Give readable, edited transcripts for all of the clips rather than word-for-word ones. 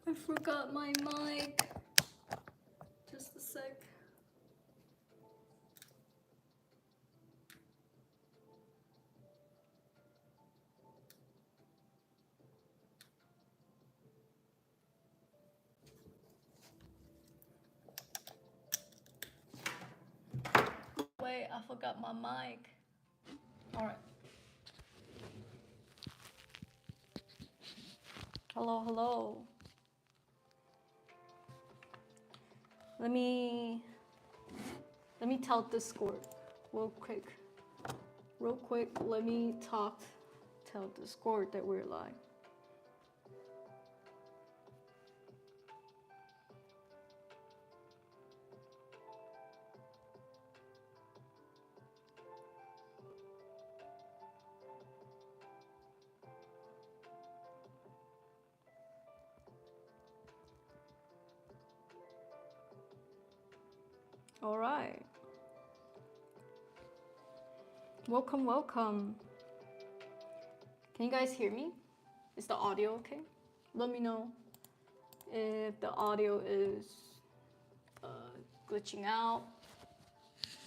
I forgot my mic. Just a sec. Wait, I forgot my mic. Alright. Hello, hello. Let me tell Discord real quick. Let me tell Discord that we're live. All right. Welcome, welcome. Can you guys hear me? Is the audio okay? Let me know if the audio is glitching out.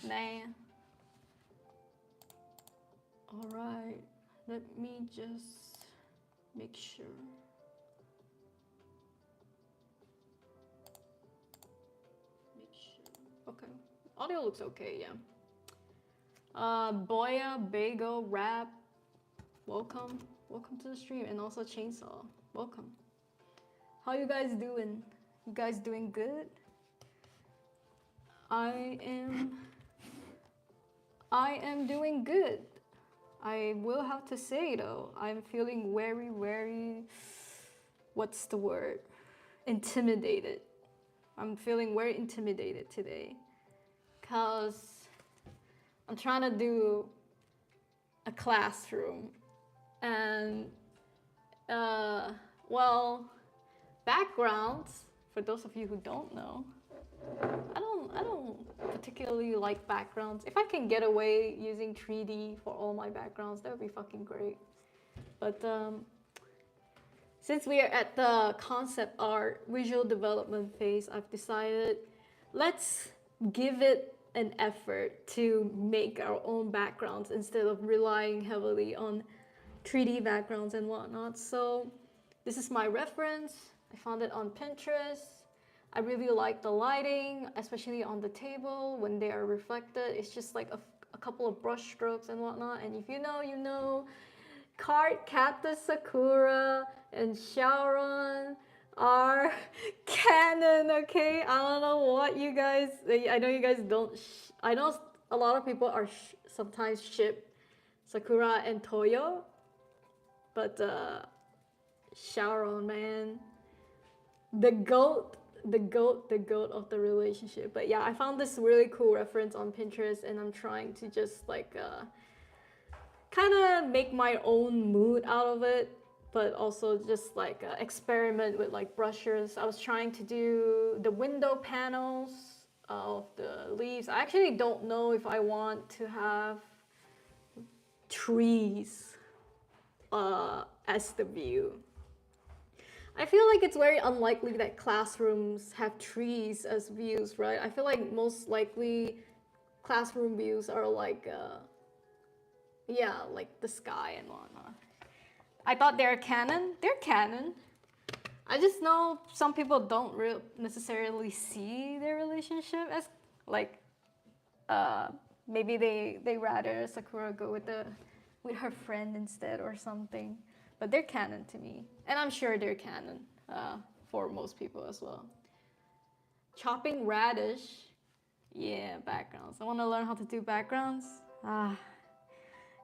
Nah. All right. Let me just make sure. Okay. Audio looks okay, yeah. Boya, Bagel, Rap, welcome. Welcome to the stream. And also Chainsaw, welcome. How you guys doing? You guys doing good? I am doing good. I will have to say though, I'm feeling very, what's the word? Intimidated. I'm feeling very intimidated today. Cause I'm trying to do a classroom and well, backgrounds, for those of you who don't know, I don't particularly like backgrounds. If I can get away using 3D for all my backgrounds, that would be fucking great. But since we are at the concept art visual development phase, I've decided let's give it an effort to make our own backgrounds instead of relying heavily on 3D backgrounds and whatnot. So this is my reference. I found it on Pinterest. I really like the lighting, especially on the table when they are reflected. It's just like a couple of brush strokes and whatnot. And if you know, you know. Cart, Cactus, Sakura, and Sharon are canon, okay? I don't know what you guys, I know you guys don't, I know a lot of people are sometimes ship Sakura and Toyo, but Sharon, man, the goat of the relationship. But yeah, I found this really cool reference on Pinterest and I'm trying to just like kind of make my own mood out of it, but also just like experiment with like brushes. I was trying to do the window panels of the leaves. I actually don't know if I want to have trees as the view. I feel like it's very unlikely that classrooms have trees as views, right? I feel like most likely classroom views are like yeah, like the sky and whatnot. I thought they're canon. They're canon. I just know some people don't necessarily see their relationship as like, maybe they rather Sakura go with her friend instead or something. But they're canon to me, and I'm sure they're canon for most people as well. Chopping radish, yeah, backgrounds. I want to learn how to do backgrounds.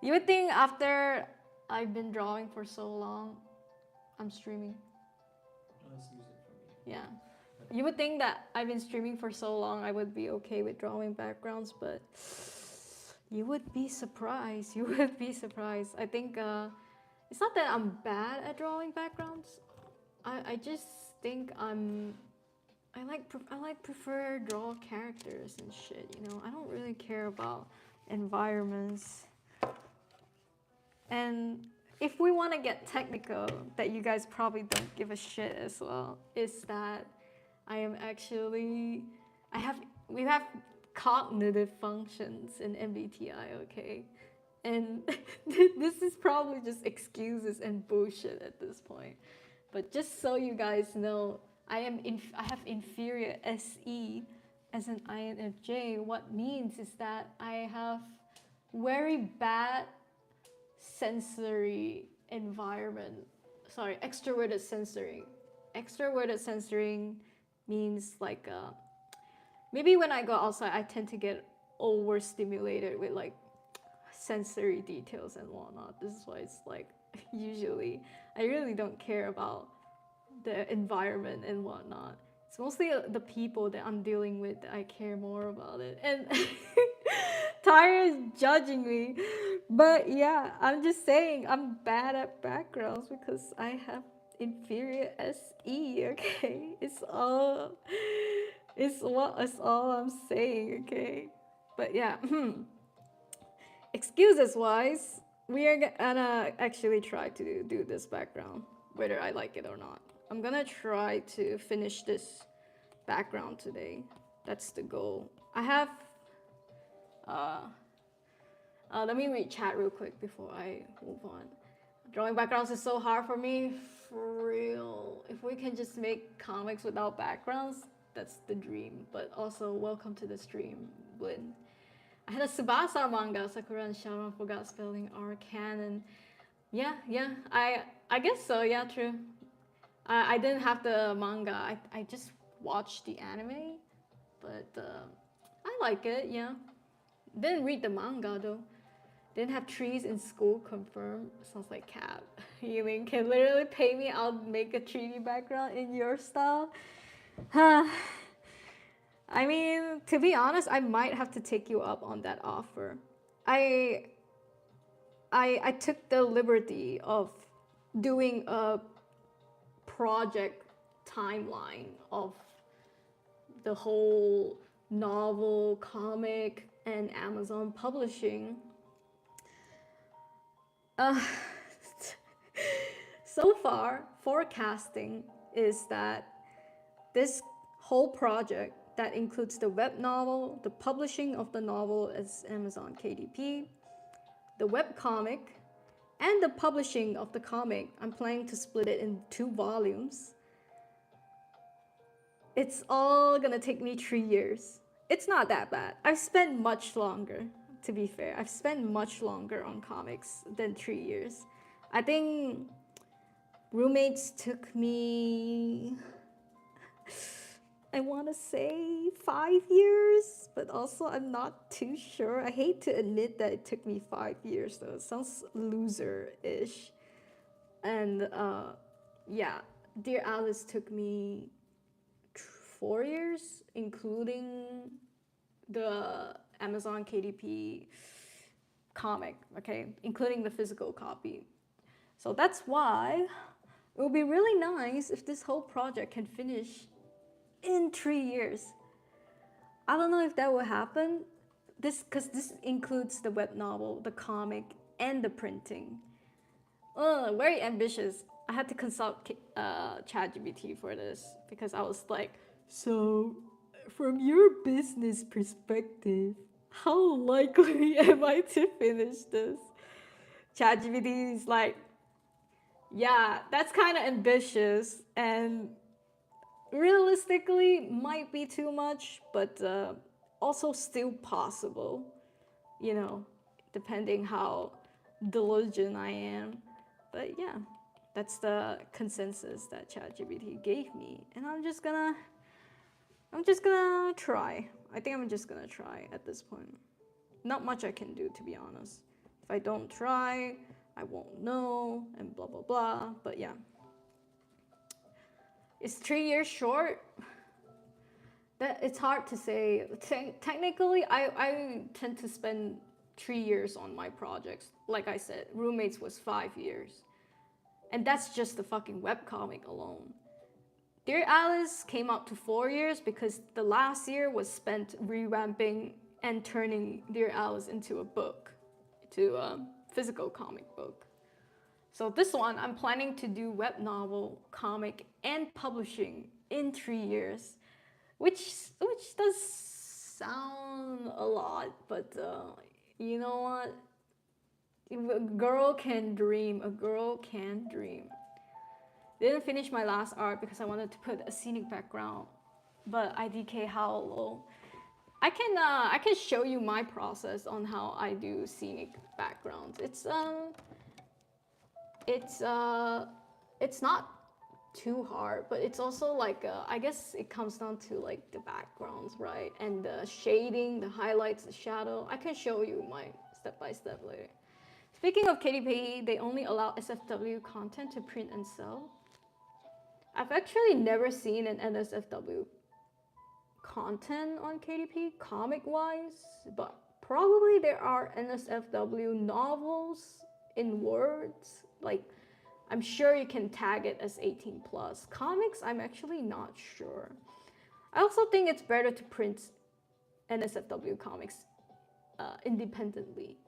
You would think after I've been drawing for so long, I'm streaming. Let's use it for me. Yeah. You would think that I've been streaming for so long, I would be okay with drawing backgrounds, but you would be surprised. You would be surprised. I think it's not that I'm bad at drawing backgrounds. I just think I prefer draw characters and shit, you know. I don't really care about environments. And if we want to get technical, that you guys probably don't give a shit as well, is that I am actually, we have cognitive functions in MBTI, okay? And this is probably just excuses and bullshit at this point. But just so you guys know, I have inferior SE as an INFJ. What means is that I have very bad sensory environment. Sorry, extroverted sensory. Extroverted sensoring means like maybe when I go outside, I tend to get overstimulated with like sensory details and whatnot. This is why it's like usually I really don't care about the environment and whatnot. It's mostly the people that I'm dealing with that I care more about it. And Tyra is judging me. But yeah, I'm just saying I'm bad at backgrounds because I have inferior SE, okay? It's all I'm saying, okay? But yeah, excuses wise, we are gonna actually try to do this background, whether I like it or not. I'm gonna try to finish this background today. That's the goal. I have, let me read chat real quick before I move on. Drawing backgrounds is so hard for me, for real. If we can just make comics without backgrounds, that's the dream. But also, welcome to the stream, Blin. I had a Tsubasa manga, Sakura and Sharon forgot spelling R canon. Yeah, I guess so, yeah, true. I didn't have the manga, I just watched the anime, but I like it, yeah. Didn't read the manga though. Didn't have trees in school, confirmed. Sounds like cap. Yuuning can literally pay me, I'll make a 3D background in your style. I mean, to be honest, I might have to take you up on that offer. I took the liberty of doing a project timeline of the whole novel, comic, and Amazon publishing. So far, forecasting is that this whole project that includes the web novel, the publishing of the novel as Amazon KDP, the web comic, and the publishing of the comic. I'm planning to split it in 2 volumes. It's all gonna take me 3 years. It's not that bad. I've spent much longer, to be fair. I've spent much longer on comics than 3 years. I think Roommates took me, I want to say 5 years, but also I'm not too sure. I hate to admit that it took me 5 years though. It sounds loser-ish. And yeah, Dear Alice took me 4 years, including the Amazon KDP comic, okay? Including the physical copy. So that's why it would be really nice if this whole project can finish in 3 years. I don't know if that will happen, because this includes the web novel, the comic, and the printing. Very ambitious. I had to consult ChatGPT for this because I was like, so from your business perspective, how likely am I to finish this? ChatGPT is like, yeah, that's kind of ambitious and realistically might be too much, but also still possible, you know, depending how diligent I am. But yeah, that's the consensus that ChatGPT gave me, and I'm just gonna try. I think I'm just gonna try at this point. Not much I can do, to be honest. If I don't try, I won't know, and blah blah blah. But yeah, is 3 years short? That it's hard to say. Technically, I tend to spend 3 years on my projects. Like I said, Roommates was 5 years, and that's just the fucking webcomic alone. Dear Alice came out to 4 years because the last year was spent revamping and turning Dear Alice into a book, to a physical comic book. So this one, I'm planning to do web novel, comic, and publishing in 3 years, which does sound a lot, but you know what? A girl can dream. A girl can dream. Didn't finish my last art because I wanted to put a scenic background, but IDK how low. I can show you my process on how I do scenic backgrounds. It's not too hard, but it's also like I guess it comes down to like the backgrounds, right? And the shading, the highlights, the shadow. I can show you my step by step later. Speaking of KDP, they only allow SFW content to print and sell. I've actually never seen an NSFW content on KDP comic wise, but probably there are NSFW novels in words. Like, I'm sure you can tag it as 18 plus. Comics, I'm actually not sure. I also think it's better to print NSFW comics independently,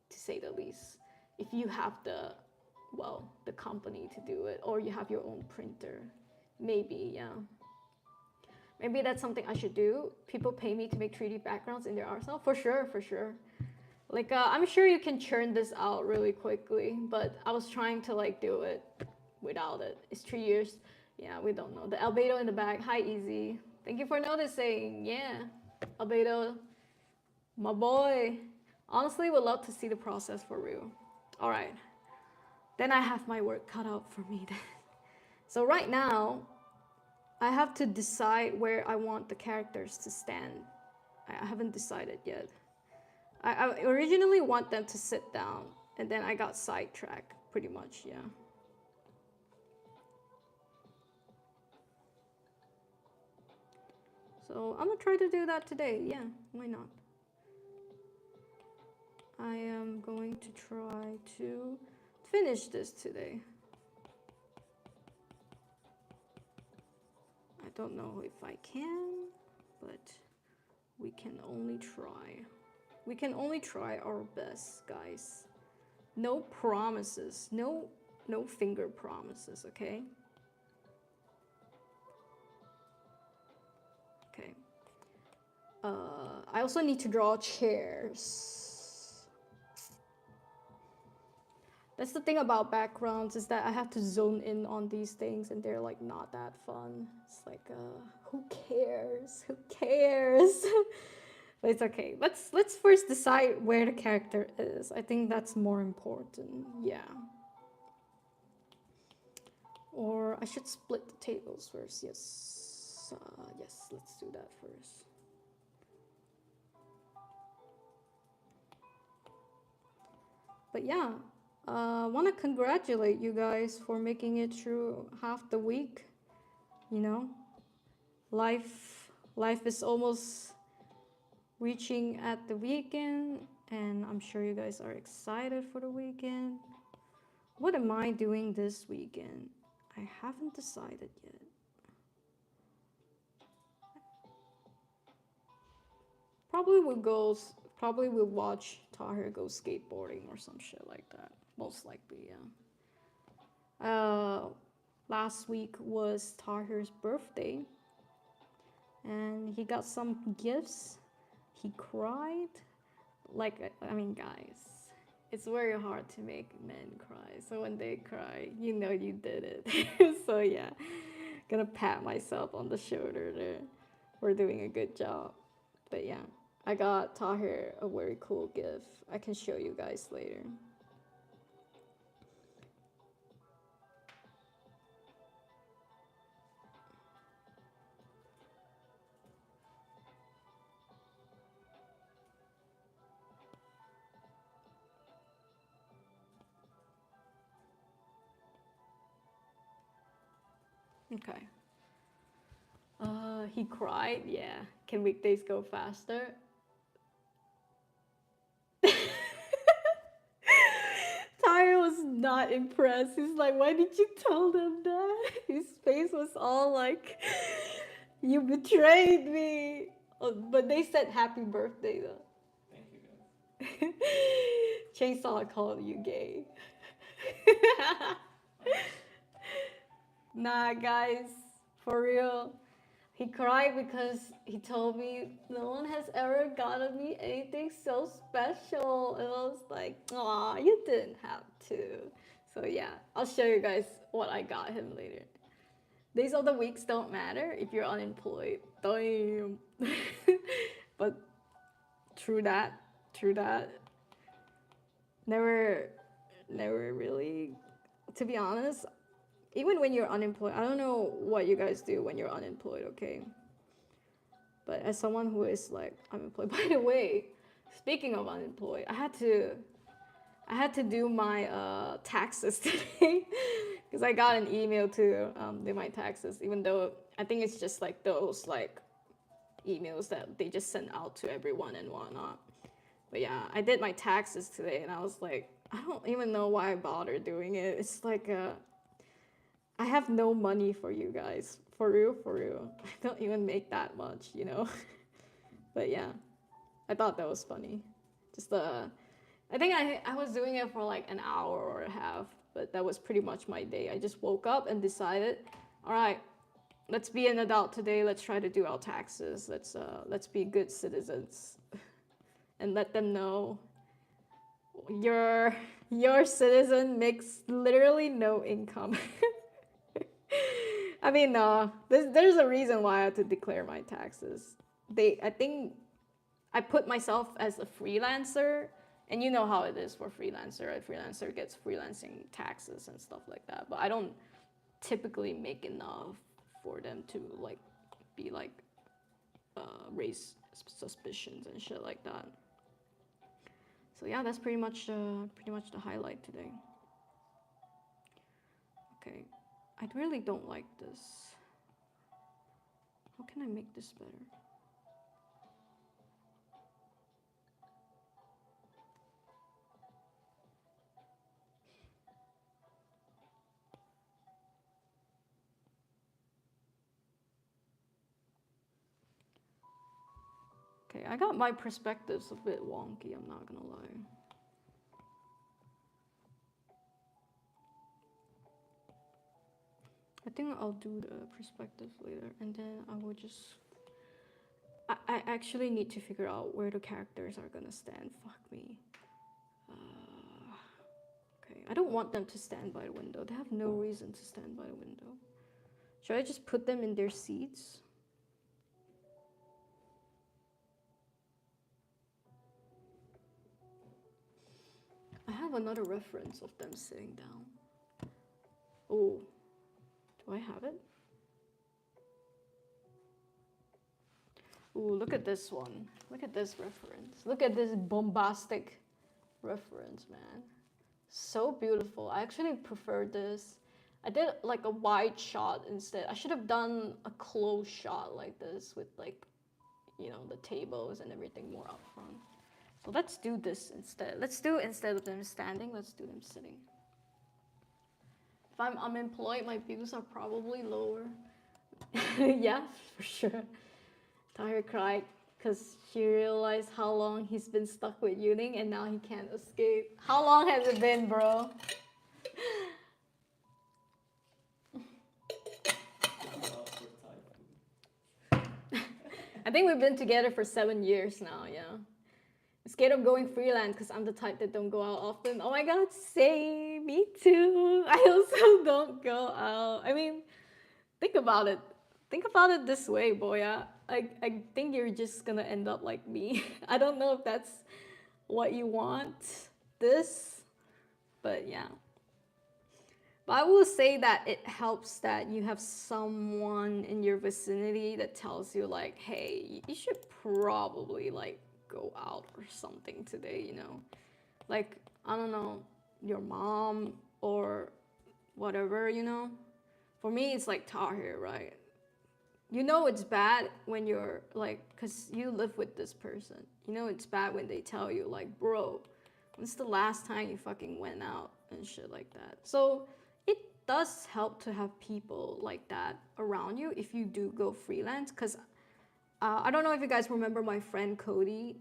to say the least. If you have the company to do it, or you have your own printer, maybe, yeah. Maybe that's something I should do. People pay me to make 3D backgrounds in their art style. For sure, for sure. Like, I'm sure you can churn this out really quickly, but I was trying to like do it without it. It's 3 years. Yeah, we don't know. The Albedo in the back. Hi, Easy. Thank you for noticing. Yeah, Albedo, my boy. Honestly, would love to see the process for real. All right. Then I have my work cut out for me then. So right now, I have to decide where I want the characters to stand. I haven't decided yet. I originally want them to sit down, and then I got sidetracked, pretty much, yeah. So I'm gonna try to do that today, yeah, why not? I am going to try to finish this today. I don't know if I can, but we can only try. We can only try our best, guys. No promises, no finger promises, okay? Okay. I also need to draw chairs. That's the thing about backgrounds, is that I have to zone in on these things and they're like not that fun. It's like, who cares? Who cares? But it's okay. Let's first decide where the character is. I think that's more important. Yeah. Or I should split the tables first. Yes. Yes, let's do that first. But yeah, want to congratulate you guys for making it through half the week. You know, life is almost reaching at the weekend, and I'm sure you guys are excited for the weekend. What am I doing this weekend? I haven't decided yet. Probably we'll watch Tahir go skateboarding or some shit like that. Most likely, yeah. Last week was Tahir's birthday, and he got some gifts. He cried. Like, I mean, guys, it's very hard to make men cry. So when they cry, you know you did it. So yeah, gonna pat myself on the shoulder there. We're doing a good job. But yeah, I got Tahir a very cool gift. I can show you guys later. Okay. He cried. Yeah. Can weekdays go faster? Tyre was not impressed. He's like, why did you tell them that? His face was all like, you betrayed me. Oh, but they said happy birthday though. Thank you, guys. Chainsaw called you gay. Nah, guys, for real. He cried because he told me no one has ever gotten me anything so special. And I was like, aw, you didn't have to. So yeah, I'll show you guys what I got him later. Days of the weeks don't matter if you're unemployed. Damn. But true that, true that. Never, never really, to be honest, even when you're unemployed, I don't know what you guys do when you're unemployed, okay? But as someone who is like unemployed, by the way, speaking of unemployed, I had to do my taxes today because I got an email to do my taxes, even though I think it's just like those like emails that they just send out to everyone and whatnot. But yeah, I did my taxes today, and I was like, I don't even know why I bothered doing it. It's like I have no money for you guys, for real, for real. I don't even make that much, you know. But yeah, I thought that was funny. Just I think I was doing it for like an hour or a half, but that was pretty much my day. I just woke up and decided, all right, let's be an adult today. Let's try to do our taxes. Let's be good citizens, and let them know your citizen makes literally no income. I mean, no, there's a reason why I had to declare my taxes. I think I put myself as a freelancer, and you know how it is for freelancer, right? Freelancer gets freelancing taxes and stuff like that. But I don't typically make enough for them to like be like raise suspicions and shit like that. So yeah, that's pretty much the highlight today. Okay, I really don't like this. How can I make this better? Okay, I got my perspectives a bit wonky, I'm not gonna lie. I think I'll do the perspectives later, and then I will just... I actually need to figure out where the characters are gonna stand. Fuck me. Okay, I don't want them to stand by the window. They have no reason to stand by the window. Should I just put them in their seats? I have another reference of them sitting down. Oh, do I have it? Ooh, look at this one. Look at this reference. Look at this bombastic reference, man. So beautiful. I actually prefer this. I did like a wide shot instead. I should have done a close shot like this with like, you know, the tables and everything more up front. So let's do this instead. Let's do, instead of them standing, let's do them sitting. If I'm unemployed, my views are probably lower. Yeah, for sure. Tahir cried because she realized how long he's been stuck with yuuning and now he can't escape. How long has it been, bro? I think we've been together for 7 years now, yeah. I'm scared of going freelance because I'm the type that don't go out often. Oh my god, same, me too. I also don't go out. I mean, think about it. Think about it this way, Boya. I think you're just gonna end up like me. I don't know if that's what you want, this, but yeah. But I will say that it helps that you have someone in your vicinity that tells you like, hey, you should probably like go out or something today, you know? Like, I don't know, your mom or whatever, you know? For me, it's like Tahir, right? You know it's bad when you're like, because you live with this person. You know it's bad when they tell you like, bro, when's the last time you fucking went out and shit like that? So it does help to have people like that around you if you do go freelance. Because I don't know if you guys remember my friend Cody.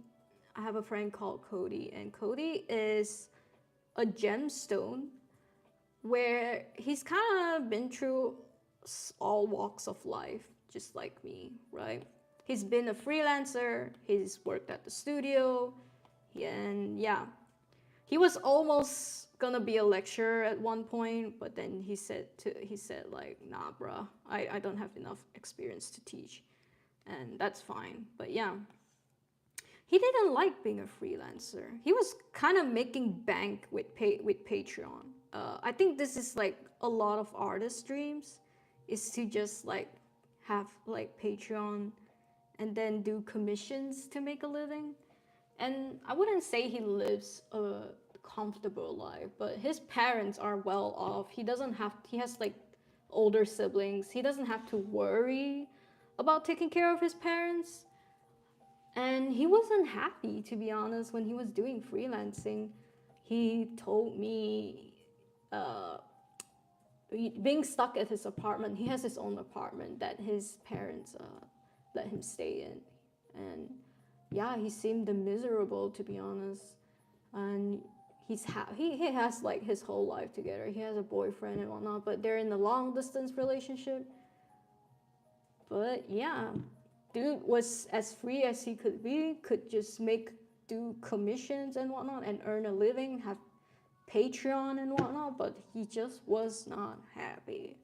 I have a friend called Cody, and Cody is a gemstone where he's kind of been through all walks of life, just like me, right? He's been a freelancer, he's worked at the studio, and yeah, he was almost gonna be a lecturer at one point, but then he said like, nah, bruh, I don't have enough experience to teach, and that's fine. But yeah, he didn't like being a freelancer. He was kind of making bank with Patreon. I think this is like a lot of artists' dreams, is to just like have like Patreon and then do commissions to make a living. And I wouldn't say he lives a comfortable life, but his parents are well off. He has like older siblings. He doesn't have to worry about taking care of his parents. And he wasn't happy, to be honest, when he was doing freelancing. He told me, uh, being stuck at his apartment, he has his own apartment that his parents let him stay in. And yeah, he seemed miserable, to be honest. And he has like his whole life together. He has a boyfriend and whatnot, but they're in a long distance relationship. But yeah, dude was as free as he could be, could just do commissions and whatnot and earn a living, have Patreon and whatnot, but he just was not happy.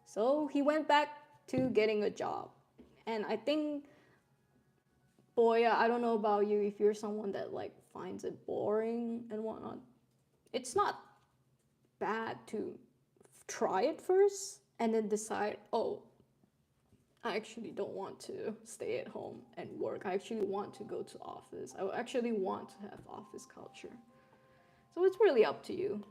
So he went back to getting a job. And I think, boy, I don't know about you, if you're someone that like finds it boring and whatnot, it's not bad to try it first and then decide, oh, I actually don't want to stay at home and work. I actually want to go to office. I actually want to have office culture. So it's really up to you.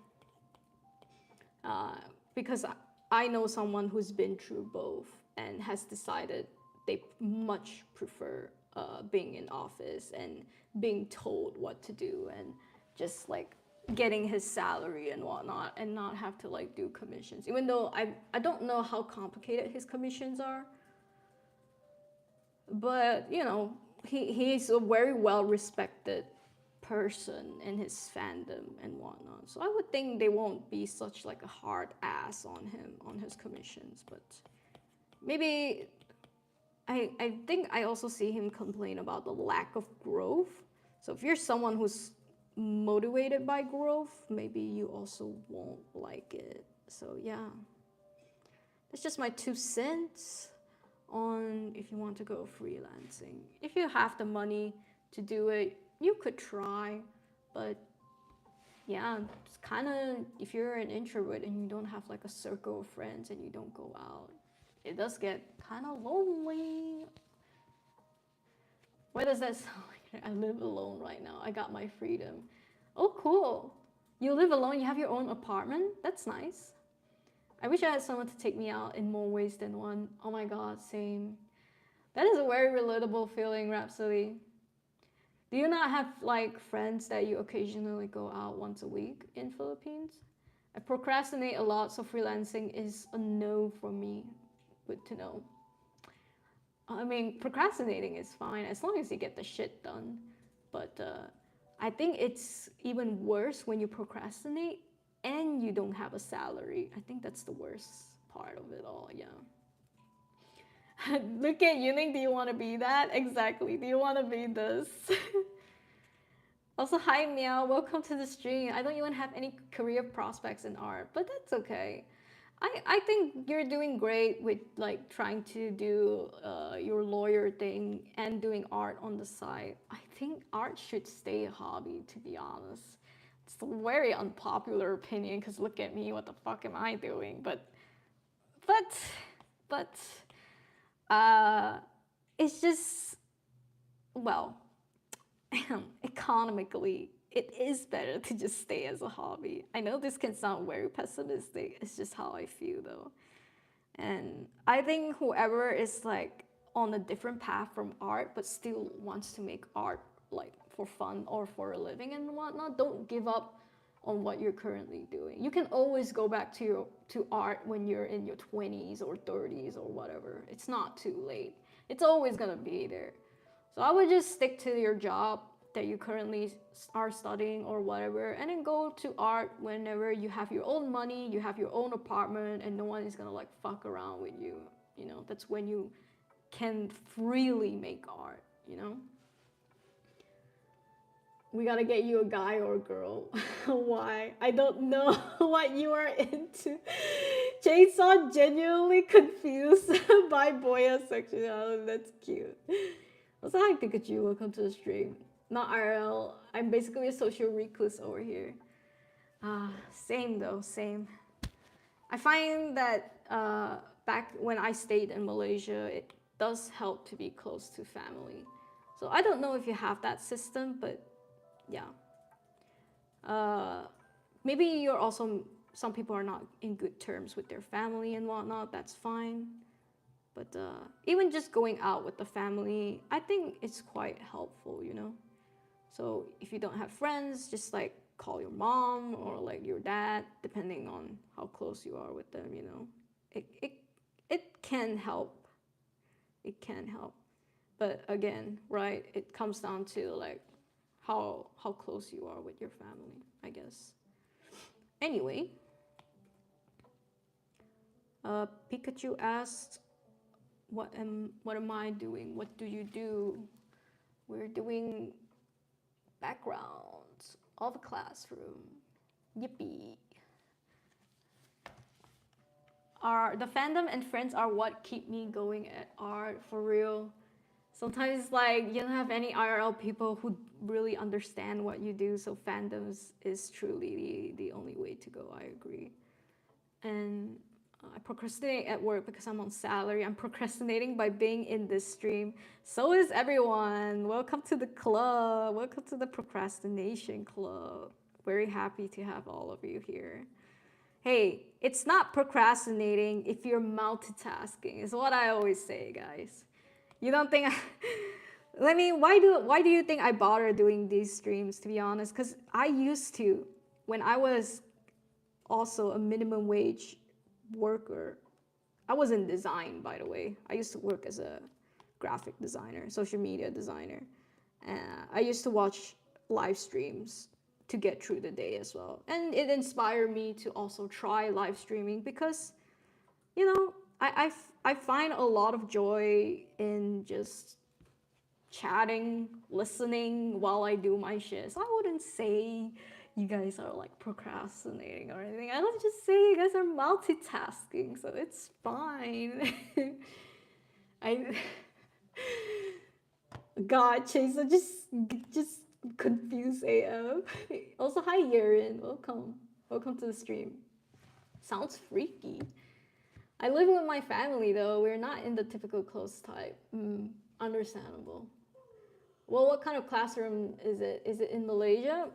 Because I know someone who's been through both and has decided they much prefer being in office and being told what to do and just like getting his salary and whatnot and not have to like do commissions. Even though I don't know how complicated his commissions are, but you know, he's a very well respected person in his fandom and whatnot. So I would think they won't be such like a hard ass on him on his commissions. But maybe I think I also see him complain about the lack of growth. So if you're someone who's motivated by growth, maybe you also won't like it. So yeah, that's just my 2 cents on if you want to go freelancing. If you have the money to do it, you could try, but yeah, it's kind of, if you're an introvert and you don't have like a circle of friends and you don't go out, it does get kind of lonely. Why does that sound like I live alone right now? I got my freedom. Oh, cool. You live alone, you have your own apartment? That's nice. I wish I had someone to take me out in more ways than one. Oh my god, same. That is a very relatable feeling, Rhapsody. Do you not have like friends that you occasionally go out once a week in Philippines? I procrastinate a lot, so freelancing is a no for me. Good to know. I mean, procrastinating is fine as long as you get the shit done. But I think it's even worse when you procrastinate and you don't have a salary. I think that's the worst part of it all, yeah. Look at yuuning, do you want to be that? Exactly, do you want to be this? Also, hi Meow, welcome to the stream. I don't even have any career prospects in art, but that's okay. I think you're doing great with like trying to do your lawyer thing and doing art on the side. I think art should stay a hobby, to be honest. It's a very unpopular opinion because look at me, what the fuck am I doing? But it's just, well, economically, it is better to just stay as a hobby. I know this can sound very pessimistic. It's just how I feel though. And I think whoever is like on a different path from art but still wants to make art like for fun or for a living and whatnot, don't give up on what you're currently doing. You can always go back to art when you're in your 20s or 30s or whatever. It's not too late. It's always gonna be there. So I would just stick to your job, that you currently are studying or whatever, and then go to art whenever you have your own money, you have your own apartment, and no one is gonna like fuck around with you. You know, that's when you can freely make art, you know? We gotta get you a guy or a girl. Why? I don't know what you are into. Chainsaw genuinely confused by Boya's sexuality. That's cute. Also, hi Pikachu, welcome to the stream. Not IRL. I'm basically a social recluse over here. Same though, same. I find that back when I stayed in Malaysia, it does help to be close to family. So I don't know if you have that system, but yeah. Maybe you're also, some people are not in good terms with their family and whatnot, that's fine. But even just going out with the family, I think it's quite helpful, you know? So if you don't have friends, just like call your mom or like your dad, depending on how close you are with them, you know? It can help. It can help. But again, right, it comes down to like how close you are with your family, I guess. Anyway, Pikachu asked, what am I doing? What do you do? We're doing backgrounds of a classroom. Yippee. The fandom and friends are what keep me going at art, for real. Sometimes like you don't have any IRL people who really understand what you do, so fandoms is truly the only way to go, I agree. And I procrastinate at work because I'm on salary. I'm procrastinating by being in this stream. So is everyone. Welcome to the club. Welcome to the procrastination club. Very happy to have all of you here. Hey, it's not procrastinating if you're multitasking, is what I always say, guys. You don't think I mean, why do you think I bother doing these streams, to be honest? Because I used to, when I was also a minimum wage worker. I was in design, by the way. I used to work as a graphic designer, social media designer. I used to watch live streams to get through the day as well. And it inspired me to also try live streaming because, you know, I find a lot of joy in just chatting, listening while I do my shit. So I wouldn't say you guys are like procrastinating or anything. I would just say you guys are multitasking, so it's fine. I God, Chase, I just confused AF. Also, hi Yeren, welcome to the stream. Sounds freaky. I live with my family though. We're not in the typical close type. Understandable. Well, what kind of classroom is it? Is it in Malaysia?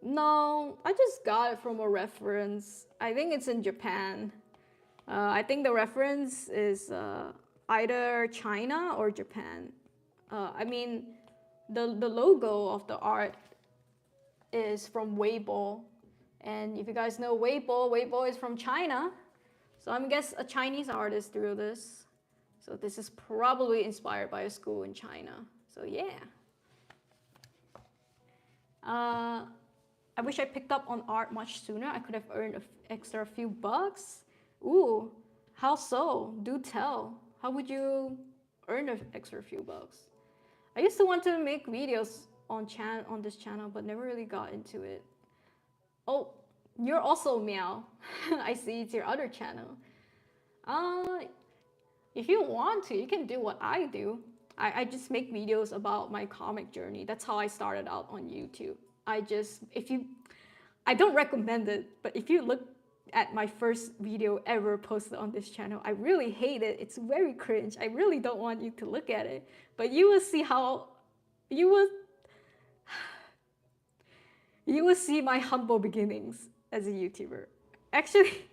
No, I just got it from a reference. I think it's in Japan. I think the reference is either China or Japan. I mean, the logo of the art is from Weibo. And if you guys know Weibo is from China. So I'm guess a Chinese artist drew this. So this is probably inspired by a school in China. So yeah. I wish I picked up on art much sooner. I could have earned an extra few bucks. Ooh, how so? Do tell. How would you earn an extra few bucks? I used to want to make videos on this channel, but never really got into it. Oh, you're also Meow. I see it's your other channel. If you want to, you can do what I do. I just make videos about my comic journey. That's how I started out on YouTube. I don't recommend it, but if you look at my first video ever posted on this channel, I really hate it. It's very cringe. I really don't want you to look at it, but you will see you will see my humble beginnings as a YouTuber. Actually,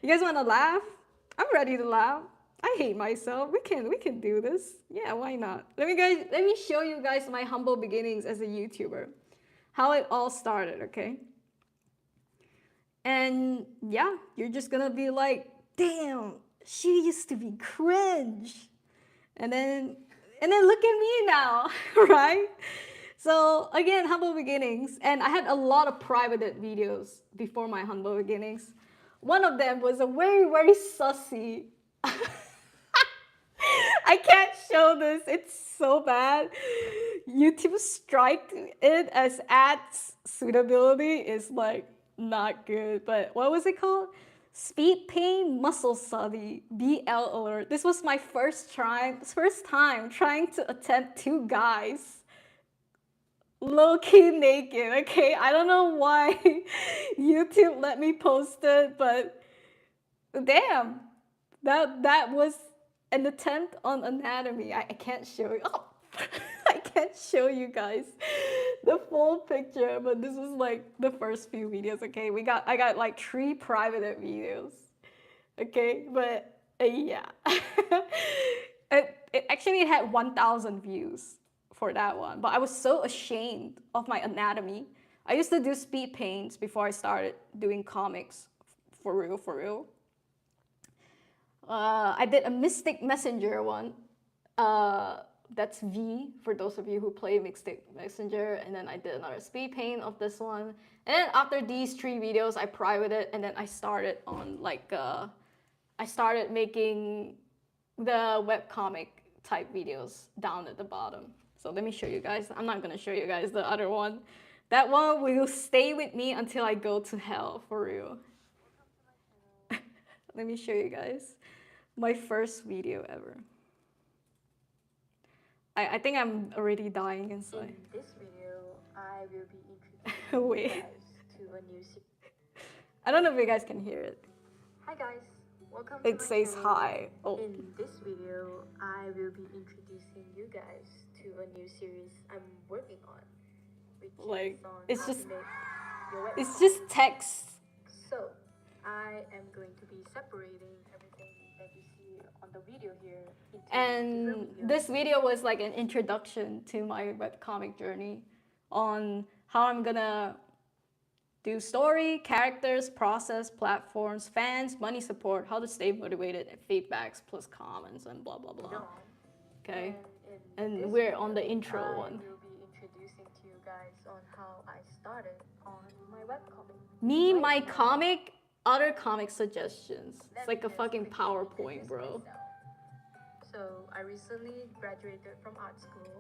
you guys want to laugh? I'm ready to laugh. I hate myself. We can do this. Yeah, why not? Let me show you guys my humble beginnings as a YouTuber. How it all started, okay? And yeah, you're just gonna be like, damn, she used to be cringe. And then And then look at me now, right? So again, humble beginnings. And I had a lot of privated videos before my humble beginnings. One of them was a very, very sussy. I can't show this. It's so bad. YouTube strike it as ads suitability is like not good. But what was it called? Speed pain muscle study BL alert. This was my first time trying to attempt two guys low-key naked. Okay, I don't know why YouTube let me post it, but damn, that was an attempt on anatomy. I can't show you. Oh, I can't show you guys the full picture, but this was like the first few videos. Okay, I got like 3 private videos. Okay, but yeah, it actually had 1,000 views for that one. But I was so ashamed of my anatomy. I used to do speed paints before I started doing comics for real, for real. I did a Mystic Messenger one. That's V for those of you who play Mystic Messenger. And then I did another speed paint of this one. And then after these 3 videos, I privated and then I started on like, I started making the webcomic type videos down at the bottom. So let me show you guys. I'm not gonna show you guys the other one. That one will stay with me until I go to hell, for real. Let me show you guys my first video ever. I think I'm already dying inside. In this video, I will be introducing Wait. you guys to a new series. I don't know if you guys can hear it. Hi guys, welcome It to my says channel. hi. Oh. In this video, I will be introducing you guys to a new series I'm working on, which Like, is on it's how just- to make your website. It's just text. So, I am going to be separating everything that you see on the video here into And different videos. this video was like an introduction to my webcomic journey on how I'm gonna do story, characters, process, platforms, fans, money support, how to stay motivated, and feedbacks plus comments and blah blah blah. No. Okay. in And this we're video, on the intro I one. will be introducing to you guys on how I started on my webcomic. Me, Right my now, comic, other comic suggestions. let It's like me a just fucking quickly PowerPoint, introduce bro. myself. So I recently graduated from art school,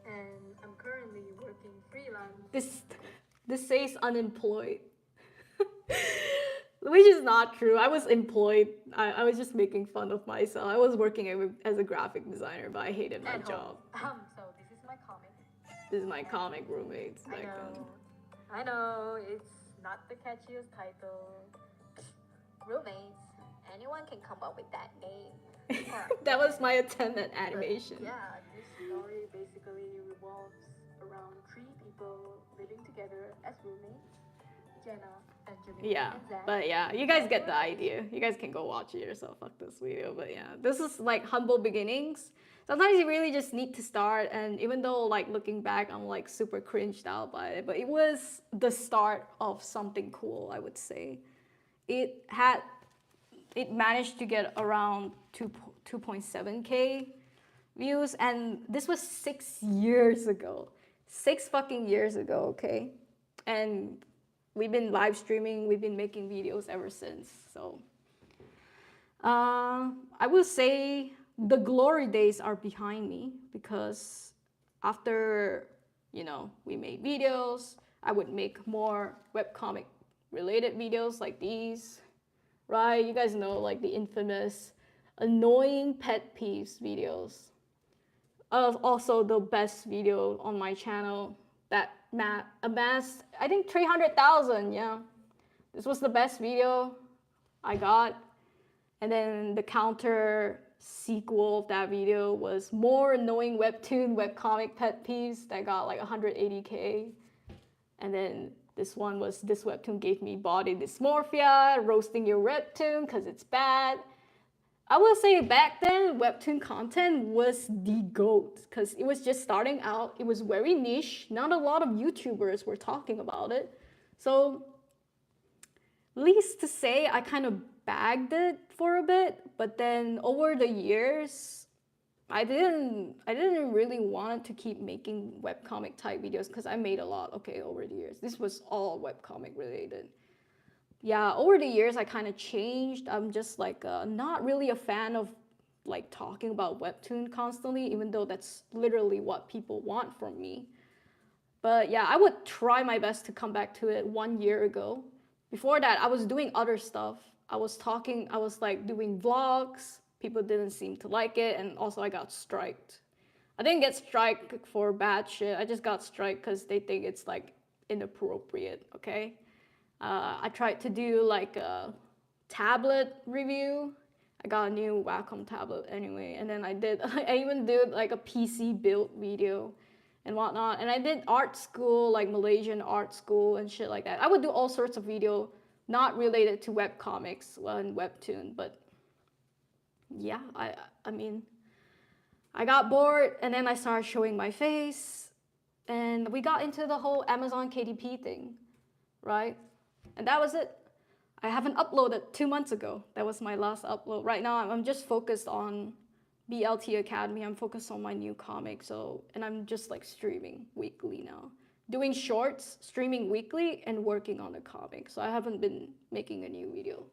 and I'm currently working freelance. This says unemployed. Which is not true. I was employed. I was just making fun of myself. I was working as a graphic designer, but I hated my At job. home. So this is my comic. This is my comic roommates back then. I know, it's not the catchiest title. Roommates, anyone can come up with that name. Alright. That was my attempt at But animation. yeah, this story basically revolves around 3 people living together as roommates. Jenna, Angelina, Yeah, and Zach. but yeah, you guys get the idea. You guys can go watch it yourself. Fuck this video, but yeah, this is like humble beginnings. Sometimes you really just need to start, and even though like looking back, I'm like super cringed out by it, but it was the start of something cool, I would say. It managed to get around 2.7K views, and this was 6 years ago. 6 fucking years ago, okay? And we've been live streaming, we've been making videos ever since. So I will say the glory days are behind me, because after, you know, we made videos, I would make more webcomic related videos like these, right? You guys know, like the infamous annoying pet peeves videos. Also the best video on my channel that amassed, I think 300,000, yeah. This was the best video I got. And then the counter sequel of that video was more annoying webtoon, webcomic pet peeves that got like 180K. And then this one was, this webtoon gave me body dysmorphia, roasting your webtoon because it's bad. I will say back then, webtoon content was the GOAT, because it was just starting out. It was very niche. Not a lot of YouTubers were talking about it. So, least to say, I kind of bagged it for a bit, but then over the years, I didn't really want to keep making webcomic type videos because I made a lot, okay, over the years. This was all webcomic related. Yeah, over the years I kind of changed. I'm just like not really a fan of like talking about webtoon constantly, even though that's literally what people want from me. But yeah, I would try my best to come back to it 1 year ago. Before that, I was doing other stuff. I was like doing vlogs. People didn't seem to like it, and also I got striked. I didn't get striked for bad shit. I just got striked because they think it's like inappropriate, okay? I tried to do like a tablet review. I got a new Wacom tablet anyway, and then I even did like a PC build video and whatnot. And I did art school, like Malaysian art school and shit like that. I would do all sorts of video not related to webcomics and webtoon, but yeah, I mean, I got bored and then I started showing my face and we got into the whole Amazon KDP thing, right? And that was it. I haven't uploaded 2 months ago. That was my last upload. Right now, I'm just focused on BLT Academy. I'm focused on my new comic. And I'm just like streaming weekly now. Doing shorts, streaming weekly, and working on the comic. So I haven't been making a new video.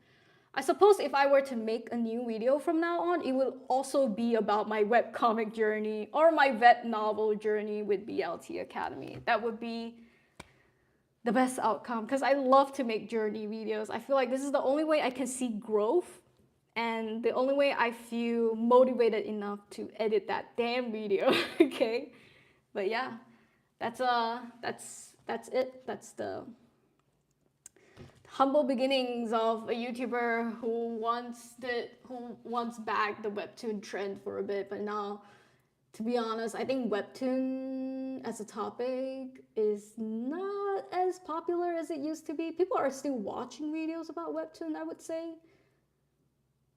I suppose if I were to make a new video from now on, it will also be about my webcomic journey or my vet novel journey with BLT Academy. That would be the best outcome because I love to make journey videos. I feel like this is the only way I can see growth and the only way I feel motivated enough to edit that damn video. Okay, but yeah, that's it. That's the humble beginnings of a YouTuber who once backed the webtoon trend for a bit, but now, to be honest, I think webtoon as a topic is not as popular as it used to be. People are still watching videos about webtoon, I would say,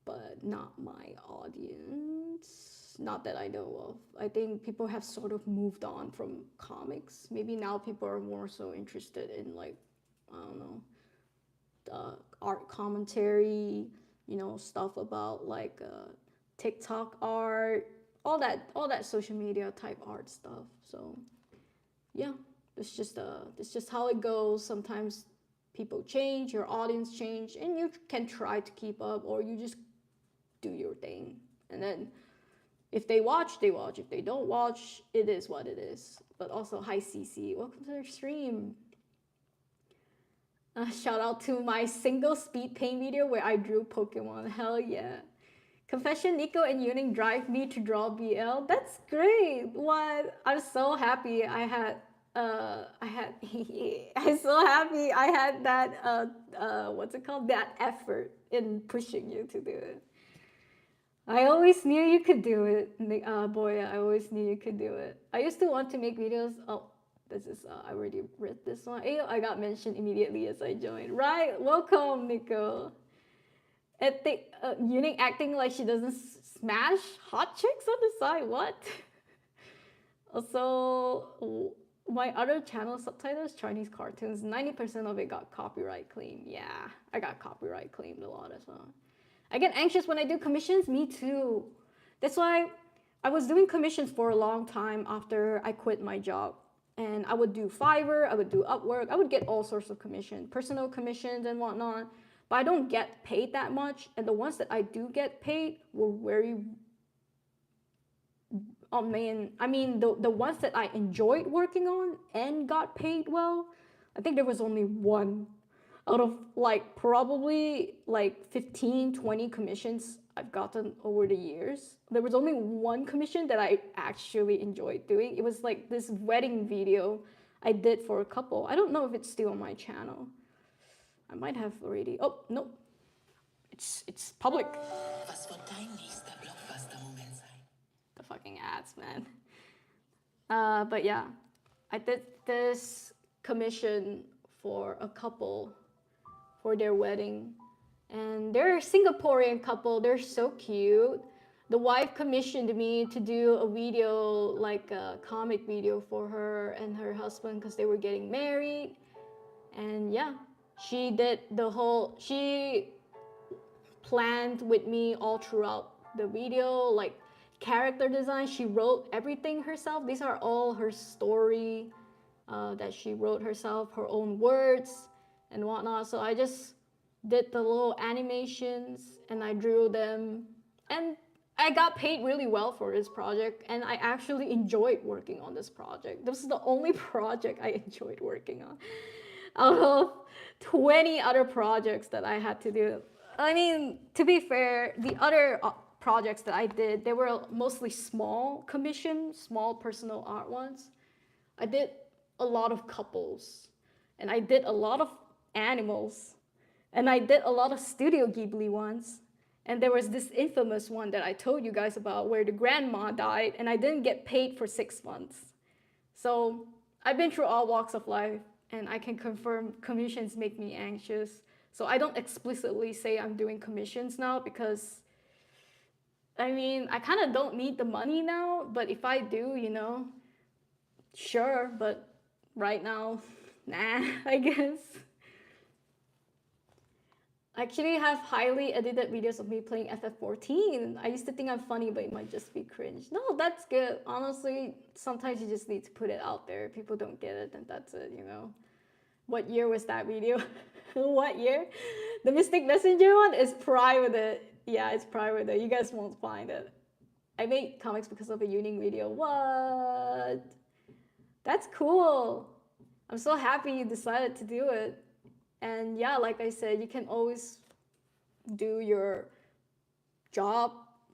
but not my audience. Not that I know of. I think people have sort of moved on from comics. Maybe now people are more so interested in like, I don't know, art commentary, stuff about like TikTok art, all that social media type art stuff. So yeah, it's just how it goes. Sometimes people change, your audience change, and you can try to keep up, or you just do your thing. And then if they watch, they watch. If they don't watch, it is what it is. But also, hi CC, welcome to the stream. Shout out to my single speed paint video where I drew Pokemon. Hell yeah. Confession, Nico and Yuuning drive me to draw BL. That's great. What? I'm so happy I'm so happy I had that what's it called? That effort in pushing you to do it. I always knew you could do it, boy. I always knew you could do it. I used to want to make videos. Oh, this is I already read this one. Hey, I got mentioned immediately as I joined. Right, welcome, Nico. Yuuning acting like she doesn't smash hot chicks on the side. What? Also, my other channel subtitles, Chinese cartoons, 90% of it got copyright claimed. Yeah, I got copyright claimed a lot as well. I get anxious when I do commissions. Me too. That's why I was doing commissions for a long time after I quit my job. And I would do Fiverr, I would do Upwork, I would get all sorts of commission, personal commissions and whatnot. But I don't get paid that much. And the ones that I do get paid were very, oh man, I mean, the ones that I enjoyed working on and got paid well, I think there was only one out of like probably like 15, 20 commissions I've gotten over the years. There was only one commission that I actually enjoyed doing. It was like this wedding video I did for a couple. I don't know if it's still on my channel. I might have already. Oh, no. It's public. The fucking ads, man. But yeah, I did this commission for a couple for their wedding. And they're a Singaporean couple. They're so cute. The wife commissioned me to do a video, like a comic video for her and her husband because they were getting married. And yeah, she planned with me all throughout the video, like character design. She wrote everything herself. These are all her story that she wrote herself, her own words and whatnot. So I just did the little animations and I drew them, and I got paid really well for this project, and I actually enjoyed working on this project. This is the only project I enjoyed working on out of 20 other projects that I had to do. I mean, to be fair, the other projects that I did, they were mostly small commissions, small personal art ones. I did a lot of couples, and I did a lot of animals, and I did a lot of Studio Ghibli ones. And there was this infamous one that I told you guys about where the grandma died and I didn't get paid for 6 months. So I've been through all walks of life, and I can confirm commissions make me anxious. So I don't explicitly say I'm doing commissions now because, I mean, I kind of don't need the money now, but if I do, you know, sure, but right now, nah, I guess. I actually have highly edited videos of me playing FF14. I used to think I'm funny, but it might just be cringe. No, that's good. Honestly, sometimes you just need to put it out there. If people don't get it, then that's it, you know. What year was that video? What year? The Mystic Messenger one is private. Yeah, it's private. You guys won't find it. I made comics because of a yuuning video. What? That's cool. I'm so happy you decided to do it. And yeah, like I said, you can always do your job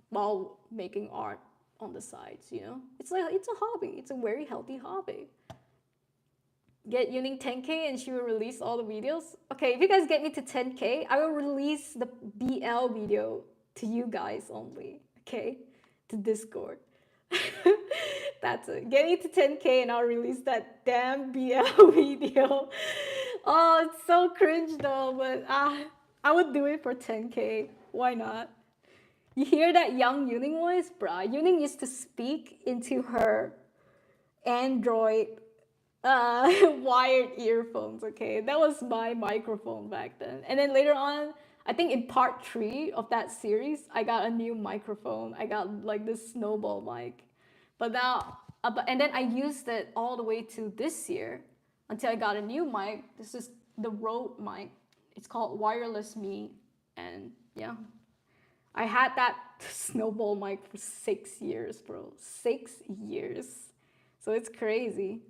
while making art on the sides, you know? It's a hobby. It's a very healthy hobby. Get yuuning 10K and she will release all the videos. Okay, if you guys get me to 10K, I will release the BL video to you guys only, okay? To Discord. That's it. Get me to 10K and I'll release that damn BL video. Oh, it's so cringe though, but I would do it for 10K. Why not? You hear that young yuuning voice? Bruh, yuuning used to speak into her Android wired earphones, okay? That was my microphone back then. And then later on, I think in part 3 of that series, I got a new microphone. I got like this snowball mic. But now, and then I used it all the way to this year until I got a new mic. This is the Rode mic. It's called Wireless Me. And yeah, I had that snowball mic for 6 years, bro. 6 years. So it's crazy.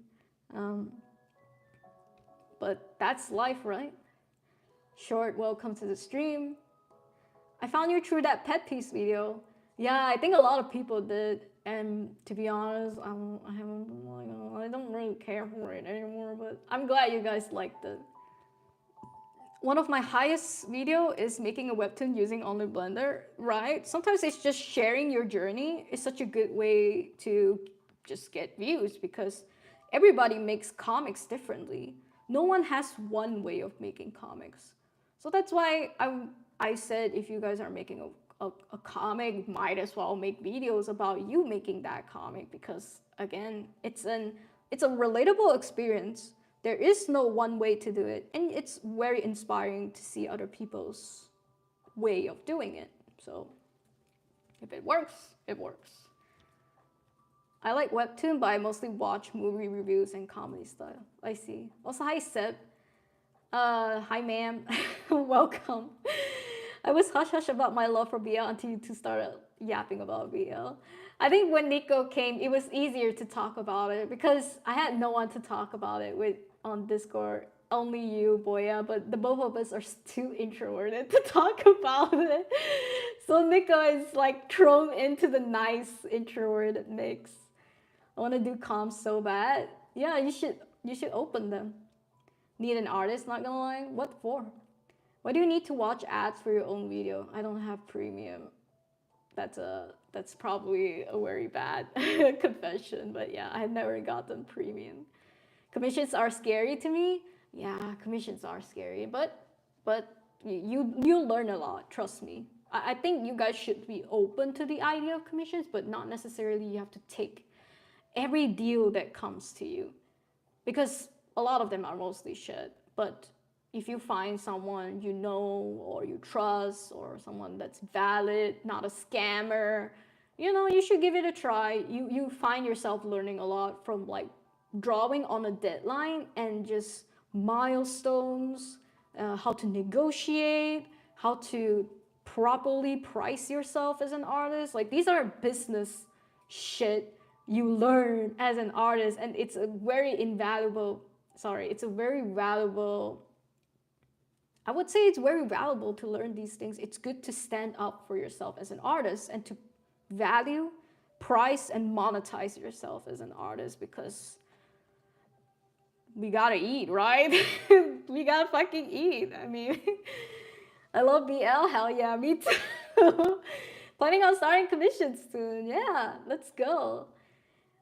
But that's life, right? Short, welcome to the stream. I found you through that pet piece video. Yeah, I think a lot of people did. And to be honest, I don't really care for it anymore, but I'm glad you guys liked it. One of my highest video is making a webtoon using only Blender, right? Sometimes it's just sharing your journey. It's such a good way to just get views because everybody makes comics differently. No one has one way of making comics. So that's why I said if you guys are making a comic, might as well make videos about you making that comic because again, it's a relatable experience. There is no one way to do it, and it's very inspiring to see other people's way of doing it. So if it works, it works. I like webtoon, but I mostly watch movie reviews and comedy style. I see. Also, hi Seb. Hi ma'am. Welcome. I was hush-hush about my love for BL until you two started yapping about BL. I think when Nico came, it was easier to talk about it because I had no one to talk about it with on Discord. Only you, Boya, but the both of us are too introverted to talk about it. So Nico is like thrown into the nice introverted mix. I want to do comms so bad. Yeah, you should open them. Need an artist, not gonna lie. What for? Why do you need to watch ads for your own video? I don't have premium. That's probably a very bad confession, but yeah, I never got them premium. Commissions are scary to me. Yeah, commissions are scary, but you learn a lot, trust me. I think you guys should be open to the idea of commissions, but not necessarily you have to take every deal that comes to you. Because a lot of them are mostly shit, but if you find someone you know or you trust or someone that's valid, not a scammer, you know, you should give it a try. You find yourself learning a lot from like drawing on a deadline and just milestones, how to negotiate, how to properly price yourself as an artist. Like these are business shit you learn as an artist, and it's a very invaluable. Sorry, it's a very valuable. I would say it's very valuable to learn these things. It's good to stand up for yourself as an artist and to value, price, and monetize yourself as an artist because we gotta eat, right? We gotta fucking eat. I mean, I love BL, hell yeah, me too. Planning on starting commissions soon. Yeah, let's go.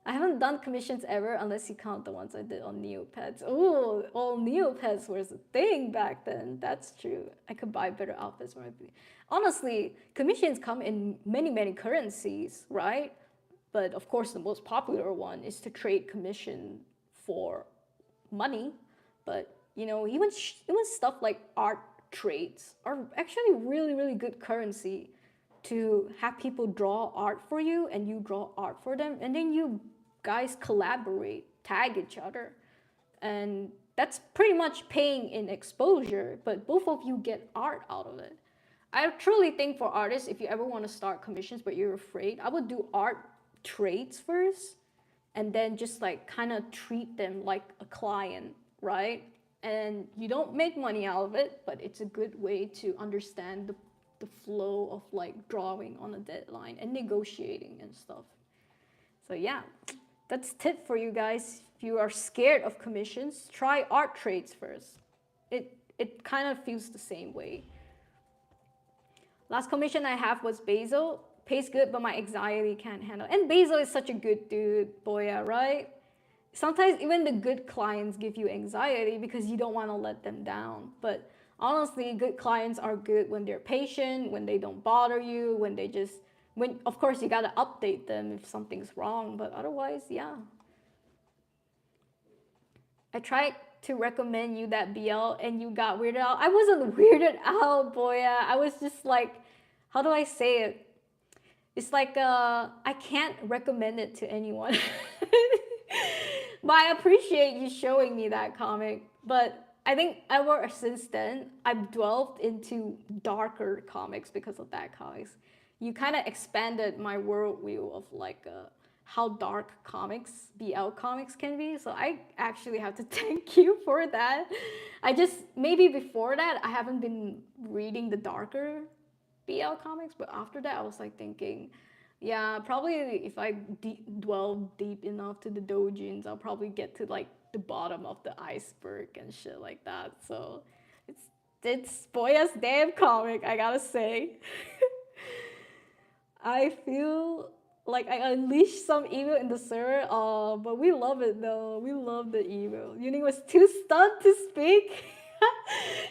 I haven't done commissions ever unless you count the ones I did on Neopets. Oh, all Neopets was a thing back then. That's true. I could buy better outfits for my. Honestly, commissions come in many, many currencies, right? But of course, the most popular one is to trade commission for money. But you know, even stuff like art trades are actually really, really good currency to have people draw art for you and you draw art for them, and then you guys collaborate, tag each other, and that's pretty much paying in exposure, but both of you get art out of it. I truly think for artists, if you ever want to start commissions but you're afraid, I would do art trades first and then just like kind of treat them like a client, right? And you don't make money out of it, but it's a good way to understand the flow of like drawing on a deadline and negotiating and stuff. So yeah, that's a tip for you guys. If you are scared of commissions, try art trades first. It kind of feels the same way. Last commission I have was Basil. Pays good, but my anxiety can't handle. And Basil is such a good dude, Boya, right? Sometimes even the good clients give you anxiety because you don't want to let them down. But honestly, good clients are good when they're patient, when they don't bother you, when they just, when of course you gotta update them if something's wrong, but otherwise, yeah. I tried to recommend you that BL and you got weirded out. I wasn't weirded out, Boya. I was just like, how do I say it? It's like I can't recommend it to anyone. But I appreciate you showing me that comic. But I think ever since then, I've delved into darker comics because of that comics. You kind of expanded my worldview of like how dark comics, BL comics can be. So I actually have to thank you for that. I just, maybe before that, I haven't been reading the darker BL comics, but after that I was like thinking, yeah, probably if I dwell deep enough to the doujins, I'll probably get to like the bottom of the iceberg and shit like that. So it's Boya's damn comic, I gotta say. I feel like I unleashed some evil in the server, but we love it though. We love the evil. Yuuning was too stunned to speak.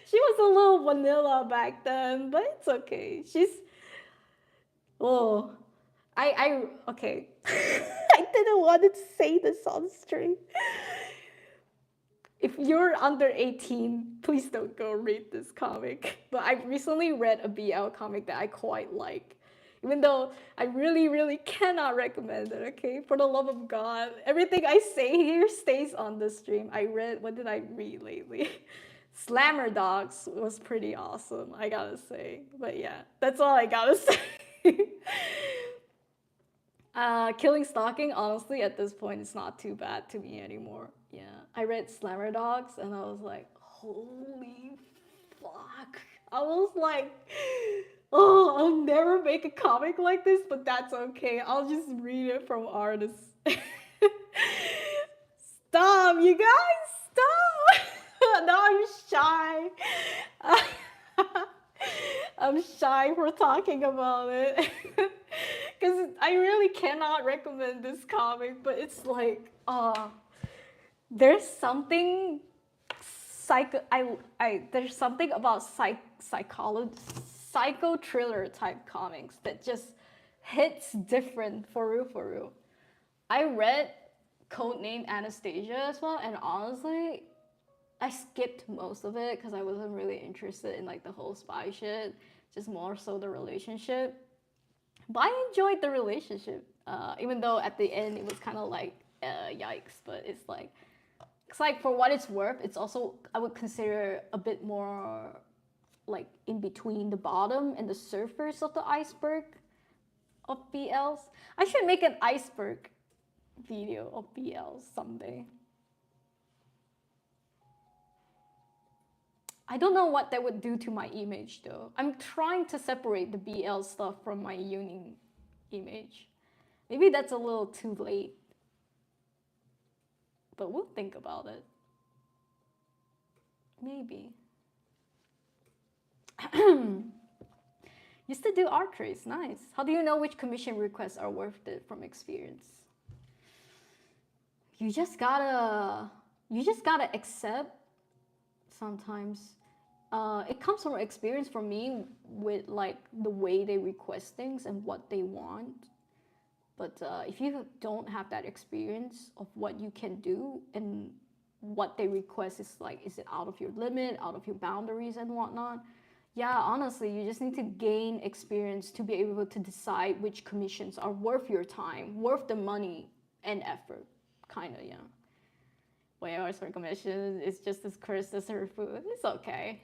She was a little vanilla back then, but it's okay. She's okay. I didn't want to say this on stream. If you're under 18, please don't go read this comic. But I recently read a BL comic that I quite like. Even though I really, really cannot recommend it, okay? For the love of God. Everything I say here stays on the stream. What did I read lately? Slammer Dogs was pretty awesome, I gotta say. But yeah, that's all I gotta say. Killing Stalking, honestly, at this point, it's not too bad to me anymore. Yeah, I read Slammer Dogs and I was like, holy fuck. I was like, oh, I'll never make a comic like this, but that's okay. I'll just read it from artists. Stop, you guys, stop. Now I'm shy. I'm shy for talking about it. Because I really cannot recommend this comic, but it's like, there's something there's something about psycho thriller type comics that just hits different for real. I read Codename Anastasia as well, and honestly, I skipped most of it because I wasn't really interested in like the whole spy shit, just more so the relationship. But I enjoyed the relationship, even though at the end it was kind of like yikes. But it's like for what it's worth, it's also I would consider a bit more like in between the bottom and the surface of the iceberg of BLs. I should make an iceberg video of BLs someday. I don't know what that would do to my image though. I'm trying to separate the BL stuff from my yuuning image. Maybe that's a little too late. But we'll think about it. Maybe. Used to do art trades, nice. How do you know which commission requests are worth it from experience? You just gotta accept sometimes. It comes from experience for me with like the way they request things and what they want. But if you don't have that experience of what you can do and what they request is like, is it out of your limit, out of your boundaries and whatnot? Yeah, honestly, you just need to gain experience to be able to decide which commissions are worth your time, worth the money and effort, kind of, yeah. Way hours for commission is just as cursed as her food. It's okay.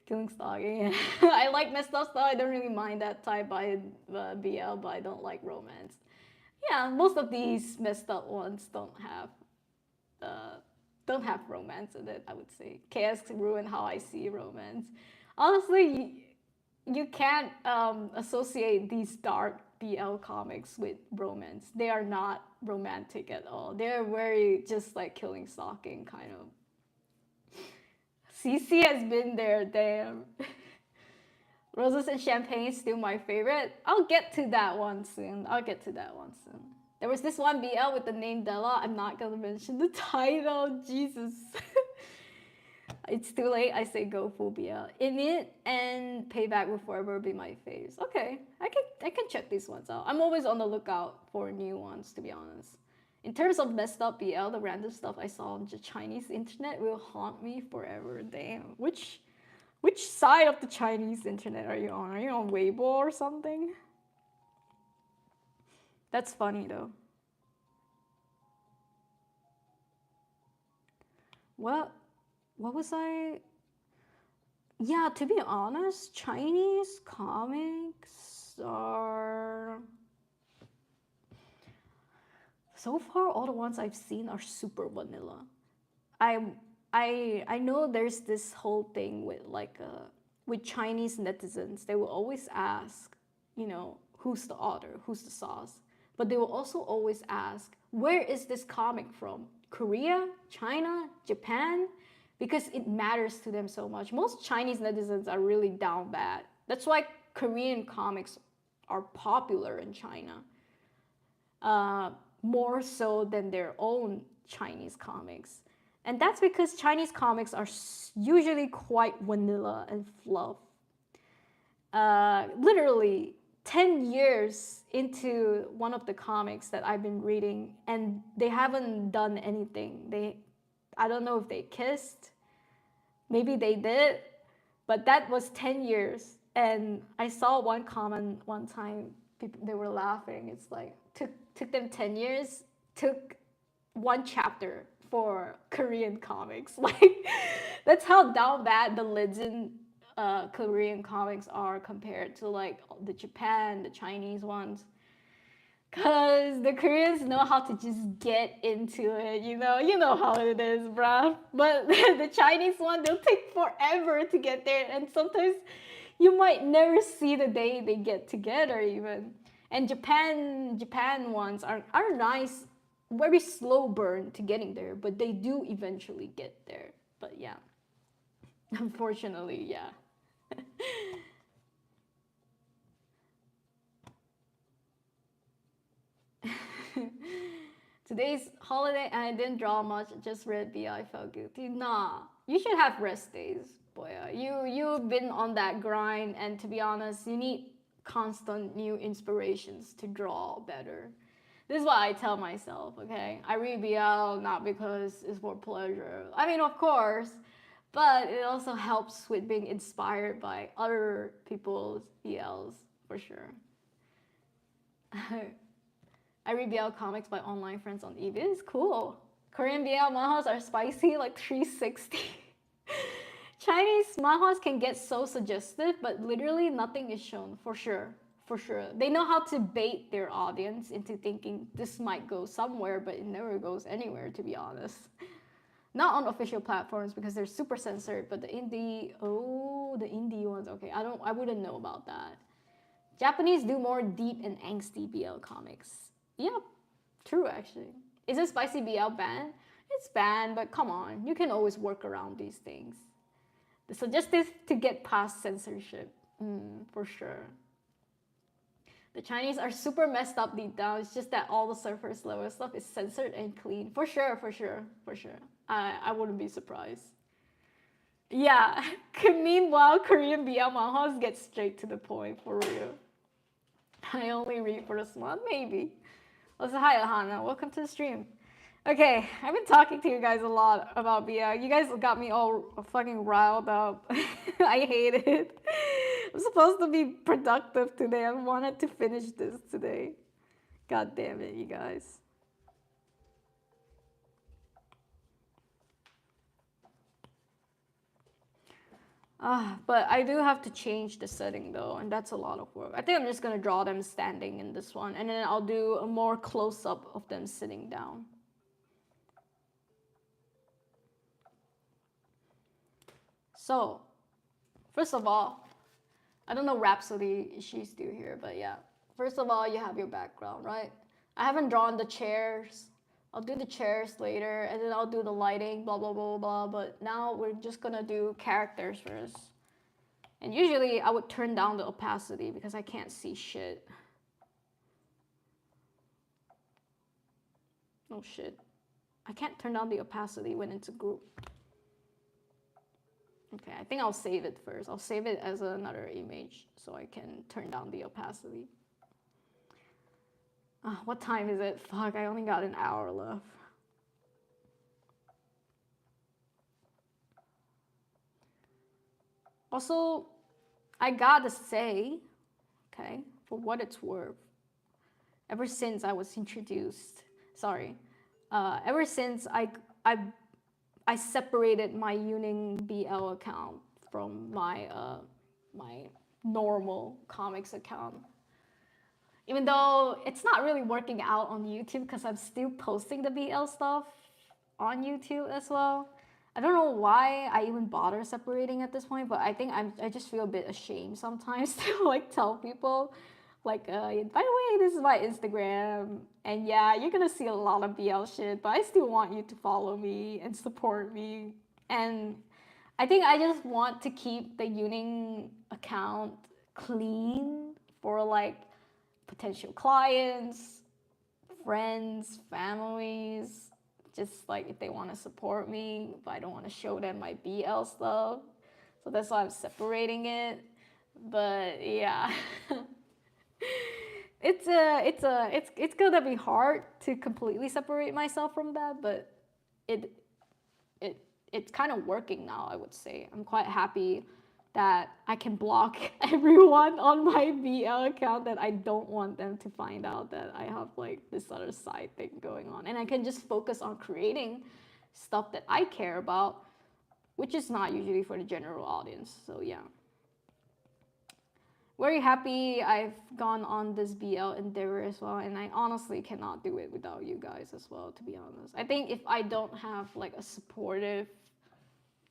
Killing stalking. I like messed up stuff. I don't really mind that type by BL, but I don't like romance. Yeah, most of these messed up ones don't have romance in it, I would say. Chaos ruined how I see romance. Honestly, you can't associate these dark BL comics with romance. They are not romantic at all. They're very just like killing stalking kind of. CC has been there, damn. Roses and Champagne is still my favorite. I'll get to that one soon. There was this one BL with the name Della. I'm not gonna mention the title. Jesus. It's too late. I say go full BL. In it and Payback will forever be my faves. Okay, I can check these ones out. I'm always on the lookout for new ones, to be honest. In terms of messed up BL, the random stuff I saw on the Chinese internet will haunt me forever. Damn. Which side of the Chinese internet are you on? Are you on Weibo or something? That's funny though. What was I? Yeah, to be honest, Chinese comics are so far all the ones I've seen are super vanilla. I know there's this whole thing with like with Chinese netizens. They will always ask, you know, who's the author, who's the source, but they will also always ask, where is this comic from? Korea, China, Japan? Because it matters to them so much. Most Chinese netizens are really down bad. That's why Korean comics are popular in China. More so than their own Chinese comics. And that's because Chinese comics are usually quite vanilla and fluff. Literally 10 years into one of the comics that I've been reading, and they haven't done anything. I don't know if they kissed, maybe they did, but that was 10 years. And I saw one comment one time, they were laughing. It's like, took them 10 years, took one chapter for Korean comics. Like, that's how down bad the legend Korean comics are compared to like the Japan, the Chinese ones. Cause the Koreans know how to just get into it, you know how it is, bruh. But the Chinese one, they'll take forever to get there, and sometimes you might never see the day they get together even. And Japan ones are nice, very slow burn to getting there, but they do eventually get there. But yeah, unfortunately, yeah. Today's holiday and I didn't draw much, just read BI, I felt guilty. Nah, you should have rest days, boy. You've been on that grind, and to be honest, you need constant new inspirations to draw better. This is what I tell myself, okay? I read BL not because it's for pleasure. I mean, of course, But it also helps with being inspired by other people's BLs, for sure. I read BL comics by online friends on eBay. It's cool. Korean BL manhwas are spicy, like 360. Chinese manhwas can get so suggestive, but literally nothing is shown, for sure. For sure. They know how to bait their audience into thinking this might go somewhere, but it never goes anywhere, to be honest. Not on official platforms because they're super censored, but the indie ones, okay, I wouldn't know about that. Japanese do more deep and angsty BL comics. Yep, true actually. Is it spicy BL banned? It's banned, but come on, you can always work around these things. The suggestive to get past censorship, for sure. The Chinese are super messed up deep down. It's just that all the surface level stuff is censored and clean. For sure, for sure, for sure. I wouldn't be surprised. Yeah, meanwhile, Korean BL manhwas get straight to the point, for real. I only read for the smut, maybe. Also, hi, Hana. Welcome to the stream. Okay, I've been talking to you guys a lot about BL. You guys got me all fucking riled up. I hate it. I'm supposed to be productive today. I wanted to finish this today. God damn it, you guys. But I do have to change the setting though, and that's a lot of work. I think I'm just gonna draw them standing in this one, and then I'll do a more close-up of them sitting down. So, first of all, I don't know Rhapsody she's due here, but yeah. First of all, you have your background, right? I haven't drawn the chairs. I'll do the chairs later, and then I'll do the lighting, blah, blah, blah, blah. But now we're just gonna do characters first. And usually I would turn down the opacity because I can't see shit. Oh shit. I can't turn down the opacity when it's a group. Okay, I think I'll save it first. I'll save it as another image so I can turn down the opacity. What time is it? Fuck, I only got an hour left. Also, I gotta say, okay, for what it's worth, ever since I was introduced, ever since I separated my yuuning BL account from my my normal comics account. Even though it's not really working out on YouTube because I'm still posting the BL stuff on YouTube as well. I don't know why I even bother separating at this point, but I think I just feel a bit ashamed sometimes to like tell people like, by the way, this is my Instagram, and yeah, you're gonna see a lot of BL shit, but I still want you to follow me and support me. And I think I just want to keep the yuuning account clean for like potential clients, friends, families, just like if they want to support me, but I don't want to show them my BL stuff. So that's why I'm separating it. But yeah. It's gonna be hard to completely separate myself from that, but it's kind of working now, I would say. I'm quite happy that I can block everyone on my BL account that I don't want them to find out that I have like this other side thing going on. And I can just focus on creating stuff that I care about, which is not usually for the general audience. So yeah. Very happy I've gone on this BL endeavor as well, and I honestly cannot do it without you guys as well, to be honest. I think if I don't have like a supportive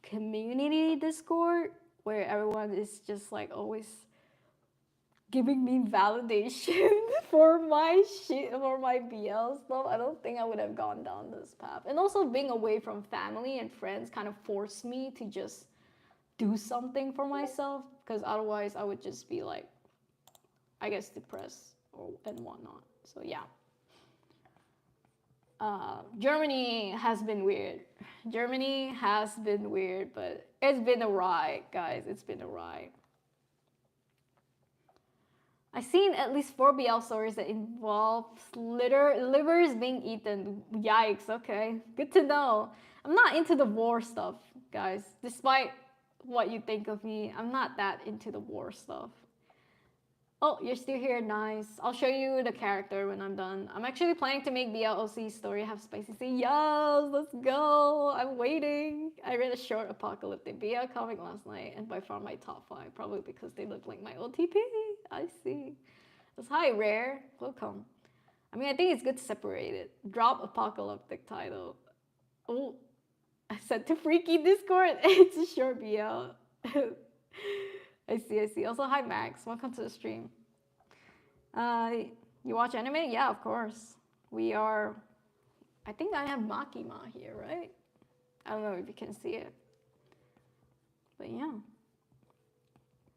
community Discord where everyone is just like always giving me validation for my shit, for my BL stuff, I don't think I would have gone down this path. And also being away from family and friends kind of forced me to just do something for myself, because otherwise I would just be like, I guess, depressed and whatnot. So yeah. Germany has been weird. Germany has been weird, but it's been a ride, guys. It's been a ride. I've seen at least 4 BL stories that involve livers being eaten. Yikes, okay. Good to know. I'm not into the war stuff, guys. Despite what you think of me, I'm not that into the war stuff. Oh, you're still here, nice. I'll show you the character when I'm done. I'm actually planning to make BLOC story have spicy scene. Yes, let's go. I'm waiting. I read a short apocalyptic BL comic last night, and by far my top 5, probably because they look like my OTP. I see. It's hi, Rare. Welcome. I mean, I think it's good to separate it. Drop apocalyptic title. Oh, I sent to Freaky Discord. It's a short BL. I see. Also, hi, Max. Welcome to the stream. You watch anime? Yeah, of course. We are... I think I have Makima here, right? I don't know if you can see it. But yeah.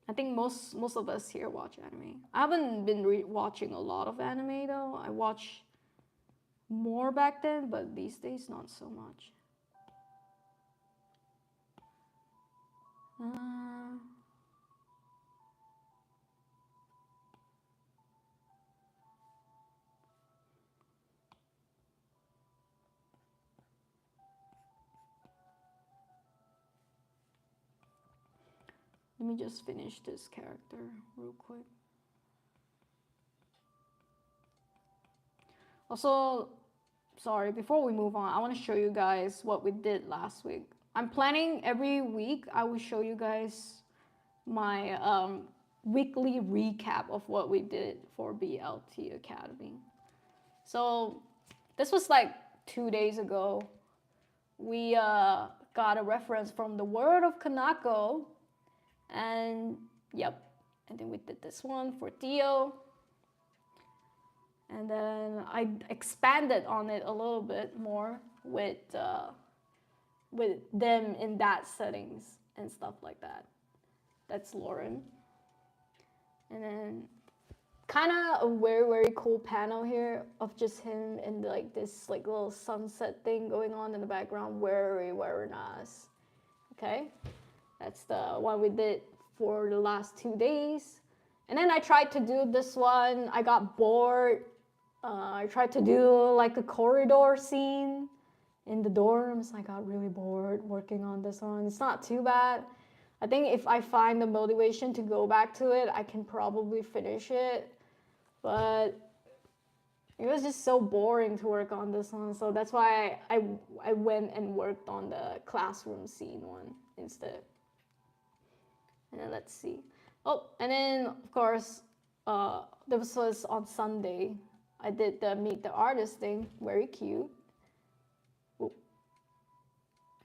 I think most of us here watch anime. I haven't been watching a lot of anime, though. I watched more back then, but these days, not so much. Let me just finish this character real quick. Also, sorry, before we move on, I want to show you guys what we did last week. I'm planning every week I will show you guys my weekly recap of what we did for BLT Academy. So this was like 2 days ago. We got a reference from the Word of Kanako, and yep, and then we did this one for Theo. And then I expanded on it a little bit more with them in that settings and stuff like that. That's Lauren. And then kind of a very cool panel here of just him and like this like little sunset thing going on in the background. Very nice. Okay, that's the one we did for the last 2 days. And then I tried to do this one. I got bored. I tried to do like a corridor scene in the dorms. I got really bored working on this one. It's not too bad. I think if I find the motivation to go back to it, I can probably finish it. But it was just so boring to work on this one. So that's why I went and worked on the classroom scene one instead. And then let's see. Oh, and then of course, this was on Sunday. I did the meet the artist thing, very cute. Ooh.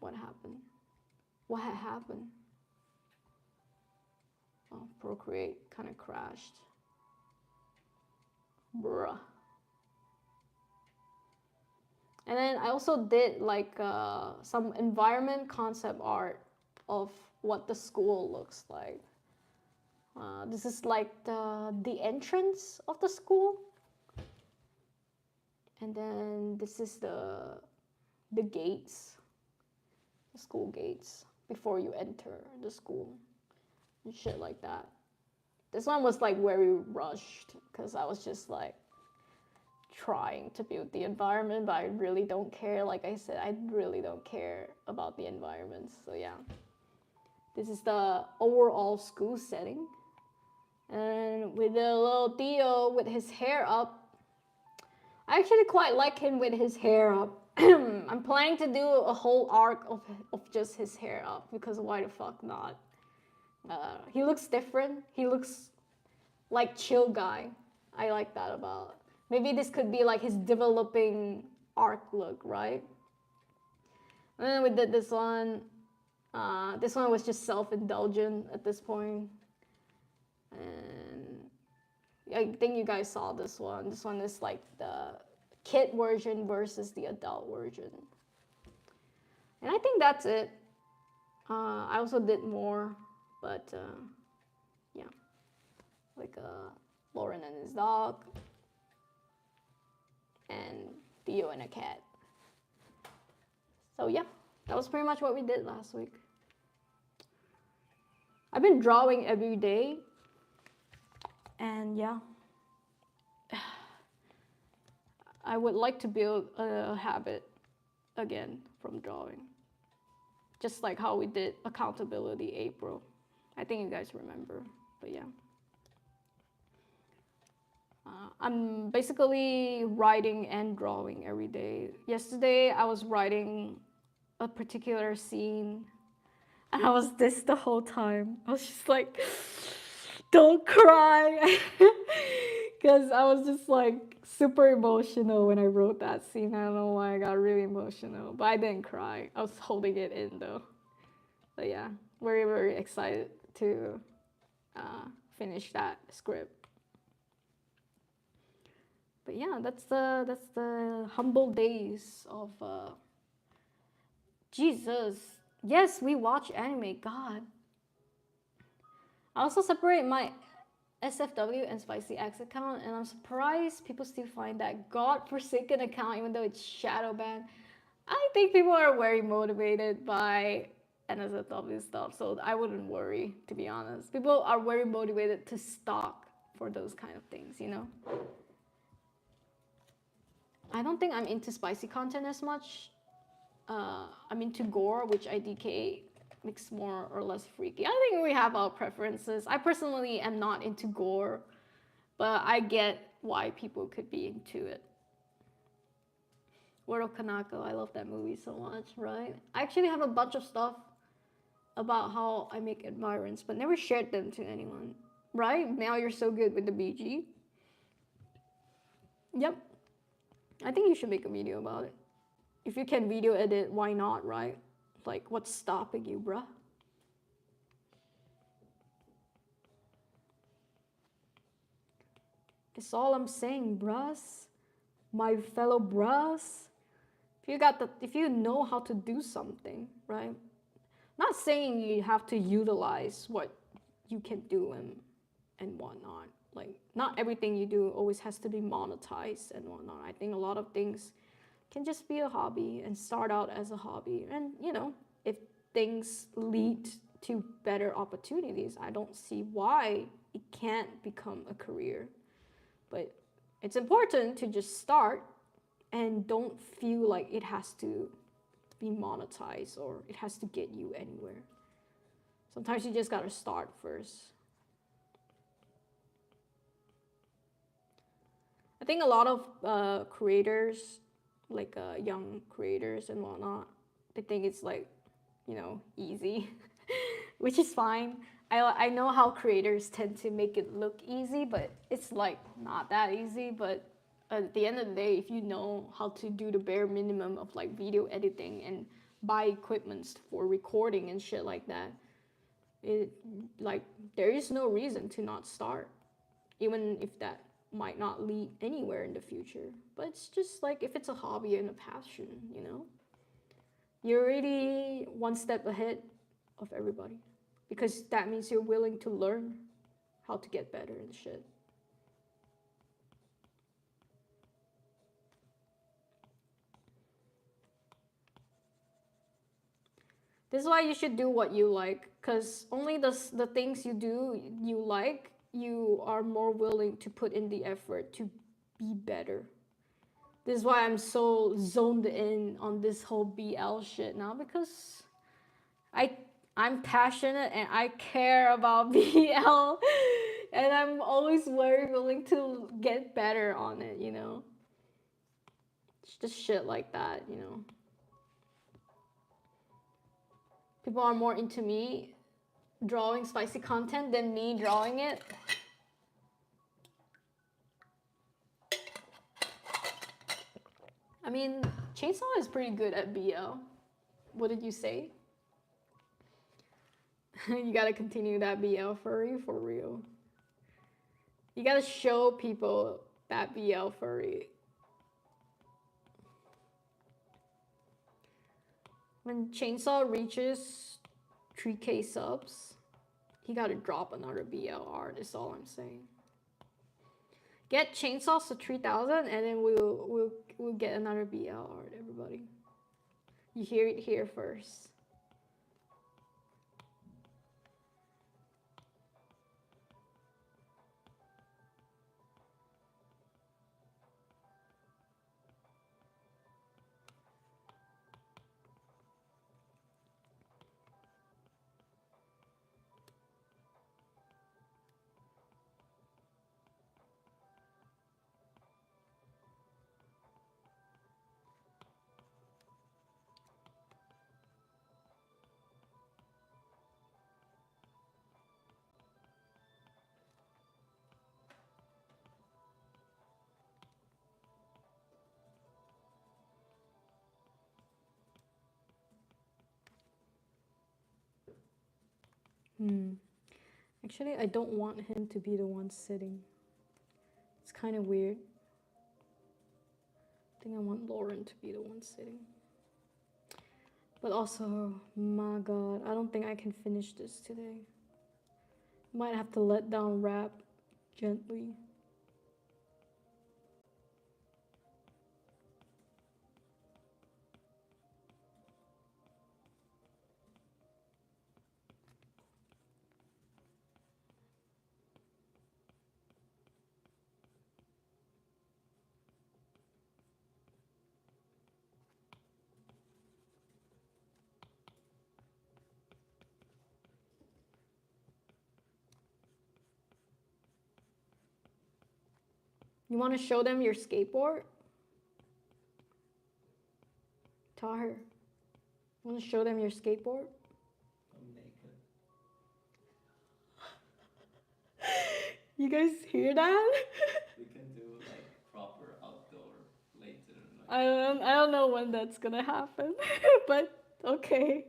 What happened? What had happened? Oh, Procreate kind of crashed. Bruh. And then I also did like some environment concept art of what the school looks like. This is like the entrance of the school. And then this is the gates, the school gates, before you enter the school and shit like that. This one was like very rushed because I was just like trying to build the environment, but I really don't care. Like I said, I really don't care about the environments. So yeah, this is the overall school setting. And with the little Theo with his hair up, I actually quite like him with his hair up. I'm planning to do a whole arc of just his hair up, because why the fuck not? He looks different. He looks like chill guy. I like that about. Maybe this could be like his developing arc look, right? And then we did this one. This one was just self-indulgent at this point. And I think you guys saw this one. This one is like the kid version versus the adult version. And I think that's it. I also did more, but yeah. Like Lauren and his dog. And Theo and a cat. So yeah, that was pretty much what we did last week. I've been drawing every day. And yeah, I would like to build a habit again from drawing. just like how we did accountability April. I think you guys remember, but yeah. I'm basically writing and drawing every day. Yesterday, I was writing a particular scene, and I was this the whole time. I was just like, don't cry. Because I was just like super emotional when I wrote that scene. I don't know why I got really emotional, but I didn't cry. I was holding it in though. But yeah, very, very excited to finish that script. But yeah, that's the humble days of Jesus. Yes, we watch anime. God. I also separate my SFW and Spicy X account, and I'm surprised people still find that god-forsaken account, even though it's shadow banned. I think people are very motivated by NSFW stuff, so I wouldn't worry, to be honest. People are very motivated to stalk for those kind of things, you know? I don't think I'm into spicy content as much. I'm into gore, which IDK makes more or less freaky. I think we have our preferences. I personally am not into gore, but I get why people could be into it. World of Kanako, I love that movie so much, right? I actually have a bunch of stuff about how I make environs, but never shared them to anyone, right? Now you're so good with the BG. Yep. I think you should make a video about it. If you can video edit, why not, right? Like, what's stopping you, bruh? That's all I'm saying, bruhs. My fellow bruhs. If you know how to do something, right? Not saying you have to utilize what you can do and whatnot. Like, not everything you do always has to be monetized and whatnot. I think a lot of things can just be a hobby and start out as a hobby. And, you know, if things lead to better opportunities, I don't see why it can't become a career. But it's important to just start and don't feel like it has to be monetized or it has to get you anywhere. Sometimes you just gotta start first. I think a lot of creators, like young creators and whatnot, they think it's like, you know, easy, which is fine. I know how creators tend to make it look easy, but it's like not that easy. But at the end of the day, if you know how to do the bare minimum of like video editing and buy equipment for recording and shit like that, like there is no reason to not start, even if that might not lead anywhere in the future. But it's just like if it's a hobby and a passion, you know, you're already one step ahead of everybody, because that means you're willing to learn how to get better and shit. This is why you should do what you like, because only the things you do you like, you are more willing to put in the effort to be better. This is why I'm so zoned in on this whole BL shit now, because I'm passionate and I care about BL, and I'm always very willing to get better on it, you know? It's just shit like that, you know? People are more into me drawing spicy content than me drawing it. I mean, Chainsaw is pretty good at BL. What did you say? You gotta continue that BL furry for real. You gotta show people that BL furry. When Chainsaw reaches 3K subs, he gotta drop another BL art, is all I'm saying. Get Chainsaws to 3,000 and then we'll get another BL art, everybody. You hear it here first. Actually, I don't want him to be the one sitting. It's kind of weird. I think I want Lauren to be the one sitting. But also, my god, I don't think I can finish this today. Might have to let down rap gently. You want to show them your skateboard? Tahir, want to show them your skateboard? I'm naked. You guys hear that? We can do like proper outdoor later. Like, I don't know when that's gonna happen, but okay.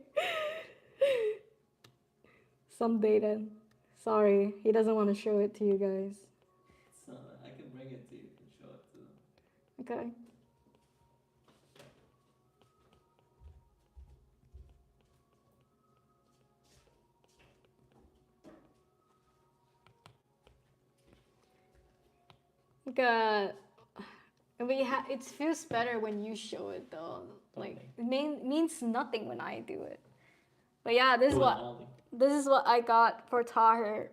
Someday then. Sorry, he doesn't want to show it to you guys. it's not, I can bring it to you and show it to them. Okay. Like, it feels better when you show it though. Like it means nothing when I do it. But yeah, this is what I got for Tahir.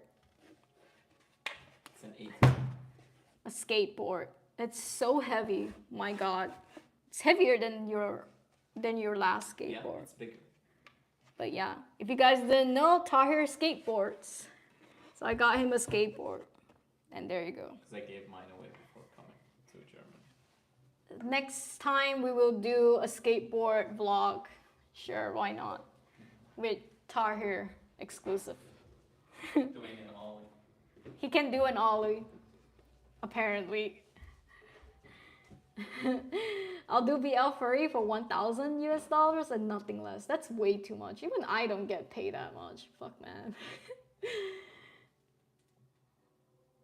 It's an 18. A skateboard. It's so heavy. My god. It's heavier than your last skateboard. Yeah, it's bigger. But yeah, if you guys didn't know, Tahir skateboards. So I got him a skateboard. And there you go. Because I gave mine away before coming to Germany. Next time we will do a skateboard vlog. Sure, why not? With Tahir exclusive. Doing an ollie. He can do an ollie. Apparently. I'll do BL Furry for 1,000 US dollars and nothing less. That's way too much. Even I don't get paid that much. Fuck, man.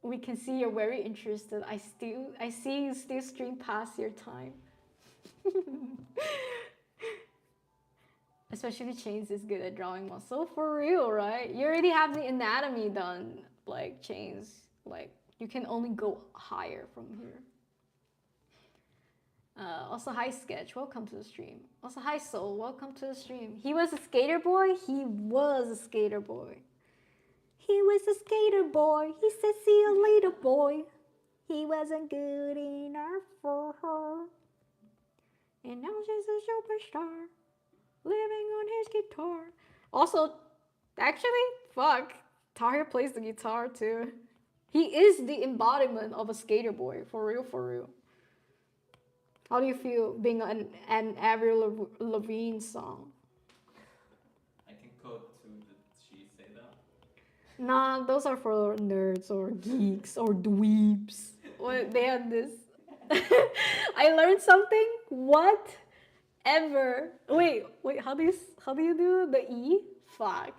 We can see you're very interested. I see you still stream past your time. Especially Chains is good at drawing muscle. For real, right? You already have the anatomy done, like Chains. Like, you can only go higher from here. Also, hi Sketch, welcome to the stream. Also, hi Soul, welcome to the stream. He was a skater boy? He was a skater boy. He was a skater boy. He said, see you later, boy. He wasn't good enough for her. And now she's a superstar, living on his guitar. Also, actually, fuck, Tahir plays the guitar too. He is the embodiment of a skater boy, for real, for real. How do you feel being an Avril Lavigne song? I can code to did she say that? Nah, those are for nerds or geeks or dweebs. What they had this. I learned something. Whatever. Wait. How do you do the E? Fuck.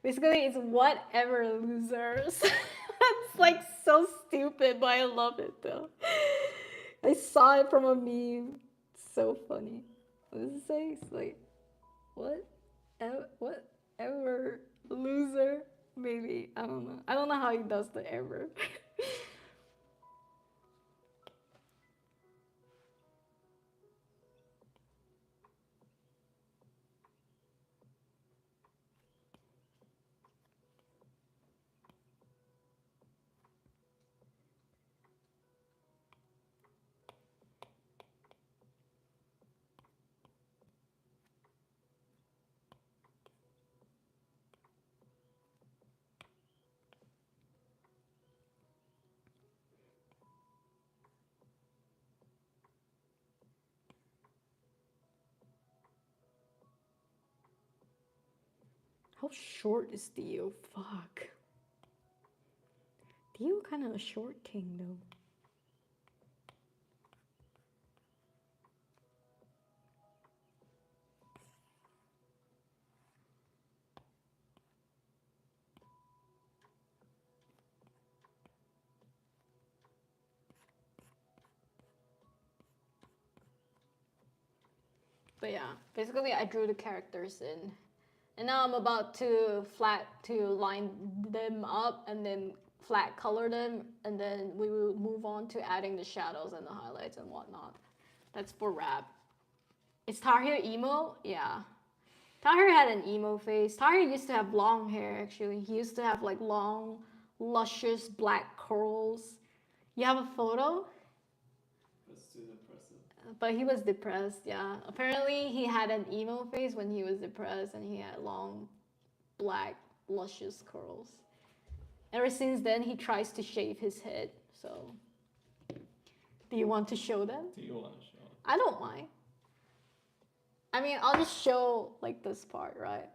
Basically, it's whatever, losers. It's like so stupid, but I love it though. I saw it from a meme. It's so funny. What does it say? It's like, whatever, loser. Maybe. I don't know. I don't know how he does the ever. How short is Dio? Fuck. Dio kind of a short king though. But yeah, basically I drew the characters in. And now I'm about to line them up and then flat color them, and then we will move on to adding the shadows and the highlights and whatnot. That's for rap. Is Tahir emo? Yeah. Tahir had an emo face. Tahir used to have long hair actually. He used to have like long, luscious black curls. You have a photo? That's too depressive. But he was depressed, yeah. Apparently he had an emo face when he was depressed and he had long, black, luscious curls. Ever since then, he tries to shave his head. So, do you want to show them? Do you want to show? I don't mind. I mean, I'll just show like this part, right?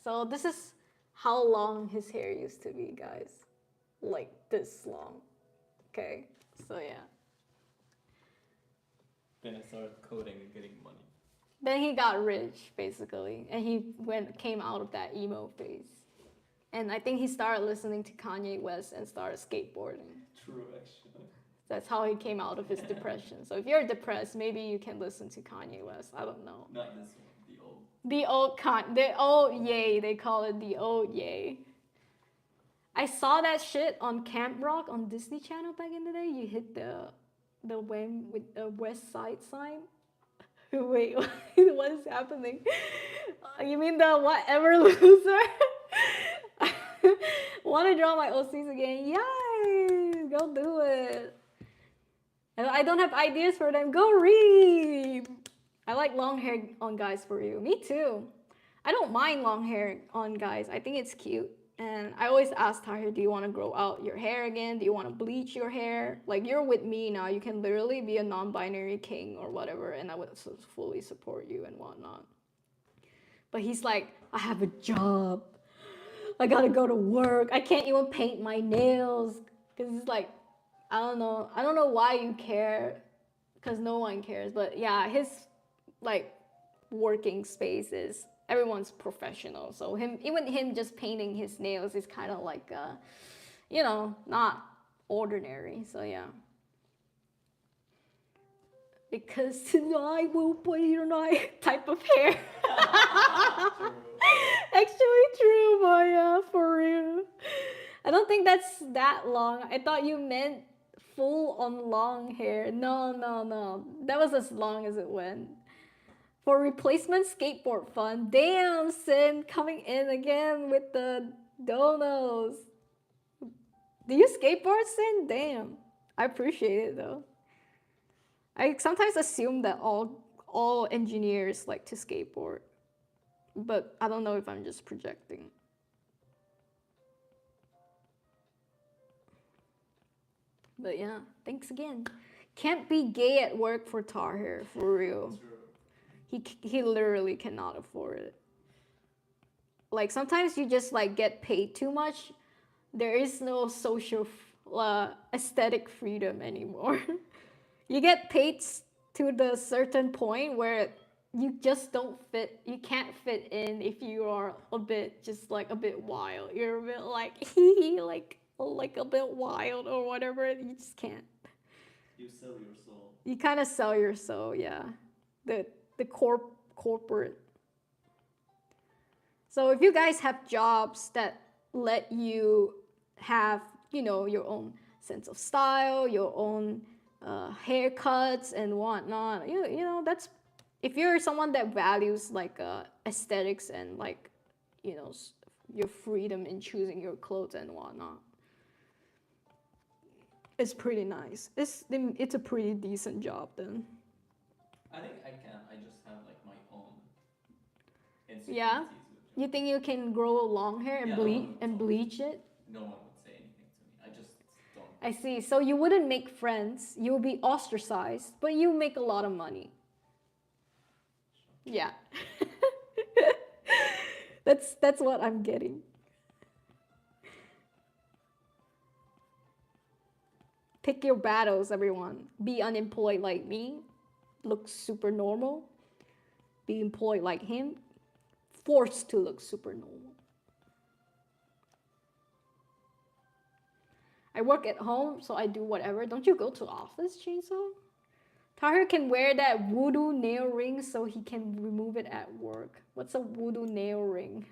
So this is how long his hair used to be, guys. Like this long. Okay, so yeah. Then I started coding and getting money. Then he got rich, basically, and he came out of that emo phase. And I think he started listening to Kanye West and started skateboarding. True, actually. That's how he came out of his depression. So if you're depressed, maybe you can listen to Kanye West. I don't know. Not this one, the old. The old Yay, they call it the old Yay. I saw that shit on Camp Rock on Disney Channel back in the day. You hit the when with the West Side sign. Wait, what is happening? You mean the whatever loser? Want to draw my OCs again? Yay! Go do it. And I don't have ideas for them. Go read. I like long hair on guys for you. Me too. I don't mind long hair on guys. I think it's cute. And I always ask Tahir, do you want to grow out your hair again? Do you want to bleach your hair? Like, you're with me now. You can literally be a non-binary king or whatever, and I would fully support you and whatnot. But he's like, I have a job. I gotta go to work. I can't even paint my nails. Because it's like, I don't know why you care. Because no one cares. But yeah, his, like, working space is everyone's professional, so even him just painting his nails is kind of like not ordinary. So yeah, because tonight will be your night type of hair. Actually true, but yeah, for real. I don't think that's that long. I thought you meant full on long hair. No, that was as long as it went. For replacement skateboard fun. Damn, Sin coming in again with the donos. Do you skateboard, Sin? Damn. I appreciate it though. I sometimes assume that all engineers like to skateboard. But I don't know if I'm just projecting. But yeah, thanks again. Can't be gay at work for Tahir, for real. He literally cannot afford it. Like sometimes you just like get paid too much. There is no social aesthetic freedom anymore. You get paid to the certain point where you just don't fit. You can't fit in if you are a bit wild. You're a bit like like a bit wild or whatever. You just can't. You sell your soul. You kind of sell your soul, yeah. The corporate. So if you guys have jobs that let you have, your own sense of style, your own haircuts and whatnot, that's if you're someone that values like aesthetics and like, your freedom in choosing your clothes and whatnot. It's pretty nice. It's a pretty decent job then. I think I can. I just have like my own insecurities. Yeah? You think you can grow long hair and bleach it? No one would say anything to me. I just don't. I see. So you wouldn't make friends. You will be ostracized, but you make a lot of money. Yeah. That's what I'm getting. Pick your battles, everyone. Be unemployed like me. Look super normal. Be employed like him. Forced to look super normal. I work at home, so I do whatever. Don't you go to office, Chainsaw? Tahir can wear that voodoo nail ring so he can remove it at work. What's a voodoo nail ring?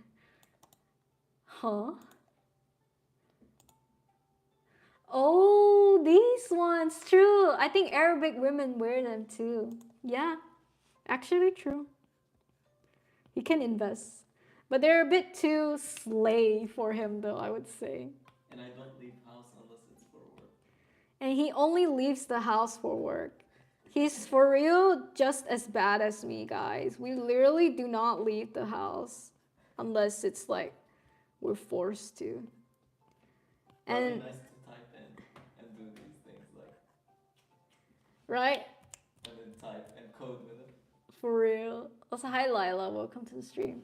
Huh? Oh, these ones, true. I think Arabic women wear them too. Yeah, actually true. He can invest. But they're a bit too slay for him though, I would say. And I don't leave house unless it's for work. And he only leaves the house for work. He's for real just as bad as me, guys. We literally do not leave the house unless it's like we're forced to. That'd And be nice to type in and do these things like, right? and then type and code with it. For real. Also, hi Lila, welcome to the stream.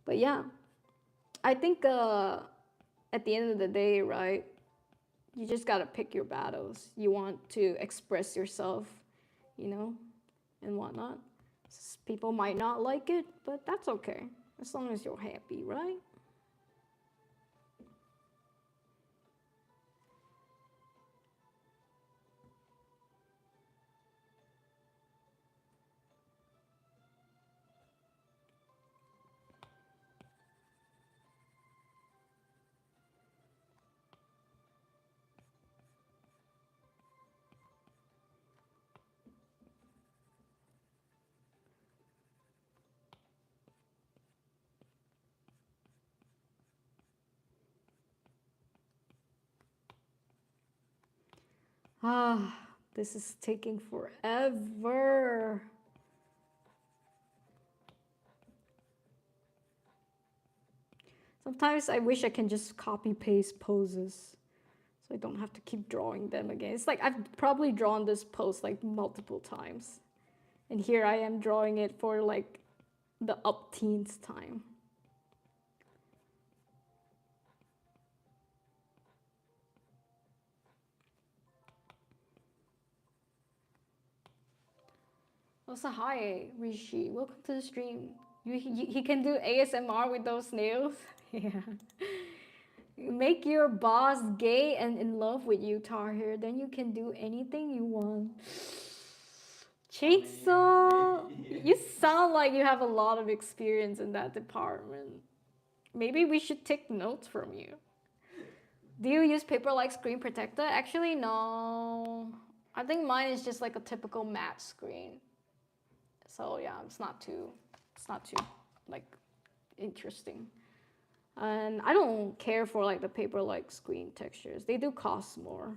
But yeah, I think at the end of the day, right, you just gotta pick your battles. You want to express yourself, you know, and whatnot. People might not like it, but that's okay. As long as you're happy, right? Ah, this is taking forever. Sometimes I wish I can just copy paste poses so I don't have to keep drawing them again. It's like I've probably drawn this pose like multiple times. And here I am drawing it for like the up-teens time. Also, hi, Rishi. Welcome to the stream. He can do ASMR with those nails. Yeah. Make your boss gay and in love with you, Tahir. Then you can do anything you want. Chainsaw, Maybe. you sound like you have a lot of experience in that department. Maybe we should take notes from you. Do you use paper like screen protector? Actually, no. I think mine is just like a typical matte screen. So yeah, it's not too like interesting. And I don't care for like the paper like screen textures. They do cost more.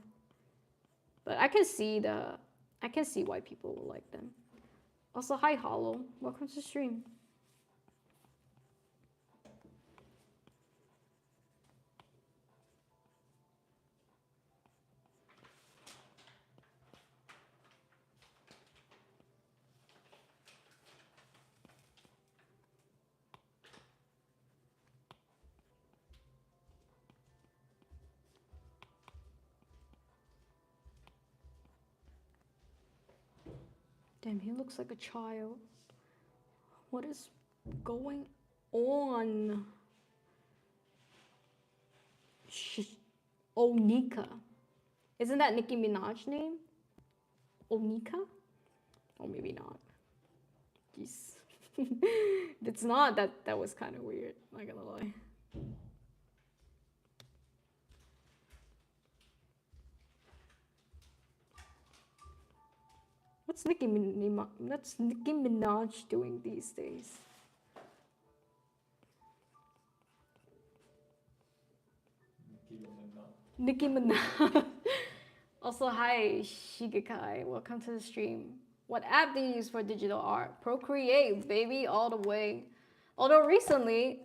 But I can see why people will like them. Also, hi Hollow. Welcome to the stream. Damn, he looks like a child. What is going on? Onika. Isn't that Nicki Minaj's name? Onika? Or maybe not. Jeez. If it's not, that was kind of weird. Not gonna lie. What's Nicki Minaj doing these days? Nicki Minaj. Also, hi Shigekai. Welcome to the stream. What app do you use for digital art? Procreate, baby, all the way. Although recently,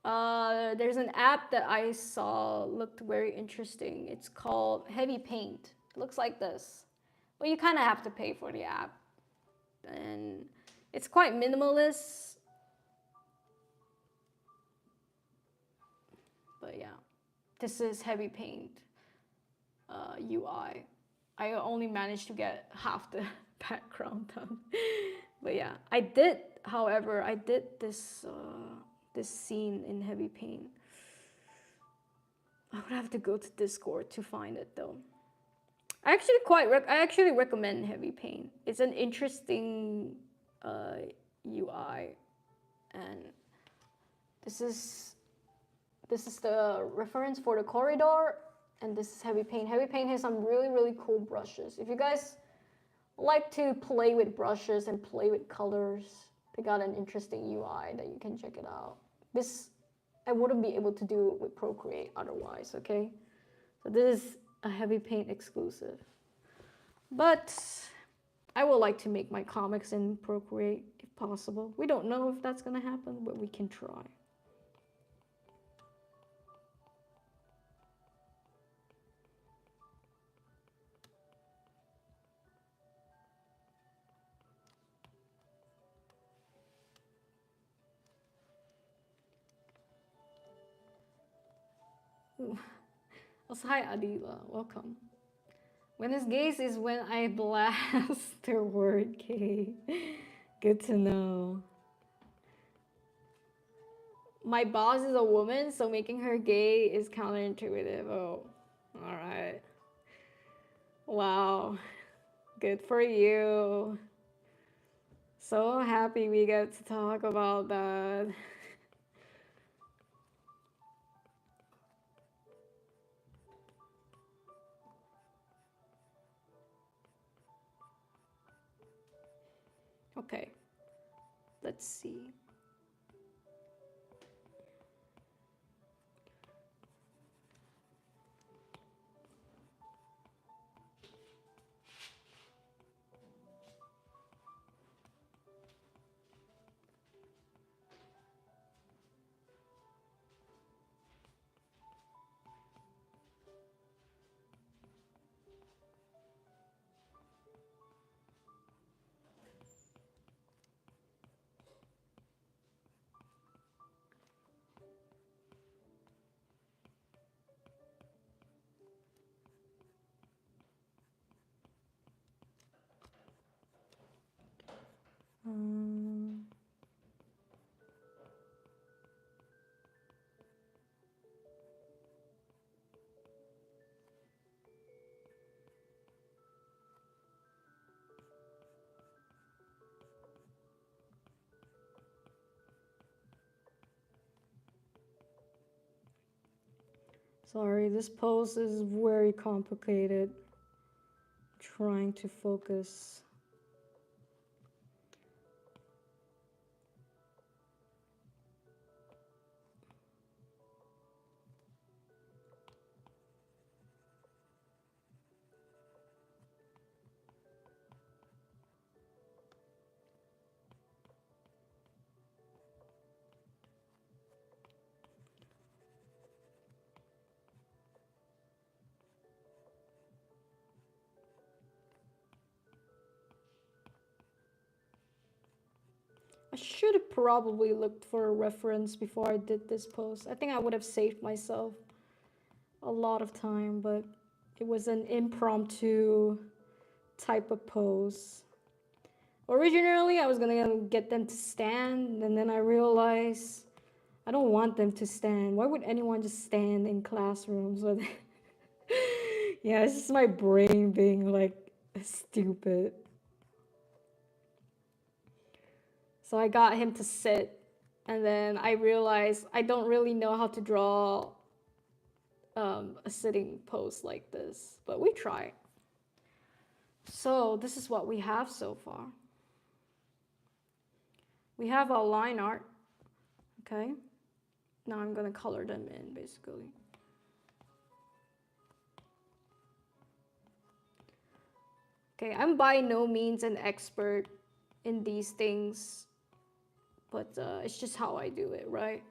there's an app that I saw looked very interesting. It's called Heavy Paint. It looks like this. Well, you kind of have to pay for the app. And it's quite minimalist. But yeah, this is Heavy Paint UI. I only managed to get half the background done. But yeah, however, I did this scene in Heavy Paint. I would have to go to Discord to find it though. I actually recommend heavy paint. It's an interesting UI, and this is the reference for the corridor, and this is heavy paint. Heavy paint has some really cool brushes. If you guys like to play with brushes and play with colors, they got an interesting UI that you can check it out. This I wouldn't be able to do with Procreate otherwise, okay? So this is a heavy paint exclusive. But I would like to make my comics in Procreate if possible. We don't know if that's gonna happen, but we can try. Ooh. Also, hi Adila, welcome. When it's gays is when I blast the word gay. Good to know. My boss is a woman, so making her gay is counterintuitive. Oh, all right. Wow. Good for you. So happy we get to talk about that. Okay. Let's see. Um, Sorry, this pose is very complicated. Trying to focus. I should have probably looked for a reference before I did this pose. I think I would have saved myself a lot of time, but it was an impromptu type of pose. Originally, I was gonna get them to stand, and then I realized I don't want them to stand. Why would anyone just stand in classrooms? Yeah, it's just my brain being like stupid. So I got him to sit, and then I realized I don't really know how to draw a sitting pose like this, but we try. So this is what we have so far. We have our line art, okay? Now I'm gonna color them in, basically. Okay, I'm by no means an expert in these things, but it's just how I do it, right?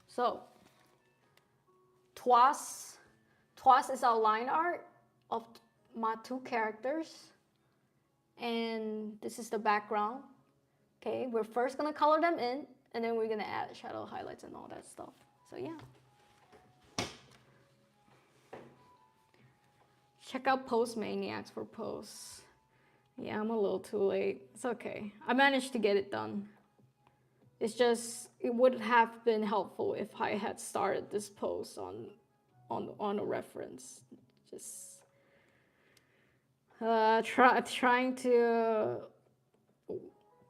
So, twas is our line art of my two characters, and this is the background. Okay, we're first gonna color them in, and then we're gonna add shadow highlights and all that stuff. So yeah. Check out Post Maniacs for posts. Yeah, I'm a little too late. It's okay. I managed to get it done. It's just, it would have been helpful if I had started this post on a reference. Just trying to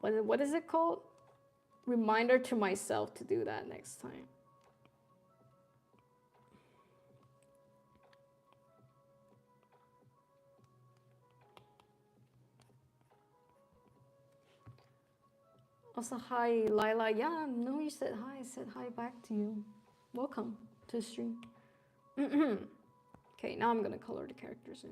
what is it called? Reminder to myself to do that next time. Also, hi, Lila. Yeah, no, you said hi. I said hi back to you. Welcome to the stream. Okay, now I'm gonna color the characters in.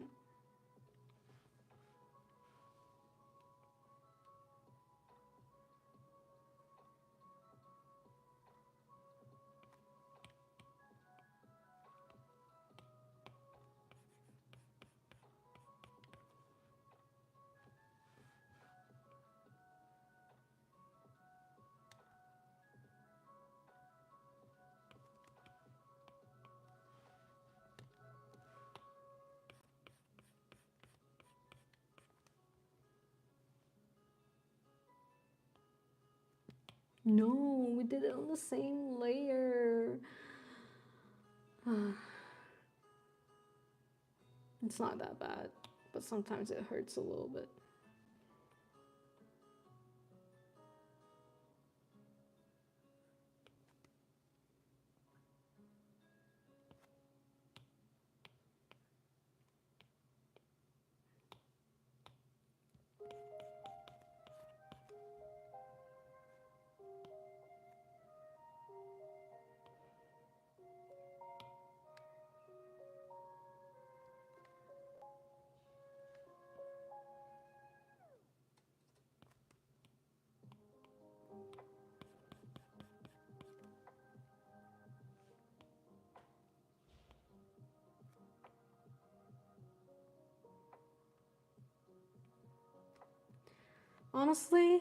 No, we did it on the same layer. It's not that bad, but sometimes it hurts a little bit. Honestly,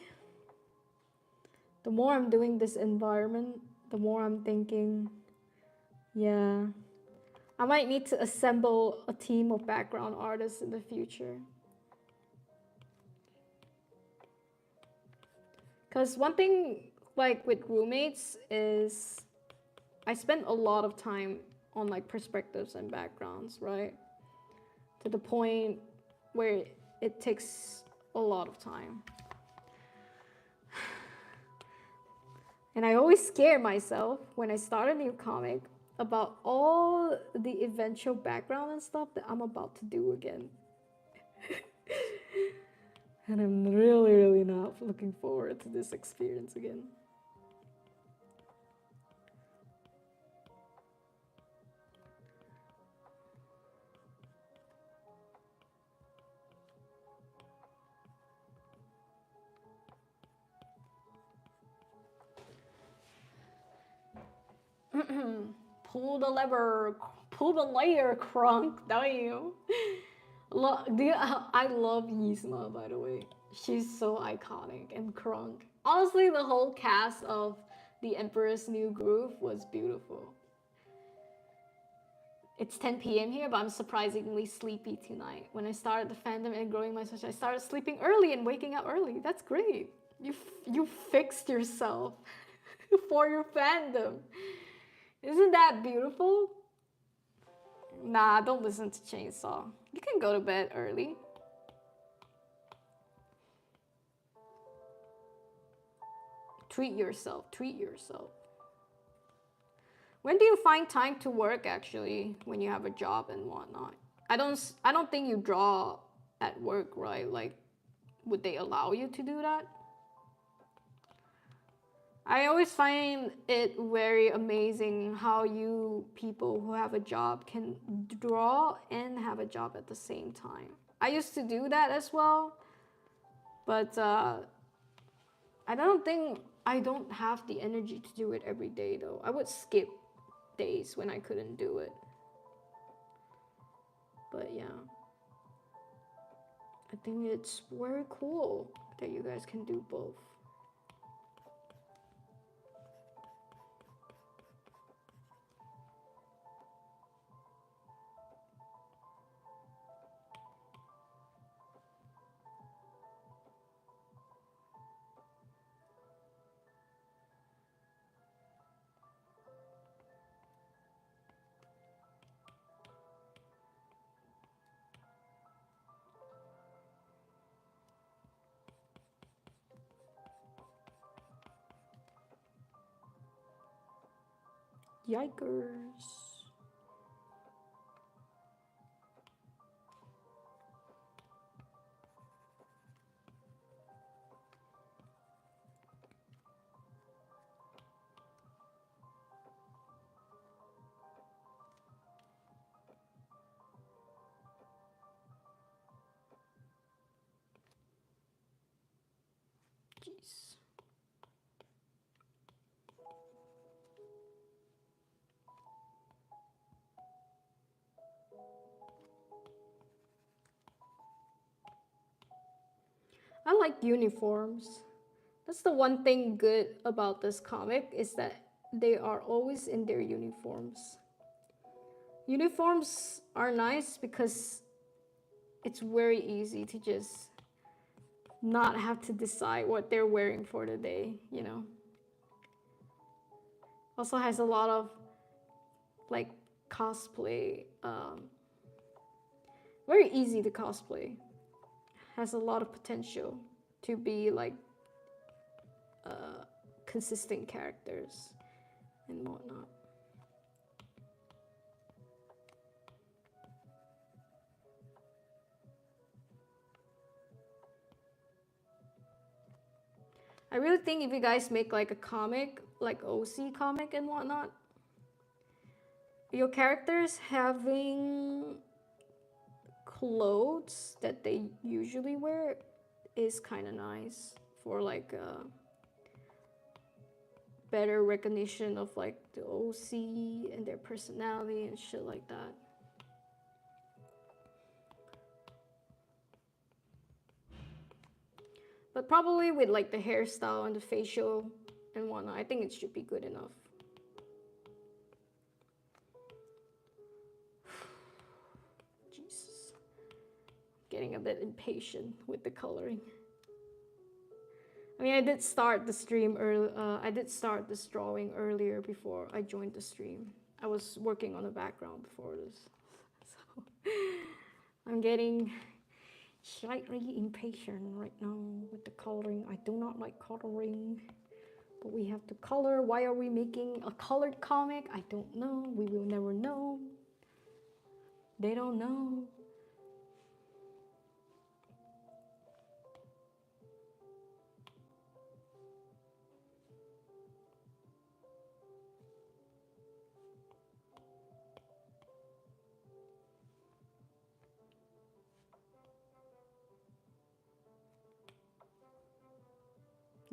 the more I'm doing this environment, the more I'm thinking, yeah, I might need to assemble a team of background artists in the future. Because one thing, like with roommates, is I spend a lot of time on like perspectives and backgrounds, right? To the point where it takes a lot of time. And I always scare myself when I start a new comic about all the eventual background and stuff that I'm about to do again. And I'm really, really not looking forward to this experience again. Pull the lever, pull the layer, Crunk, damn. I love Yzma, by the way. She's so iconic and Crunk. Honestly, the whole cast of The Emperor's New Groove was beautiful. It's 10 p.m. here, but I'm surprisingly sleepy tonight. When I started the fandom and growing my social, I started sleeping early and waking up early. That's great. You fixed yourself for your fandom. Isn't that beautiful? Nah, don't listen to Chainsaw. You can go to bed early. Treat yourself, treat yourself. When do you find time to work actually when you have a job and whatnot? I don't think you draw at work, right? Like, would they allow you to do that? I always find it very amazing how you people who have a job can draw and have a job at the same time. I used to do that as well, but I don't have the energy to do it every day though. I would skip days when I couldn't do it. But yeah, I think it's very cool that you guys can do both. Yikers. Jeez. I like uniforms. That's the one thing good about this comic is that they are always in their uniforms. Uniforms are nice because it's very easy to just not have to decide what they're wearing for the day, you know. Also has a lot of like cosplay, very easy to cosplay. Has a lot of potential to be like consistent characters and whatnot. I really think if you guys make like a comic, like OC comic and whatnot, your characters having clothes that they usually wear is kind of nice for like better recognition of like the OC and their personality and shit like that. But probably with like the hairstyle and the facial and whatnot, I think it should be good enough. Jesus. Getting a bit impatient with the coloring. I mean, I did start the stream early. I did start this drawing earlier before I joined the stream. I was working on the background before this, so I'm getting slightly impatient right now with the coloring. I do not like coloring, but we have to color. Why are we making a colored comic? I don't know. We will never know. They don't know.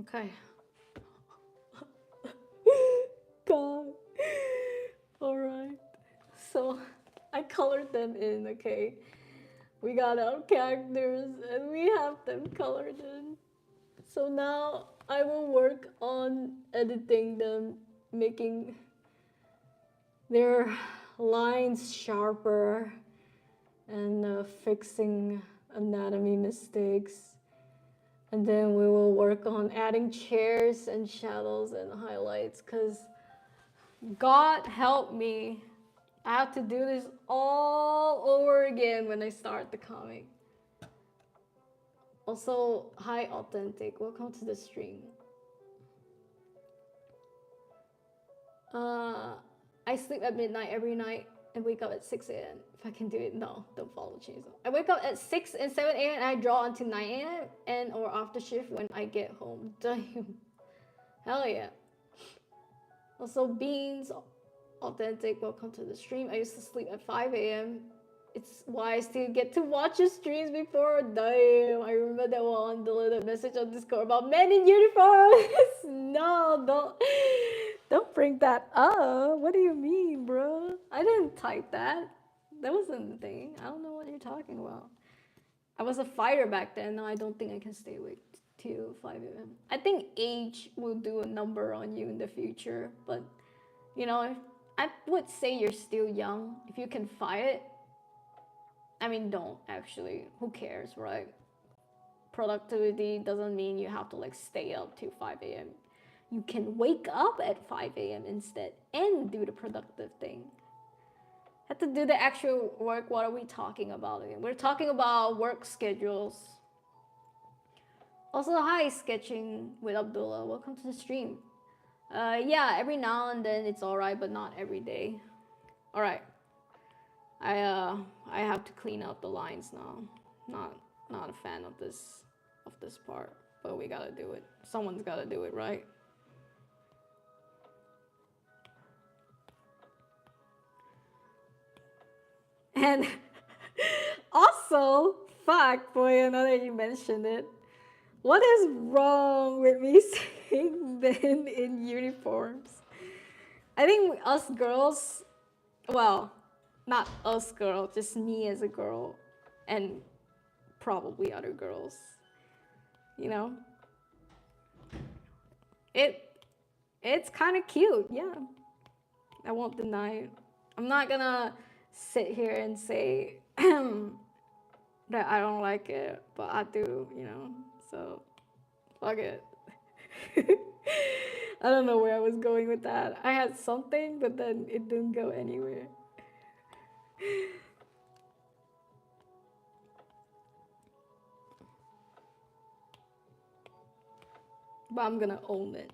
Okay. God. All right. So I colored them in, okay? We got our characters and we have them colored in. So now I will work on editing them, making their lines sharper and fixing anatomy mistakes. And then we will work on adding chairs and shadows and highlights because God help me, I have to do this all over again when I start the comic. Also, hi Authentic, welcome to the stream. I sleep at midnight every night and wake up at 6 a.m. If I can do it, no, don't follow Chainsaw. I wake up at 6 and 7 a.m. and I draw until 9 a.m. and or after shift when I get home. Damn. Hell yeah. Also, Beans, Authentic, welcome to the stream. I used to sleep at 5 a.m. It's why I still get to watch your streams before. Damn, I remember that one deleted message on Discord about men in uniforms. No, don't bring that up. What do you mean, bro? I didn't type that. That wasn't the thing. I don't know what you're talking about. I was a fighter back then. No, I don't think I can stay awake till 5 a.m. I think age will do a number on you in the future. But, you know, I would say you're still young. If you can fight it, I mean, don't actually. Who cares, right? Productivity doesn't mean you have to like stay up till 5 a.m. You can wake up at 5 a.m. instead and do the productive thing. Have to do the actual work. What are we talking about again? We're talking about work schedules. Also, hi, Sketching with Abdullah. Welcome to the stream. Yeah, every now and then it's alright, but not every day. Alright. I have to clean up the lines now. Not not a fan of this part, but we gotta do it. Someone's gotta do it, right? And also, fuck, boy, now that you mentioned it, what is wrong with me saying men in uniforms? I think us girls, well, not us girls, just me as a girl, and probably other girls, you know, it it's kind of cute, yeah. I won't deny it. I'm not gonna sit here and say that I don't like it, but I do, you know. So fuck it. I don't know where I was going with that. I had something, but then it didn't go anywhere. But I'm gonna own it.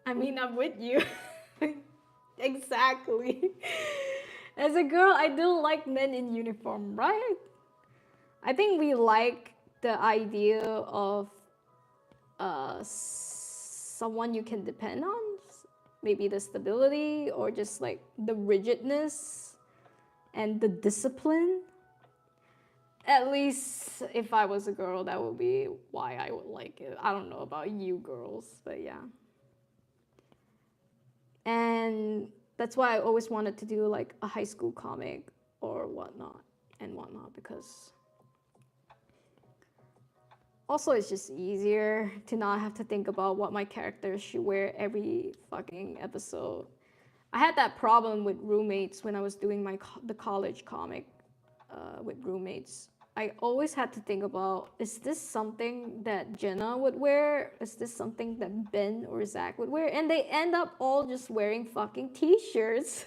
I mean, I'm with you. Exactly. As a girl, I do like men in uniform, right? I think we like the idea of someone you can depend on, maybe the stability or just like the rigidness and the discipline. At least if I was a girl, that would be why I would like it. I don't know about you girls, but yeah. And that's why I always wanted to do like a high school comic or whatnot, because also it's just easier to not have to think about what my characters should wear every fucking episode. I had that problem with roommates when I was doing the college comic with roommates. I always had to think about, is this something that Jenna would wear? Is this something that Ben or Zach would wear? And they end up all just wearing fucking t-shirts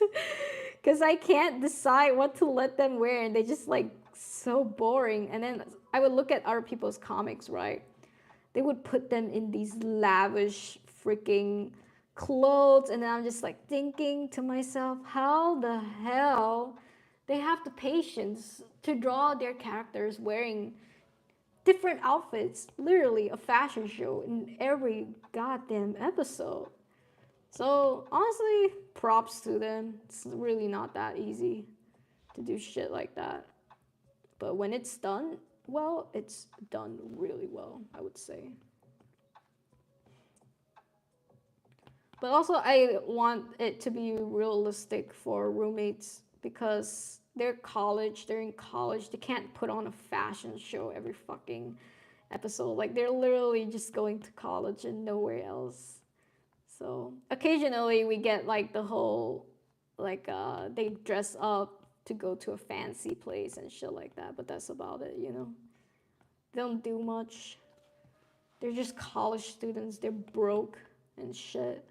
because I can't decide what to let them wear, and they just like so boring. And then I would look at other people's comics, right? They would put them in these lavish freaking clothes, and then I'm just like thinking to myself, how the hell they have the patience to draw their characters wearing different outfits, literally a fashion show in every goddamn episode. So honestly, props to them. It's really not that easy to do shit like that. But when it's done well, it's done really well, I would say. But also, I want it to be realistic for roommates because they're in college, they can't put on a fashion show every fucking episode. Like, they're literally just going to college and nowhere else. So, occasionally we get like the whole, like, they dress up to go to a fancy place and shit like that, but that's about it, you know? They don't do much. They're just college students, they're broke and shit.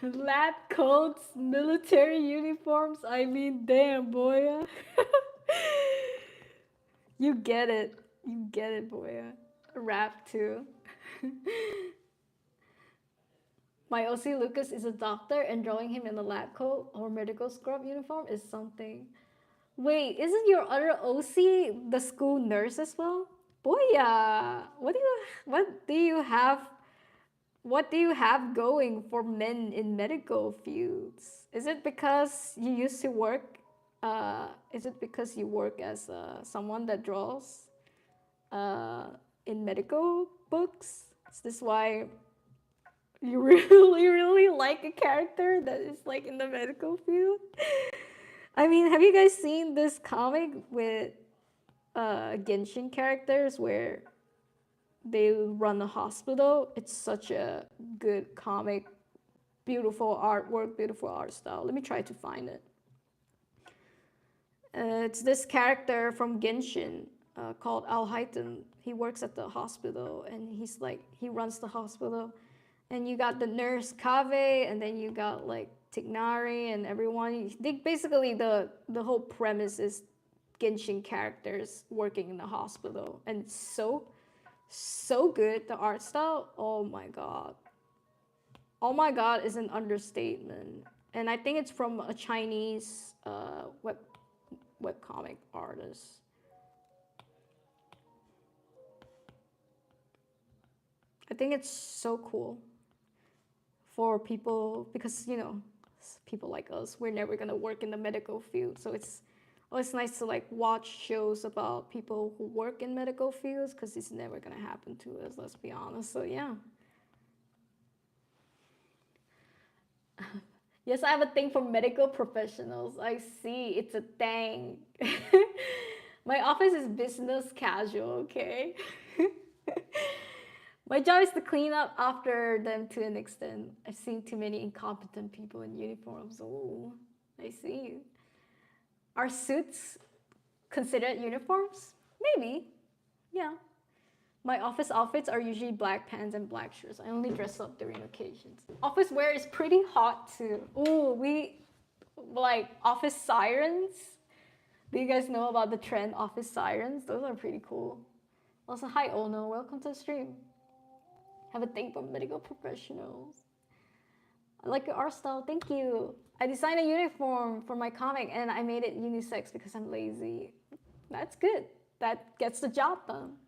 Lab coats, military uniforms. I mean, damn, boy. You get it. You get it, boy. Rap too. My OC Lucas is a doctor, and drawing him in a lab coat or medical scrub uniform is something. Wait, isn't your other OC the school nurse as well? Boy, what do you have what do you have going for men in medical fields? Is it because you used to work? Is it because you work as someone that draws in medical books. Is this why you really, really like a character that is like in the medical field? I mean, have you guys seen this comic with Genshin characters where they run a hospital? It's such a good comic, beautiful artwork, beautiful art style. Let me try to find it. It's this character from Genshin called Al-Highton. He works at the hospital and he's like, he runs the hospital. And you got the nurse Kave, and then you got like Tignari and everyone. Basically, the whole premise is Genshin characters working in the hospital. And it's so good. The art style, oh my god. Oh my god is an understatement. And I think it's from a Chinese webcomic artist. I think it's so cool for people, because you know, people like us, we're never gonna work in the medical field, so it's always nice to like watch shows about people who work in medical fields, because it's never gonna happen to us, let's be honest. So yeah. Yes, I have a thing for medical professionals. I see, it's a thing. My office is business casual, okay? My job is to clean up after them to an extent. I've seen too many incompetent people in uniforms. Oh, I see. Are suits considered uniforms? Maybe, yeah. My office outfits are usually black pants and black shirts. I only dress up during occasions. Office wear is pretty hot too. Ooh, we like office sirens. Do you guys know about the trend office sirens? Those are pretty cool. Also, hi Ono, welcome to the stream. Have a thing for medical professionals. I like your art style, thank you. I designed a uniform for my comic and I made it unisex because I'm lazy. That's good. That gets the job done.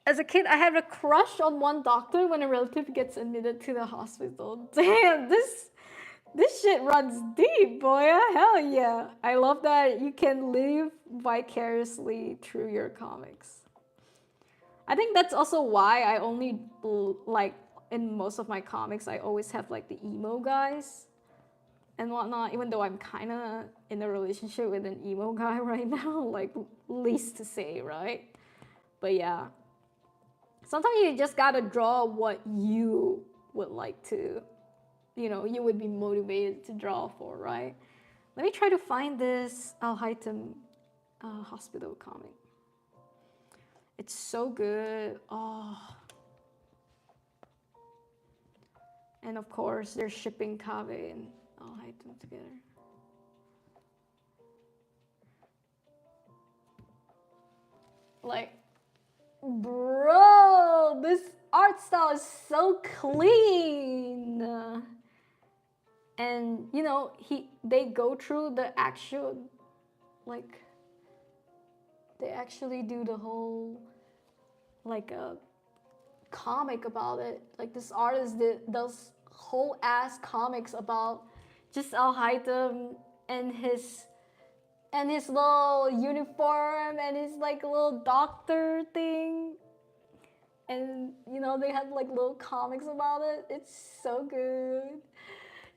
As a kid, I had a crush on one doctor when a relative gets admitted to the hospital. Damn, this shit runs deep, boy. Hell yeah. I love that you can live vicariously through your comics. I think that's also why I only, like, in most of my comics, I always have, like, the emo guys and whatnot, even though I'm kind of in a relationship with an emo guy right now, like, least to say, right? But yeah. Sometimes you just gotta draw what you would like to, you know, you would be motivated to draw for, right? Let me try to find this Al-Highton hospital comic. It's so good. Oh. And of course, they're shipping Kave and Al-Highton together. Like, bro, this art style is so clean. And you know, they go through the actual, like, they actually do the whole, like, a comic about it. Like, this artist does whole ass comics about just Al-Highton and his little uniform and his like little doctor thing. And you know, they have like little comics about it. It's so good.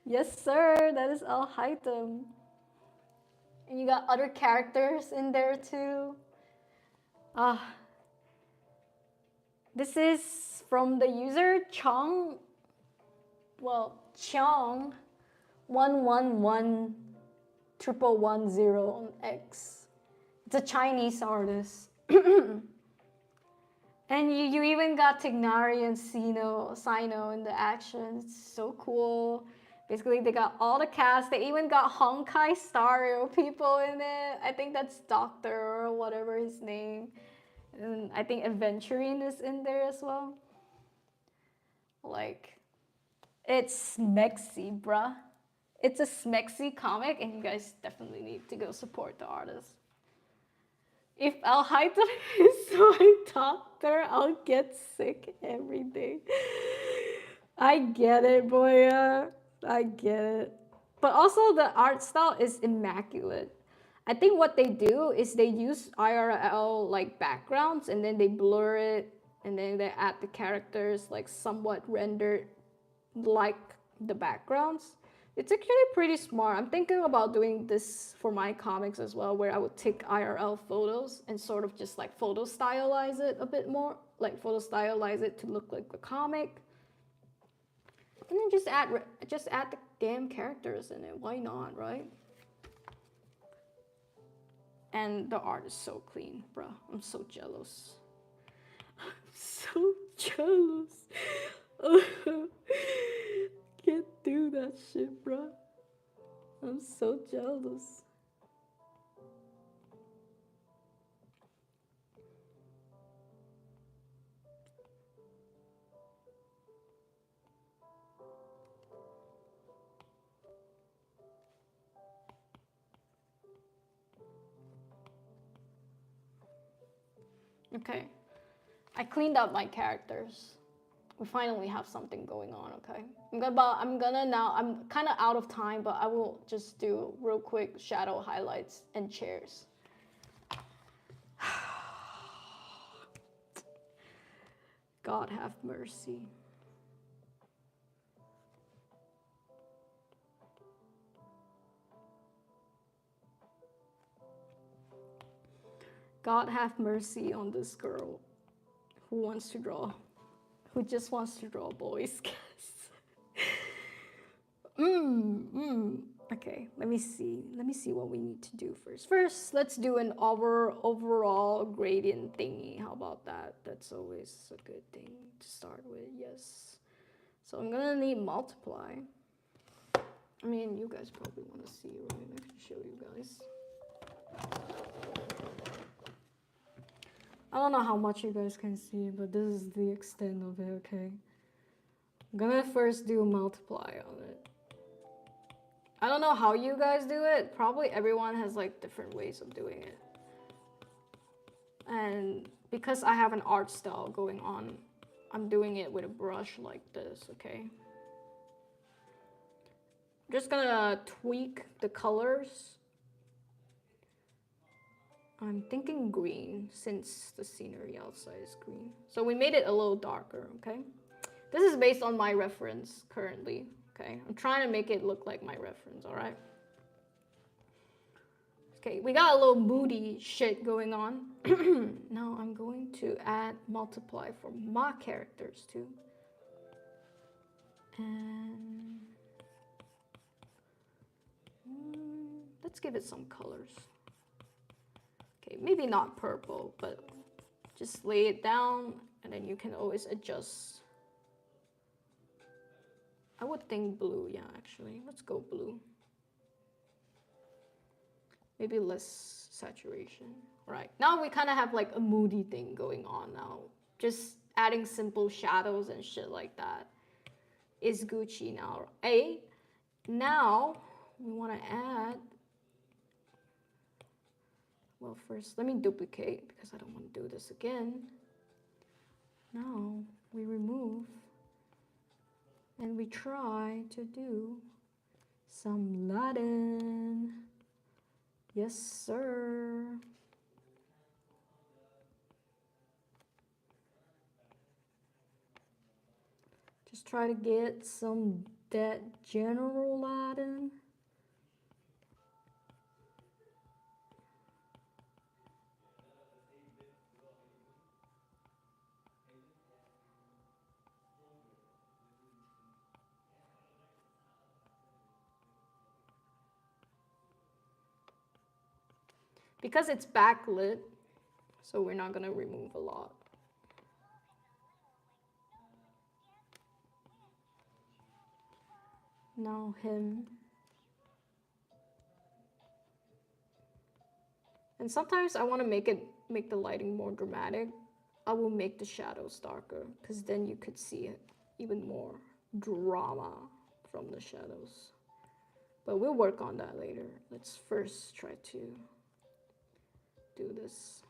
Yes, sir, that is Al-Highton. And you got other characters in there too. This is from the user Chong. Well, Chong 111110 on X. It's a Chinese artist. And you even got Tignari and Sino in the action. It's so cool. Basically, they got all the cast. They even got Honkai Star people in it. I think that's Doctor or whatever his name. And I think Aventurine is in there as well. Like, it's smexy, bruh. It's a smexy comic, and you guys definitely need to go support the artist. If Al-Highton is my doctor, I'll get sick every day. I get it, boy. I get it. But also, the art style is immaculate. I think what they do is they use IRL like backgrounds and then they blur it and then they add the characters like somewhat rendered like the backgrounds. It's actually pretty smart. I'm thinking about doing this for my comics as well, where I would take IRL photos and sort of just like photo stylize it a bit more, like photo stylize it to look like the comic. And then just add the damn characters in it. Why not, right? And the art is so clean, bro. I'm so jealous. I'm so jealous. Can't do that shit, bro. I'm so jealous. Okay, I cleaned up my characters. We finally have something going on, okay? I'm gonna now, I'm kind of out of time, but I will just do real quick shadow highlights and chairs. God have mercy. God have mercy on this girl who wants to draw, who just wants to draw boys. Okay, let me see. Let me see what we need to do first. First, let's do an overall gradient thingy. How about that? That's always a good thing to start with. Yes. So I'm gonna need multiply. I mean, you guys probably want to see, right? I can show you guys. I don't know how much you guys can see, but this is the extent of it, okay? I'm gonna first do multiply on it. I don't know how you guys do it. Probably everyone has like different ways of doing it. And because I have an art style going on, I'm doing it with a brush like this, okay? I'm just gonna tweak the colors. I'm thinking green since the scenery outside is green. So we made it a little darker, okay? This is based on my reference currently, okay? I'm trying to make it look like my reference, all right? Okay, we got a little moody shit going on. Now I'm going to add multiply for my characters too. And let's give it some colors. Okay, maybe not purple, but just lay it down and then you can always adjust. I would think blue, yeah, actually. Let's go blue. Maybe less saturation. All right, now we kind of have like a moody thing going on now. Just adding simple shadows and shit like that is Gucci now. Now we want to add, well, first let me duplicate because I don't want to do this again. Now we remove and we try to do some Latin. Yes, sir. Just try to get some that general Latin. Because it's backlit, so we're not gonna remove a lot. Now him. And sometimes I want to make the lighting more dramatic. I will make the shadows darker because then you could see it even more drama from the shadows. But we'll work on that later. Let's first try to do this.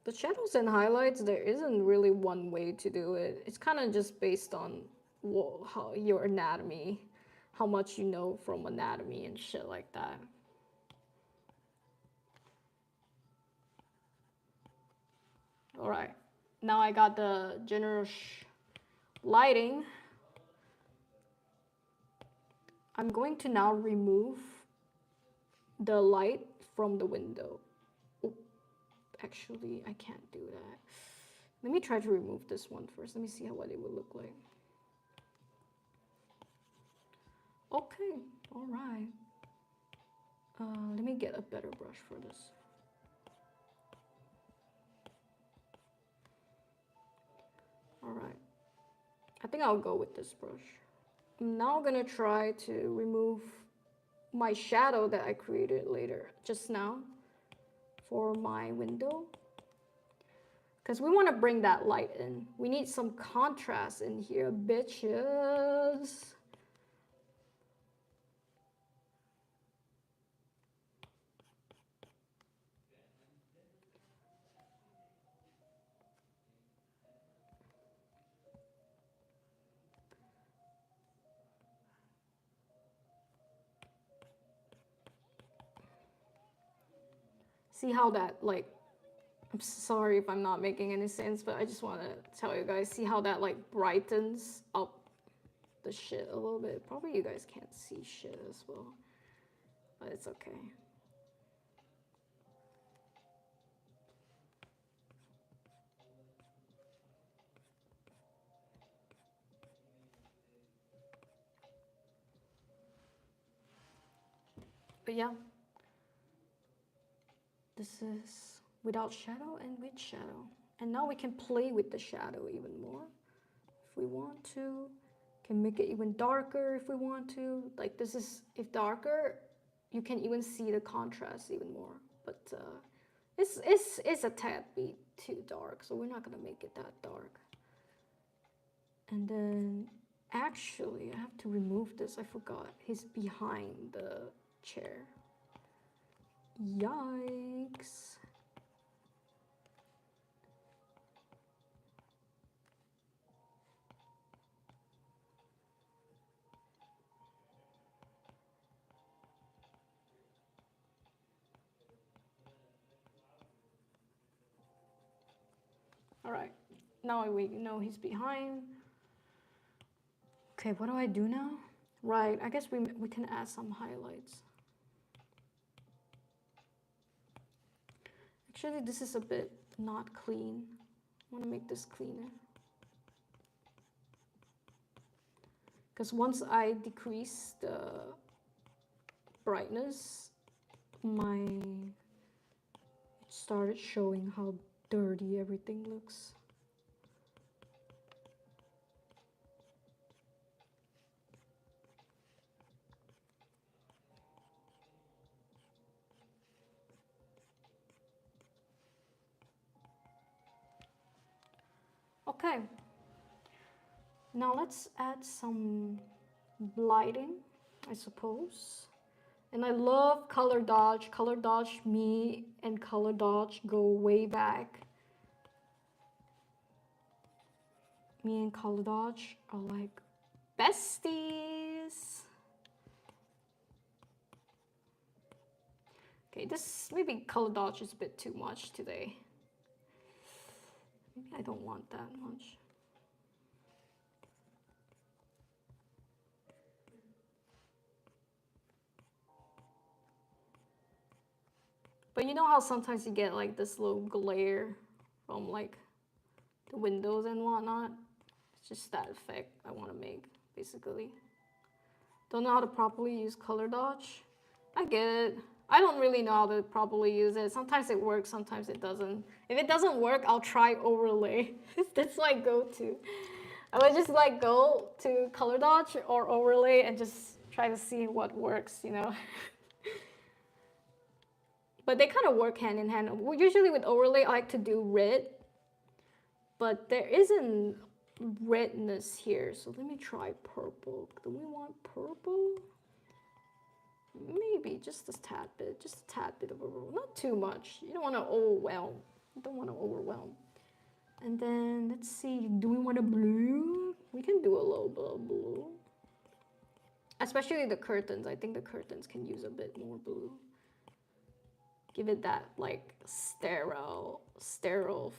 The shadows and highlights, there isn't really one way to do it. It's kind of just based on how your anatomy, how much you know from anatomy and shit like that. All right, now I got the general lighting. I'm going to now remove the light from the window. Oh, actually, I can't do that. Let me try to remove this one first. Let me see what it would look like. Okay, all right. Let me get a better brush for this. All right. I think I'll go with this brush. I'm now gonna try to remove my shadow that I created later, just now, for my window. Because we want to bring that light in. We need some contrast in here, bitches. See how that, like, I'm sorry if I'm not making any sense, but I just want to tell you guys, see how that, like, brightens up the shit a little bit. Probably you guys can't see shit as well, but it's okay. But yeah, this is without shadow and with shadow. And now we can play with the shadow even more if we want to. Can make it even darker if we want to. Like, this is, if darker, you can even see the contrast even more. But it's a tad bit too dark, so we're not gonna make it that dark. And then actually I have to remove this. I forgot. He's behind the chair. Yikes. All right, now we know he's behind. Okay, what do I do now? Right, I guess we can add some highlights. Actually, this is a bit not clean. I want to make this cleaner. Because once I decrease the brightness, it started showing how dirty everything looks. Okay, now let's add some lighting, I suppose. And I love color dodge. Color dodge, me and color dodge go way back. Me and color dodge are like besties. Okay, this maybe color dodge is a bit too much today. Maybe I don't want that much. But you know how sometimes you get like this little glare from like the windows and whatnot? It's just that effect I want to make, basically. Don't know how to properly use color dodge. I get it. I don't really know how to properly use it. Sometimes it works, sometimes it doesn't. If it doesn't work, I'll try overlay. That's my go-to. I would just like go to color dodge or overlay and just try to see what works, you know? But they kind of work hand in hand. Usually with overlay, I like to do red, but there isn't redness here. So let me try purple. Do we want purple? Maybe just a tad bit of a roll. Not too much. You don't want to overwhelm I don't want to overwhelm. And then let's see, do we want a blue? We can do a little bit of blue. Especially the curtains. I think the curtains can use a bit more blue. Give it that like sterile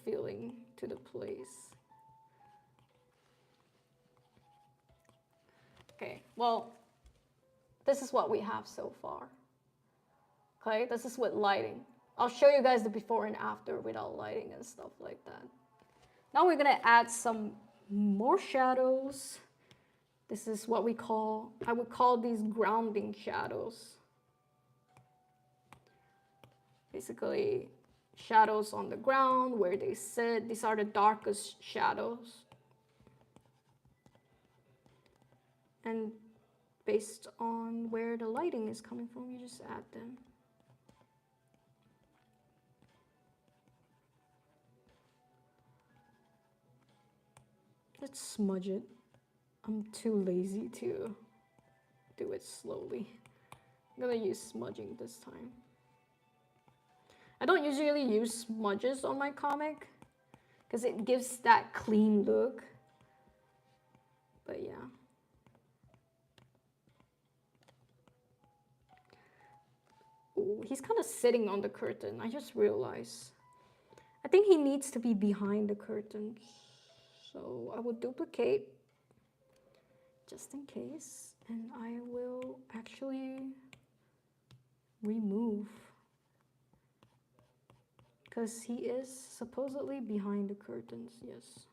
feeling to the place. Okay, well, this is what we have so far. Okay, this is with lighting. I'll show you guys the before and after without lighting and stuff like that. Now we're gonna add some more shadows. This is what I would call these grounding shadows. Basically, shadows on the ground where they sit. These are the darkest shadows. And based on where the lighting is coming from, you just add them. Let's smudge it. I'm too lazy to do it slowly. I'm gonna use smudging this time. I don't usually use smudges on my comic because it gives that clean look. But yeah. Ooh, he's kind of sitting on the curtain. I just realized. I think he needs to be behind the curtains. So I will duplicate just in case. And I will actually remove. Because he is supposedly behind the curtains, yes.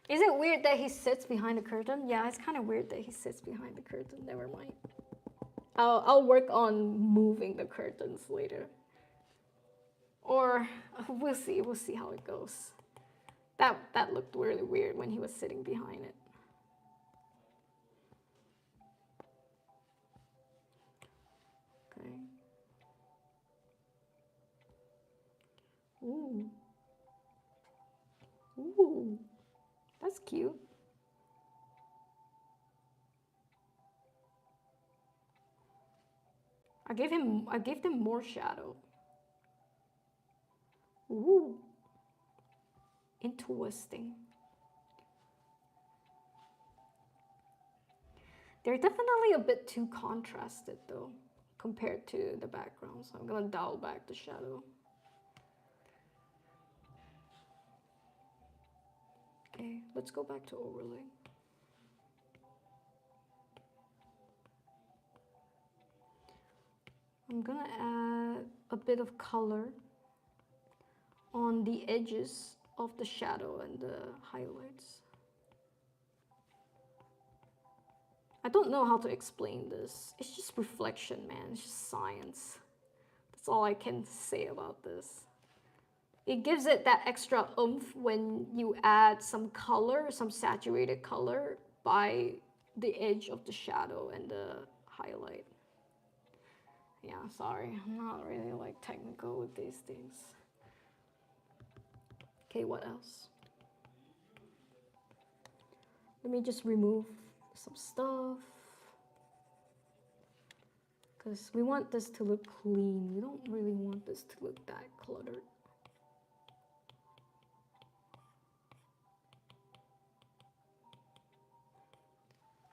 Is it weird that he sits behind the curtain? Yeah, it's kind of weird that he sits behind the curtain. Never mind. I'll work on moving the curtains later. Or we'll see how it goes. That looked really weird when he was sitting behind it. Okay. Ooh. Ooh. That's cute. I gave them more shadow. Ooh. Interesting. They're definitely a bit too contrasted though, compared to the background. So I'm gonna dial back the shadow. Okay, let's go back to overlay. I'm gonna add a bit of color on the edges of the shadow and the highlights. I don't know how to explain this. It's just reflection, man. It's just science. That's all I can say about this. It gives it that extra oomph when you add some color, some saturated color by the edge of the shadow and the highlight. Yeah, sorry, I'm not really like technical with these things. Okay, what else? Let me just remove some stuff. Because we want this to look clean. We don't really want this to look that cluttered.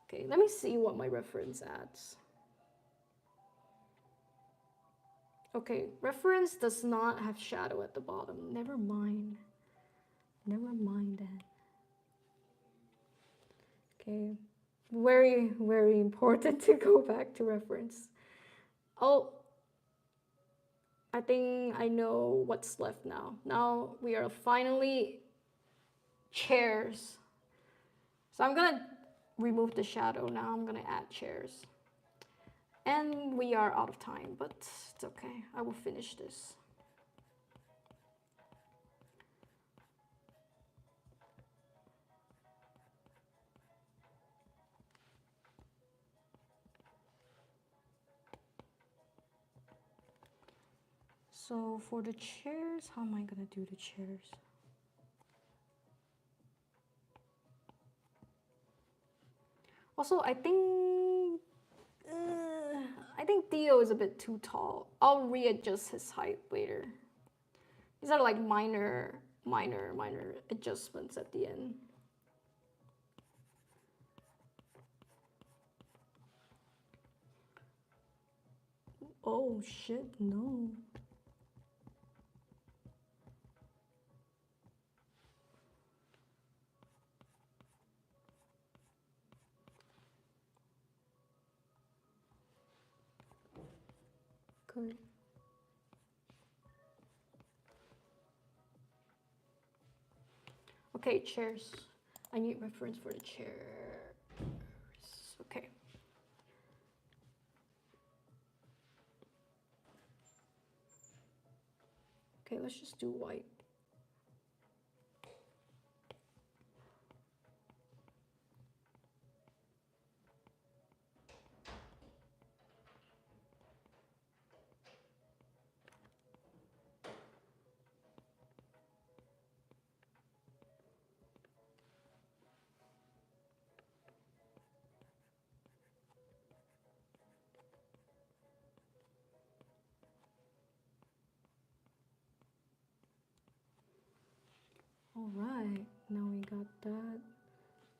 Okay, let me see what my reference adds. Okay, reference does not have shadow at the bottom. Never mind. Never mind that. Okay, very, very important to go back to reference. Oh, I think I know what's left now. Now we are finally chairs. So I'm gonna remove the shadow now. I'm gonna add chairs. And we are out of time, but it's okay. I will finish this. So for the chairs, how am I gonna do the chairs? Also, I think Theo is a bit too tall. I'll readjust his height later. These are like minor adjustments at the end. Oh shit, no. Good. Okay, chairs. I need reference for the chairs. Okay. Okay, let's just do white. All right, now we got that.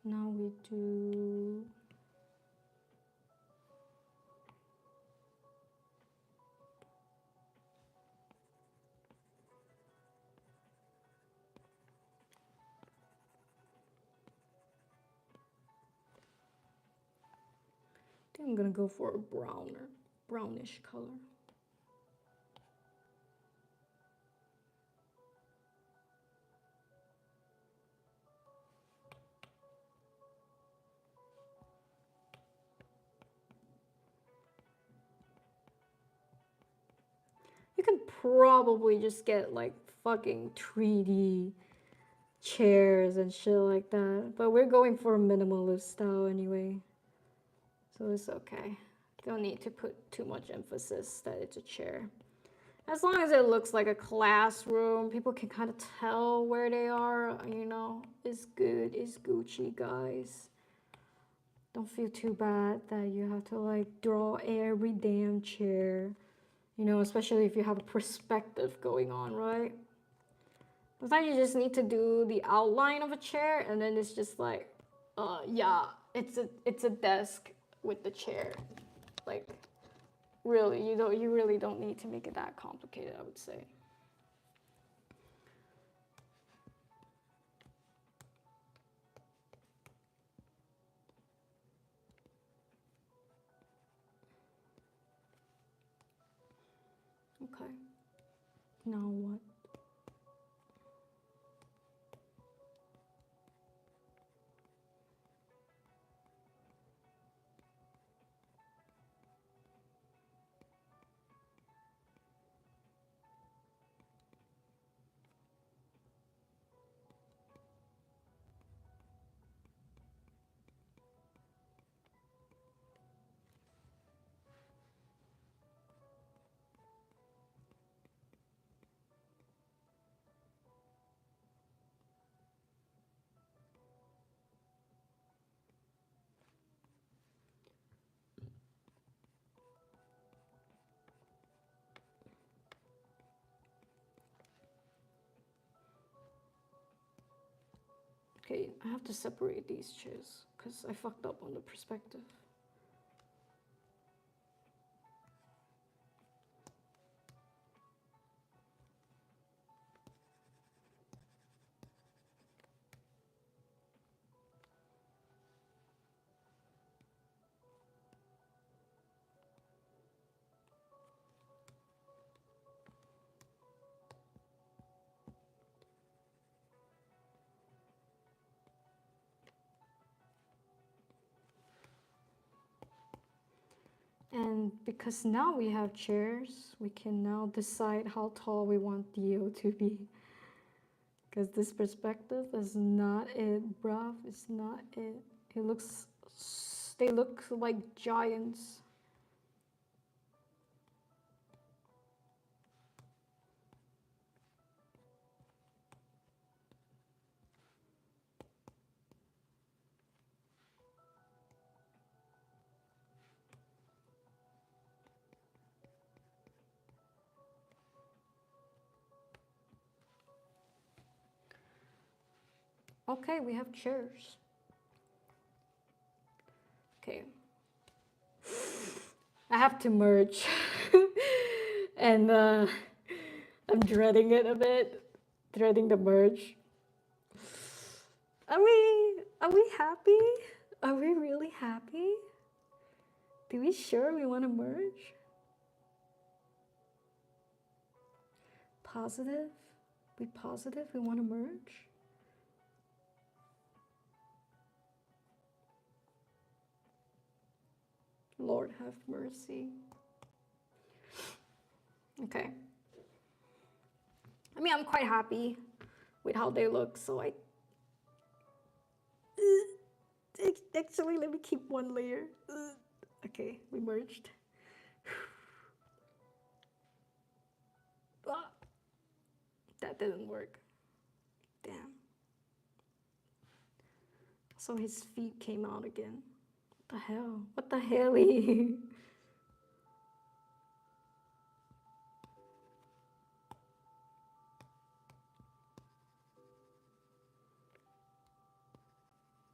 Now we do I think I'm gonna go for a brownish color. You can probably just get like fucking 3D chairs and shit like that, but we're going for a minimalist style anyway, so it's okay. Don't need to put too much emphasis that it's a chair. As long as it looks like a classroom, people can kind of tell where they are, you know, it's good, it's Gucci, guys. Don't feel too bad that you have to like draw every damn chair, you know, especially if you have a perspective going on, right? Sometimes you just need to do the outline of a chair and then it's just like, yeah, it's a desk with the chair. Like, really, you really don't need to make it that complicated, I would say. Okay. Now what? Okay, I have to separate these chairs because I fucked up on the perspective. And because now we have chairs, we can now decide how tall we want Theo to be. Because this perspective is not it, bruv. It's not it. They look like giants. Okay, we have chairs. Okay. I have to merge. And I'm dreading it a bit. Dreading the merge. Are we happy? Are we really happy? Do we sure we want to merge? Positive? We positive we want to merge? Lord have mercy. Okay. I mean, I'm quite happy with how they look, so I... Actually, let me keep one layer. Okay, we merged. Ah, that didn't work. Damn. So his feet came out again. What the hell? What the hell?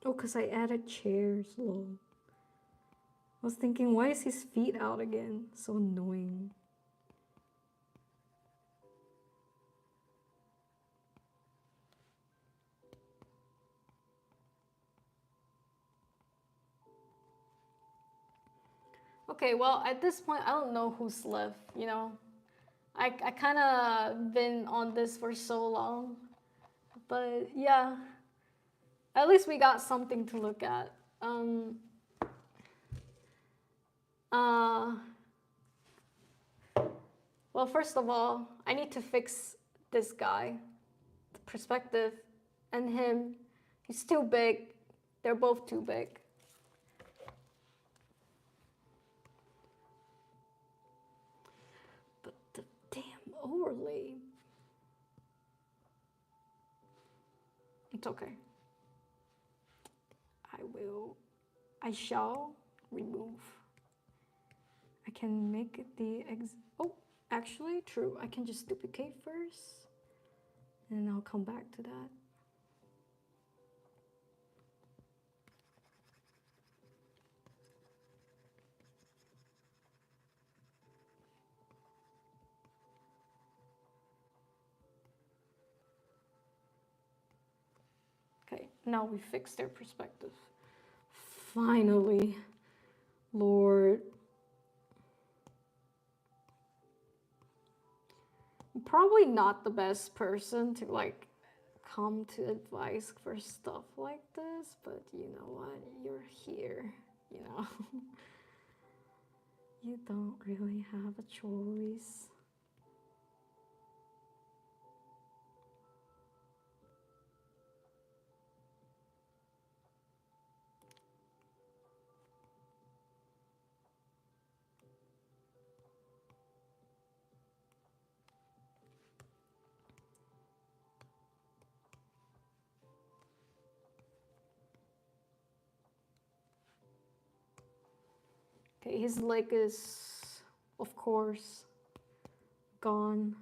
Oh, because I added chairs. Lol. I was thinking, why is his feet out again? So annoying. Okay, well, at this point, I don't know who's left, you know? I kind of been on this for so long. But yeah, at least we got something to look at. Uh, well, first of all, I need to fix this guy, the perspective, and him. He's too big. They're both too big. But the damn overlay. It's okay. I shall remove. I can make it the oh, actually true. I can just duplicate first and I'll come back to that. Okay, now we fixed their perspective. Finally, Lord. I'm probably not the best person to like come to advice for stuff like this, but you know what? You're here, you know. You don't really have a choice. Okay, his leg is, of course, gone.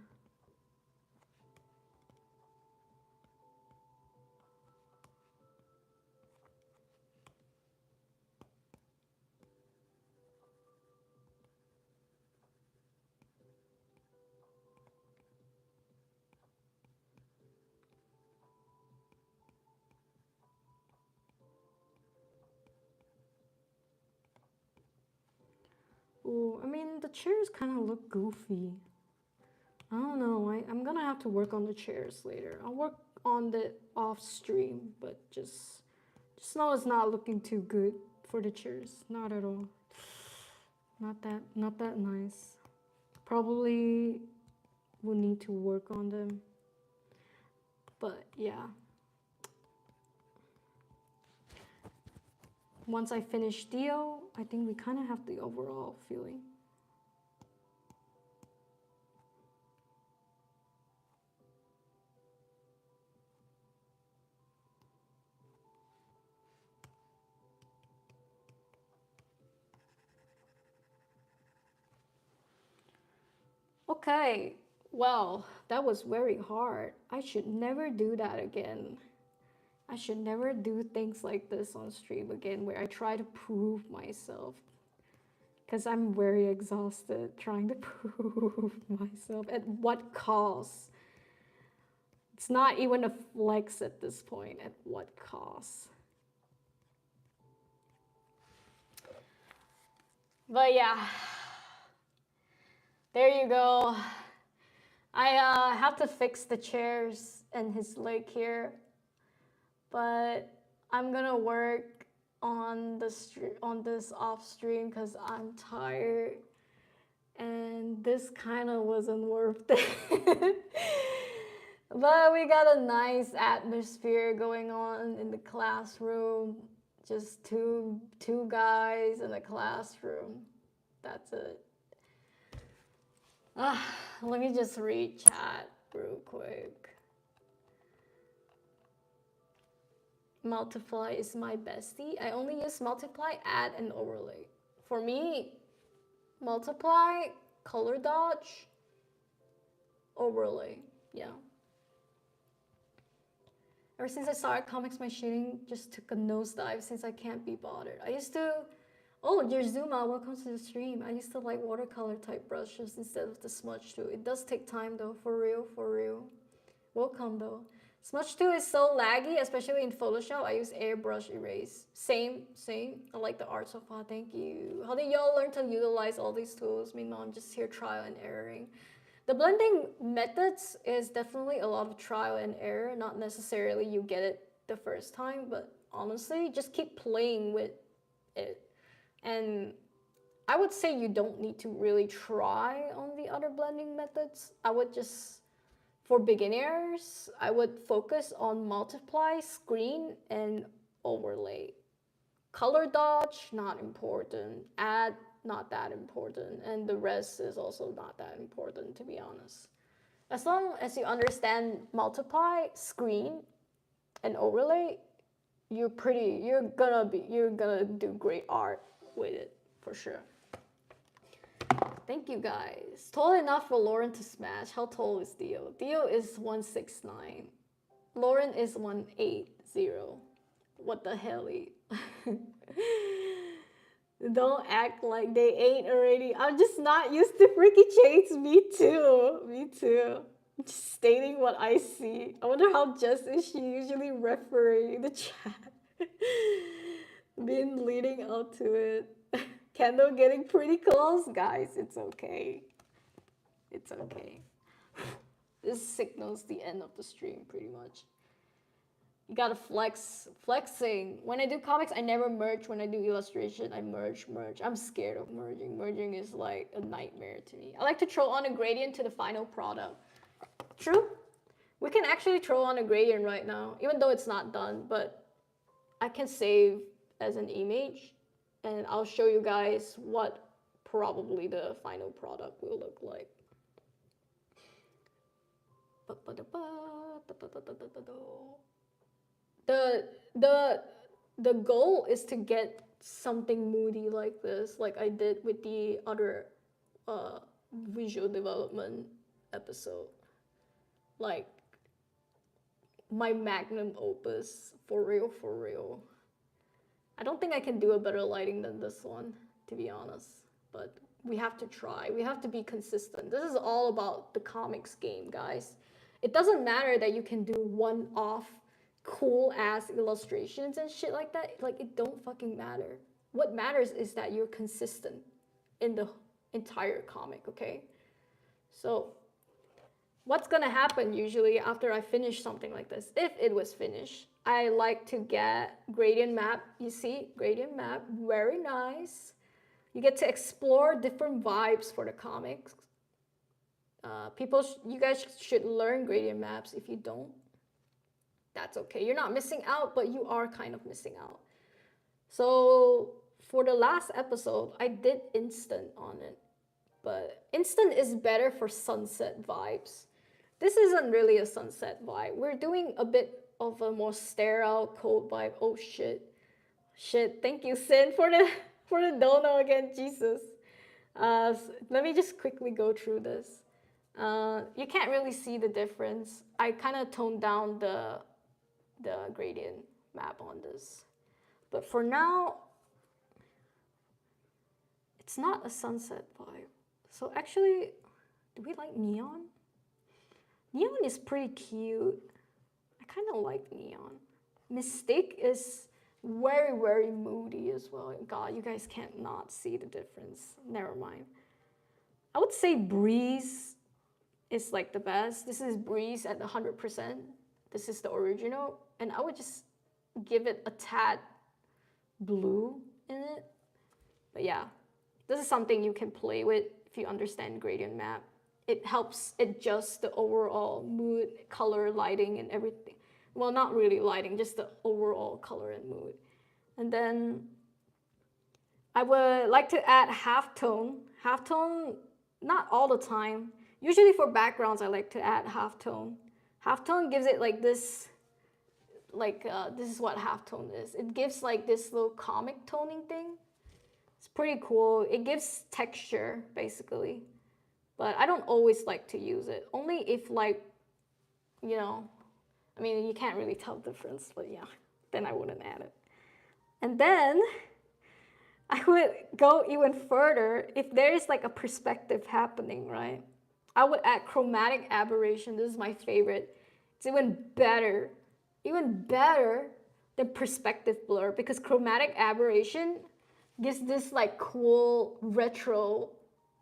Ooh, I mean, the chairs kind of look goofy. I don't know. I'm gonna have to work on the chairs later. I'll work on the off stream, but just know it's not looking too good for the chairs. Not at all. Not that nice. Probably will need to work on them. But yeah. Once I finish Dio, I think we kind of have the overall feeling. Okay, well, that was very hard. I should never do that again. I should never do things like this on stream again where I try to prove myself. Because I'm very exhausted trying to prove myself. At what cost? It's not even a flex at this point. At what cost? But yeah, there you go. I have to fix the chairs and his leg here, but I'm gonna work on this off stream because I'm tired, and this kind of wasn't worth it. But we got a nice atmosphere going on in the classroom. Just two guys in a classroom. That's it. Let me just read chat real quick. Multiply is my bestie. I only use multiply, add, and overlay. For me, multiply, color dodge, overlay. Yeah. Ever since I started comics, my shading just took a nosedive since I can't be bothered. I used to, oh, your Zuma, welcome to the stream. I used to like watercolor type brushes instead of the smudge tool. It does take time though, for real, for real. Welcome though. Smudge tool is so laggy, especially in Photoshop. I use airbrush erase. Same. I like the art so far, thank you. How did y'all learn to utilize all these tools? Meanwhile, I'm just here trial and erroring. The blending methods is definitely a lot of trial and error. Not necessarily you get it the first time, but honestly, just keep playing with it. And I would say you don't need to really try on the other blending methods. I would just, for beginners, I would focus on multiply, screen, and overlay. Color dodge, not important. Add, not that important. And the rest is also not that important, to be honest. As long as you understand multiply, screen, and overlay, you're gonna do great art with it, for sure. Thank you guys. Tall enough for Lauren to smash. How tall is Dio? Dio is 169. Lauren is 180. What the hell? Don't act like they ain't already. I'm just not used to freaky chains. Me too. Just stating what I see. I wonder how Jess is she usually refereeing the chat. Been leading up to it. Candle getting pretty close, guys. It's okay. It's okay. This signals the end of the stream, pretty much. You gotta flexing. When I do comics, I never merge. When I do illustration, I merge. I'm scared of merging. Merging is like a nightmare to me. I like to throw on a gradient to the final product. True. We can actually throw on a gradient right now, even though it's not done, but I can save as an image, and I'll show you guys what probably the final product will look like. The goal is to get something moody like this, like I did with the other visual development episode. Like my magnum opus, for real. I don't think I can do a better lighting than this one, to be honest, but we have to try. We have to be consistent. This is all about the comics game, guys. It doesn't matter that you can do one-off cool ass illustrations and shit like that. Like, it don't fucking matter. What matters is that you're consistent in the entire comic, okay? So what's gonna happen usually after I finish something like this, if it was finished, I like to get gradient map. You see, gradient map, very nice. You get to explore different vibes for the comics. You guys should learn gradient maps. If you don't, that's okay. You're not missing out, but you are kind of missing out. So for the last episode, I did instant on it, but instant is better for sunset vibes. This isn't really a sunset vibe. We're doing a bit of a more sterile, cold vibe. Oh shit. Thank you, Sin, for the dono again. Jesus. Let me just quickly go through this. You can't really see the difference. I kind of toned down the gradient map on this. But for now, it's not a sunset vibe. So actually, do we like neon? Neon is pretty cute. I kind of like neon. Mystic is very, very moody as well. God, you guys can't not see the difference. Never mind. I would say Breeze is like the best. This is Breeze at 100%. This is the original. And I would just give it a tad blue in it. But yeah, this is something you can play with if you understand gradient map. It helps adjust the overall mood, color, lighting, and everything. Well, not really lighting, just the overall color and mood. And then I would like to add halftone. Halftone, not all the time. Usually for backgrounds, I like to add halftone. Halftone gives it like this, this is what halftone is. It gives like this little comic toning thing. It's pretty cool. It gives texture, basically. But I don't always like to use it. Only if like, you know, I mean, you can't really tell the difference, but yeah, then I wouldn't add it. And then I would go even further. If there is like a perspective happening, right? I would add chromatic aberration. This is my favorite. It's even better than perspective blur, because chromatic aberration gives this like cool retro,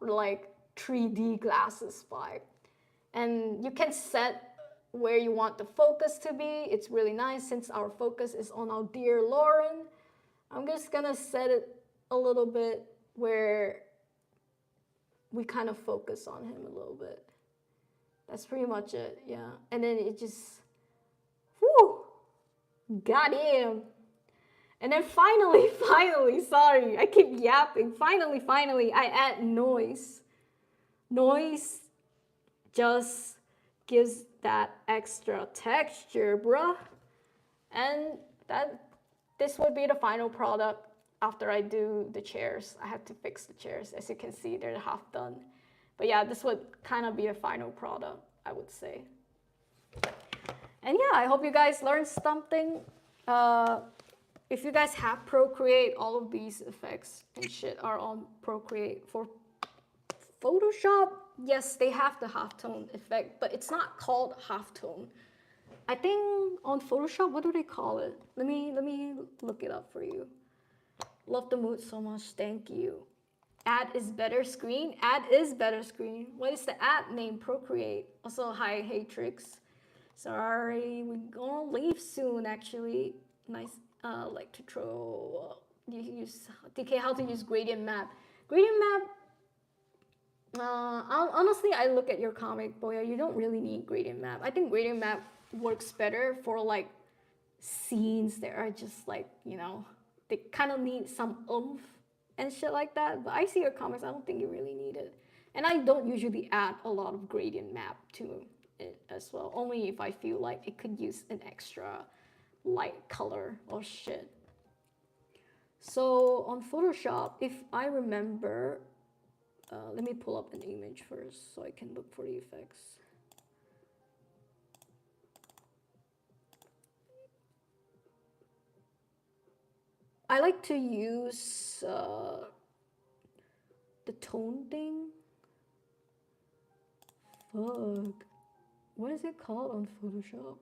like 3D glasses vibe. And you can set where you want the focus to be. It's really nice. Since our focus is on our dear Lauren, I'm just gonna set it a little bit where we kind of focus on him a little bit. That's pretty much it, yeah. And then it just, whoo, got him. And then finally, sorry, I keep yapping. Finally, I add noise. Noise just gives that extra texture, bruh. And this would be the final product after I do the chairs. I have to fix the chairs. As you can see, they're half done. But yeah, this would kind of be a final product, I would say. And yeah, I hope you guys learned something. If you guys have Procreate, all of these effects and shit are on Procreate. For Photoshop, yes, they have the halftone effect, but it's not called halftone. I think on Photoshop, what do they call it? Let me look it up for you. Love the mood so much, thank you. Add is better screen. Add is better screen. What is the app name? Procreate. Also, hi, Hatrix. Sorry, we're gonna leave soon. Actually, nice. Like to throw. You use DK how to use gradient map. Gradient map. Honestly, I look at your comic, Boya. You don't really need gradient map. I think gradient map works better for like scenes that are just like, you know, they kind of need some oomph and shit like that. But I see your comics, I don't think you really need it. And I don't usually add a lot of gradient map to it as well. Only if I feel like it could use an extra light color or shit. So on Photoshop, if I remember, let me pull up an image first so I can look for the effects. I like to use the tone thing. Fuck. What is it called on Photoshop?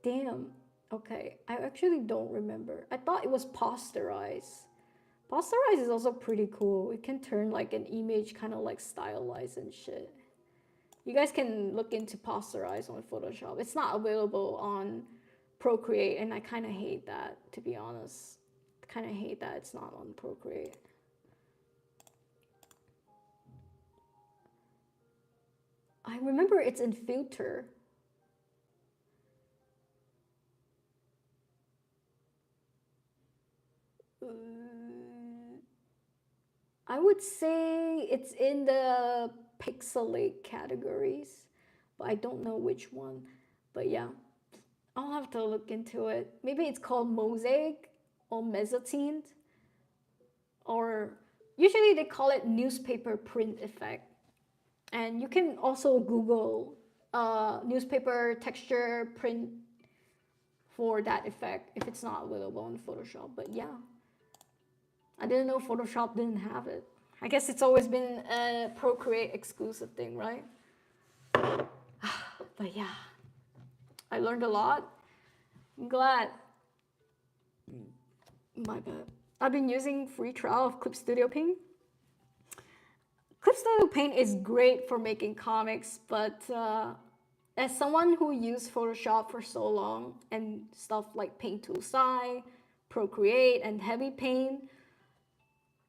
Damn. Okay, I actually don't remember. I thought it was posterize. Posterize is also pretty cool. It can turn like an image kind of like stylized and shit. You guys can look into posterize on Photoshop. It's not available on Procreate, and I kind of hate that, to be honest. I kind of hate that it's not on Procreate. I remember it's in filter. I would say it's in the pixelate categories, but I don't know which one. But yeah, I'll have to look into it. Maybe it's called mosaic. or mezzotint, or usually they call it newspaper print effect. And you can also Google newspaper texture print for that effect if it's not available in Photoshop. But yeah, I didn't know Photoshop didn't have it. I guess it's always been a Procreate exclusive thing, right? But yeah, I learned a lot. I'm glad. My bad. I've been using free trial of Clip Studio Paint. Clip Studio Paint is great for making comics, but as someone who used Photoshop for so long and stuff like Paint Tool Sai, Procreate, and Heavy Paint,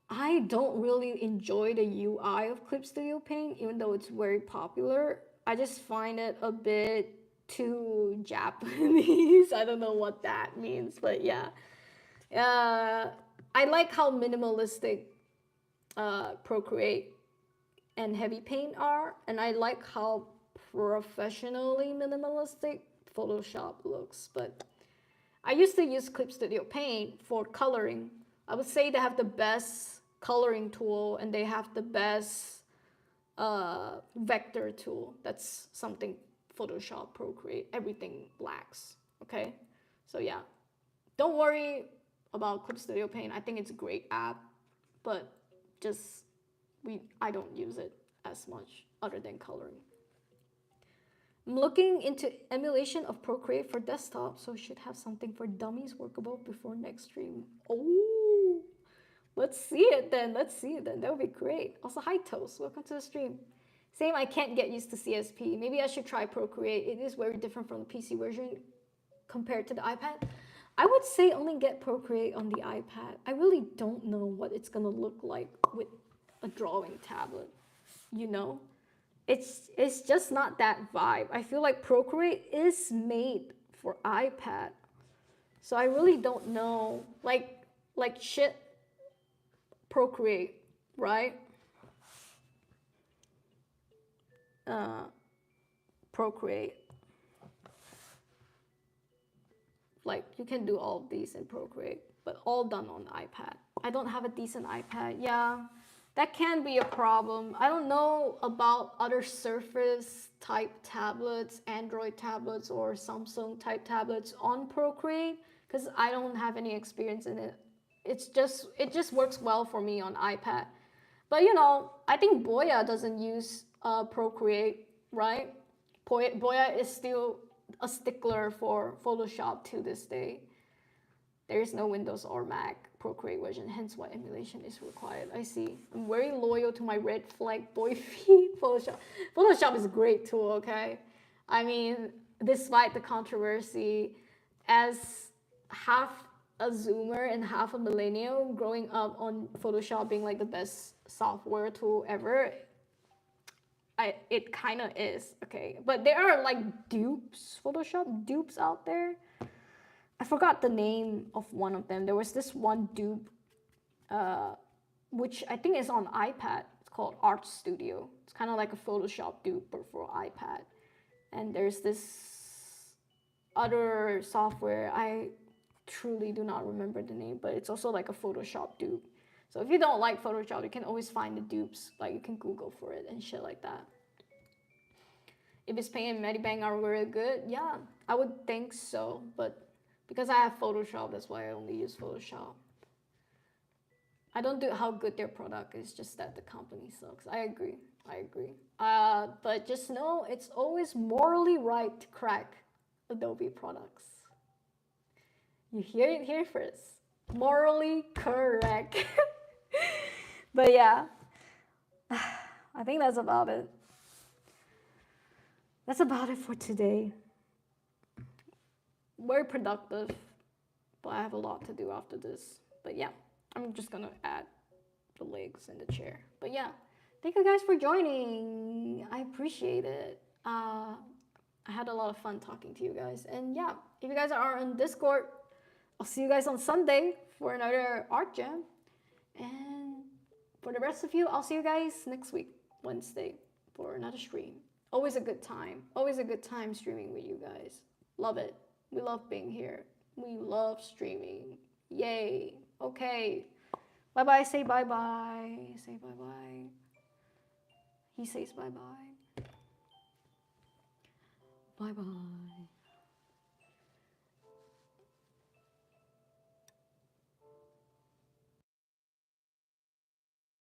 I don't really enjoy the UI of Clip Studio Paint, even though it's very popular. I just find it a bit too Japanese. I don't know what that means, but yeah. I like how minimalistic Procreate and Heavy Paint are, and I like how professionally minimalistic Photoshop looks. But I used to use Clip Studio Paint for coloring. I would say they have the best coloring tool and they have the best vector tool. That's something Photoshop, Procreate, everything lacks. Okay, so yeah, don't worry about Clip Studio Paint. I think it's a great app, but just I don't use it as much other than coloring. I'm looking into emulation of Procreate for desktop, so should have something for dummies workable before next stream. Oh, let's see it then. Let's see it then. That would be great. Also, hi Toast, welcome to the stream. Same, I can't get used to CSP. Maybe I should try Procreate. It is very different from the PC version compared to the iPad. I would say only get Procreate on the iPad. I really don't know what it's gonna look like with a drawing tablet, you know? It's just not that vibe. I feel like Procreate is made for iPad. So I really don't know. Like shit Procreate, right? Procreate. Like you can do all of these in Procreate, but all done on iPad. I don't have a decent iPad. Yeah, that can be a problem. I don't know about other Surface type tablets, Android tablets, or Samsung type tablets on Procreate, because I don't have any experience in it. It just works well for me on iPad. But you know, I think Boya doesn't use Procreate, right? Boya is still a stickler for Photoshop to this day. There is no Windows or Mac Procreate version, hence why emulation is required. I see. I'm very loyal to my red flag boy feed Photoshop. Photoshop is a great tool, okay? I mean, despite the controversy, as half a Zoomer and half a millennial growing up on Photoshop being like the best software tool ever, it kind of is, okay? But there are like dupes, Photoshop dupes out there. I forgot the name of one of them. There was this one dupe, which I think is on iPad. It's called Art Studio. It's kind of like a Photoshop dupe, but for iPad. And there's this other software. I truly do not remember the name, but it's also like a Photoshop dupe. So if you don't like Photoshop, you can always find the dupes. Like you can Google for it and shit like that. If it's Paint and Medibang are really good, yeah, I would think so. But because I have Photoshop, that's why I only use Photoshop. I don't do how good their product is, just that the company sucks. I agree. But just know it's always morally right to crack Adobe products. You hear it here first. Morally correct. But yeah, I think that's about it. That's about it for today. Very productive, but I have a lot to do after this. But yeah, I'm just gonna add the legs and the chair. But yeah, thank you guys for joining. I appreciate it. I had a lot of fun talking to you guys. And yeah, if you guys are on Discord, I'll see you guys on Sunday for another art jam. And for the rest of you, I'll see you guys next week, Wednesday, for another stream. Always a good time. Always a good time streaming with you guys. Love it. We love being here. We love streaming. Yay. Okay. Bye bye. Say bye bye. Say bye bye. He says bye bye. Bye bye.